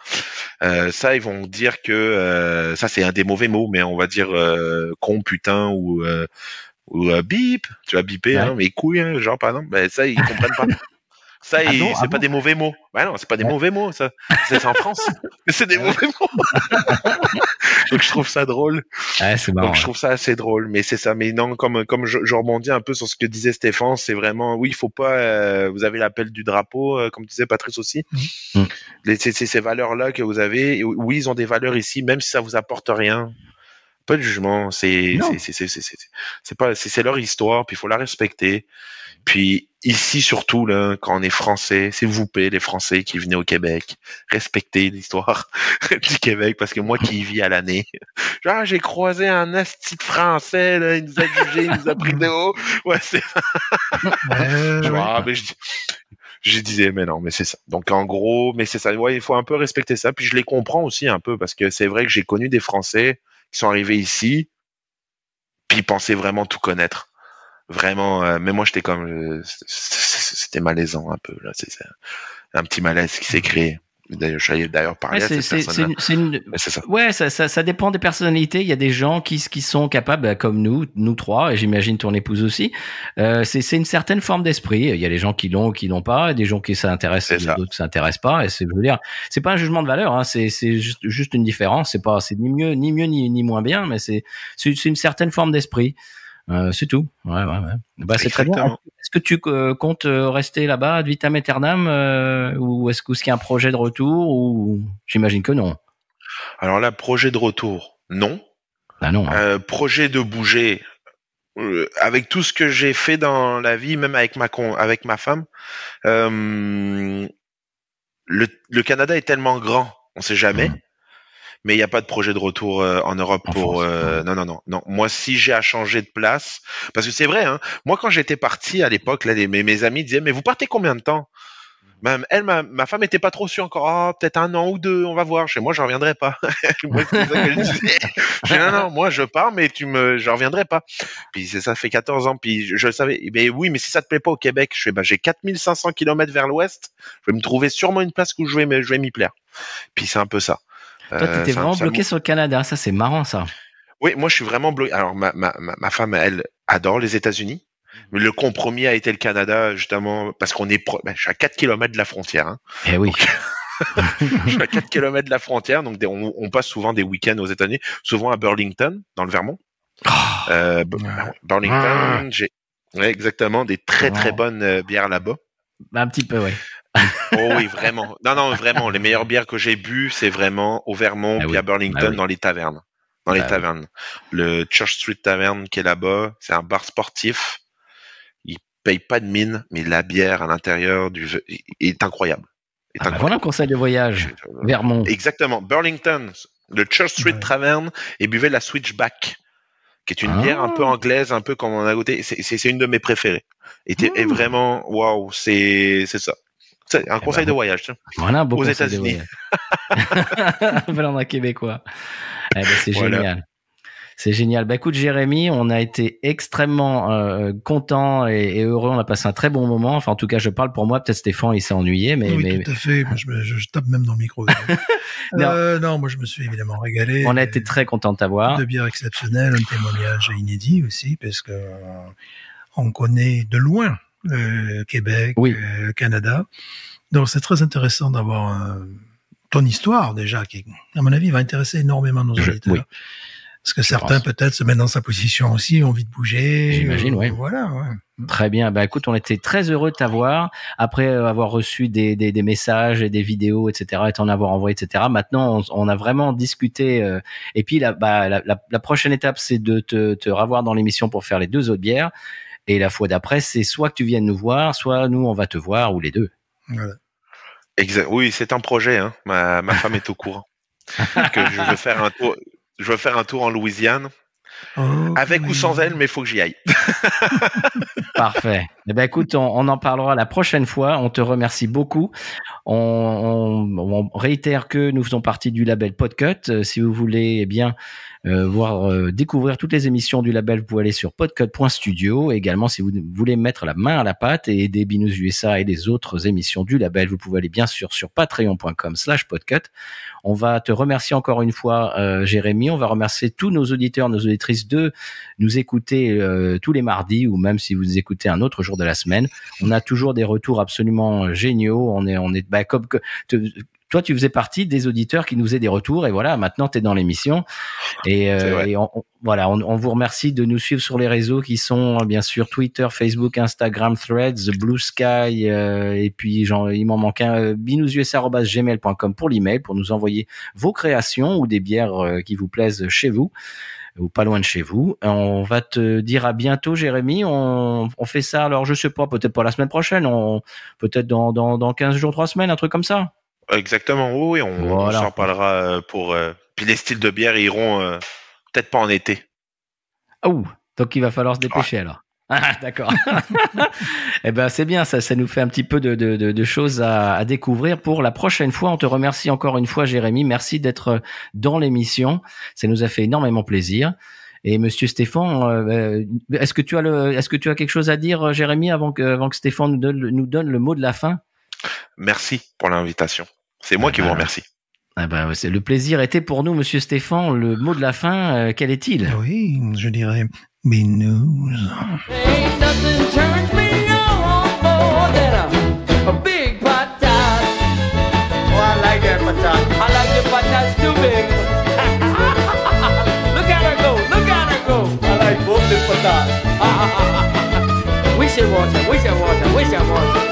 Ça, ils vont dire que ça c'est un des mauvais mots, mais on va dire con, putain ou bip. Tu vas biper, mes couilles, genre par exemple. Ça, ils comprennent pas. Ça, c'est pas des mauvais mots. Non, c'est pas des mauvais mots, ça. C'est en France. Mais c'est des mauvais mots. Donc, je trouve ça drôle. C'est marrant. Donc, je trouve ça assez drôle. Mais c'est ça. Mais non, comme je rebondis un peu sur ce que disait Stéphane, c'est vraiment, oui, il faut pas, vous avez l'appel du drapeau, comme disait Patrice aussi. Ces valeurs-là que vous avez, oui, ils ont des valeurs ici, même si ça vous apporte rien. Pas de jugement. C'est leur histoire, puis il faut la respecter. Puis ici surtout là, quand on est français, s'il vous plaît, les Français qui venaient au Québec, respectez l'histoire du Québec parce que moi qui y vis à l'année, genre j'ai croisé un asti de Français là, il nous a jugé, il nous a pris de haut. Ouais, c'est. Je disais mais non, mais c'est ça. Donc en gros, mais c'est ça. Ouais, il faut un peu respecter ça. Puis je les comprends aussi un peu parce que c'est vrai que j'ai connu des Français qui sont arrivés ici, puis ils pensaient vraiment tout connaître. Vraiment, mais moi j'étais comme, c'était malaisant un peu là, c'est un petit malaise qui s'est créé. D'ailleurs, j'allais parler à cette personne-là. C'est ça. Ouais, ça dépend des personnalités. Il y a des gens qui sont capables, comme nous trois, et j'imagine ton épouse aussi. C'est une certaine forme d'esprit. Il y a les gens qui l'ont ou qui l'ont pas, et des gens qui s'intéressent, et d'autres qui s'intéressent pas. Et je veux dire, c'est pas un jugement de valeur, hein. C'est juste une différence. C'est ni mieux ni moins bien, mais c'est une certaine forme d'esprit. C'est tout. Ouais. C'est très bien. Est-ce que tu comptes rester là-bas ad vitam aeternam ou est-ce qu'il y a un projet de retour ou j'imagine que non. Alors là, projet de retour, non. Non. Projet de bouger. Avec tout ce que j'ai fait dans la vie, même avec ma femme, le Canada est tellement grand, on sait jamais. Mais il n'y a pas de projet de retour en Europe pour non. Moi, si j'ai à changer de place, parce que c'est vrai, hein. Moi, quand j'étais parti à l'époque, là, mes amis disaient, mais vous partez combien de temps? Même elle, ma femme était pas trop sûre encore. Peut-être 1 an ou 2, on va voir. Chez moi, je reviendrai pas. Moi, c'est ça que je disais. J'ai non, moi, je pars, mais je reviendrai pas. Puis ça fait 14 ans. Puis je le savais. Mais oui, mais si ça te plaît pas au Québec, j'ai 4500 kilomètres vers l'ouest. Je vais me trouver sûrement une place où je vais m'y plaire. Puis c'est un peu ça. Toi, t'étais vraiment bloqué sur le Canada. Ça, c'est marrant, ça. Oui, moi, je suis vraiment bloqué. Alors, ma femme, elle adore les États-Unis. Mais le compromis a été le Canada, justement, parce qu'on est je suis à 4 km de la frontière. Hein. Eh oui. Je suis à 4 km de la frontière, donc on passe souvent des week-ends aux États-Unis, souvent à Burlington, dans le Vermont. Burlington, ouais, exactement, des très bonnes bières là-bas. Un petit peu, ouais. Oh oui, vraiment. Non, vraiment, les meilleures bières que j'ai bu, c'est vraiment au Vermont, puis à Burlington, dans les tavernes. Dans les tavernes. Le Church Street Tavern qui est là-bas, c'est un bar sportif. Il paye pas de mine, mais la bière à l'intérieur est incroyable. Voilà un conseil de voyage. Vermont. Exactement. Burlington, le Church Street Tavern, et buvez la Switchback, qui est une bière un peu anglaise, un peu comme on a goûté. C'est une de mes préférées. Et vraiment, waouh, c'est ça. C'est un conseil de voyage. Voilà, aux États-Unis. Voilà, un Québécois. C'est génial. C'est génial. Écoute, Jérémy, on a été extrêmement contents et heureux. On a passé un très bon moment. Enfin, en tout cas, je parle pour moi. Peut-être Stéphane, il s'est ennuyé, mais tout à fait. Moi, je tape même dans le micro. Non, moi, je me suis évidemment régalé. On a été très contents de t'avoir. De bière exceptionnelle, un témoignage inédit aussi, parce que on connaît de loin Québec, Canada. Donc, c'est très intéressant d'avoir ton histoire déjà, qui, à mon avis, va intéresser énormément nos auditeurs. Oui. Parce que certains, peut-être, se mettent dans sa position aussi, ont envie de bouger. J'imagine, oui. Voilà, ouais. Très bien. Écoute, on était très heureux de t'avoir. Après avoir reçu des messages et des vidéos, etc., et t'en avoir envoyé, etc. Maintenant, on a vraiment discuté. Et puis, la prochaine étape, c'est de te revoir dans l'émission pour faire les 2 autres bières. Et la fois d'après, c'est soit que tu viennes nous voir, soit nous, on va te voir, ou les 2. Voilà. Exact. Oui, c'est un projet. Hein. Ma femme est au courant que je veux faire un tour. Je veux faire un tour en Louisiane, avec ou sans elle, mais il faut que j'y aille. Parfait. Écoute, on en parlera la prochaine fois. On te remercie beaucoup. On réitère que nous faisons partie du label Podcut. Si vous voulez, découvrir toutes les émissions du label, vous pouvez aller sur podcut.studio. Également, si vous voulez mettre la main à la pâte et aider Binous USA et les autres émissions du label, vous pouvez aller bien sûr sur patreon.com/podcut. On va te remercier encore une fois, Jérémy. On va remercier tous nos auditeurs, nos auditrices de nous écouter tous les mardis, ou même si vous nous écoutez un autre jour de la semaine. On a toujours des retours absolument géniaux. On est comme que toi, tu faisais partie des auditeurs qui nous faisaient des retours, et voilà, maintenant tu es dans l'émission. Et on vous remercie de nous suivre sur les réseaux qui sont bien sûr Twitter, Facebook, Instagram, Threads, Blue Sky, et puis il m'en manque un, binoususa@gmail.com pour l'email, pour nous envoyer vos créations ou des bières qui vous plaisent chez vous ou pas loin de chez vous. On va te dire à bientôt, Jérémy. On fait ça, alors je sais pas, peut-être pas la semaine prochaine, peut-être dans 15 jours, 3 semaines, un truc comme ça. Exactement, oui, on s'en parlera puis les styles de bière iront peut-être pas en été. Oh, donc il va falloir se dépêcher alors. Ah, d'accord. C'est bien, ça nous fait un petit peu de choses à découvrir pour la prochaine fois. On te remercie encore une fois, Jérémy. Merci d'être dans l'émission. Ça nous a fait énormément plaisir. Et Monsieur Stéphane, est-ce que tu as quelque chose à dire, Jérémy, avant que Stéphane nous donne le mot de la fin? Merci pour l'invitation. C'est moi qui vous remercie. Le plaisir était pour nous, Monsieur Stéphane. Le mot de la fin, quel est-il? Oui, je dirais Binous. Ain't nothing turns me on more than a big patat. Oh, I like that patat. I like the patats too big. Look at her go, look at her go. I like both the patats. We should water, we should water, we should water.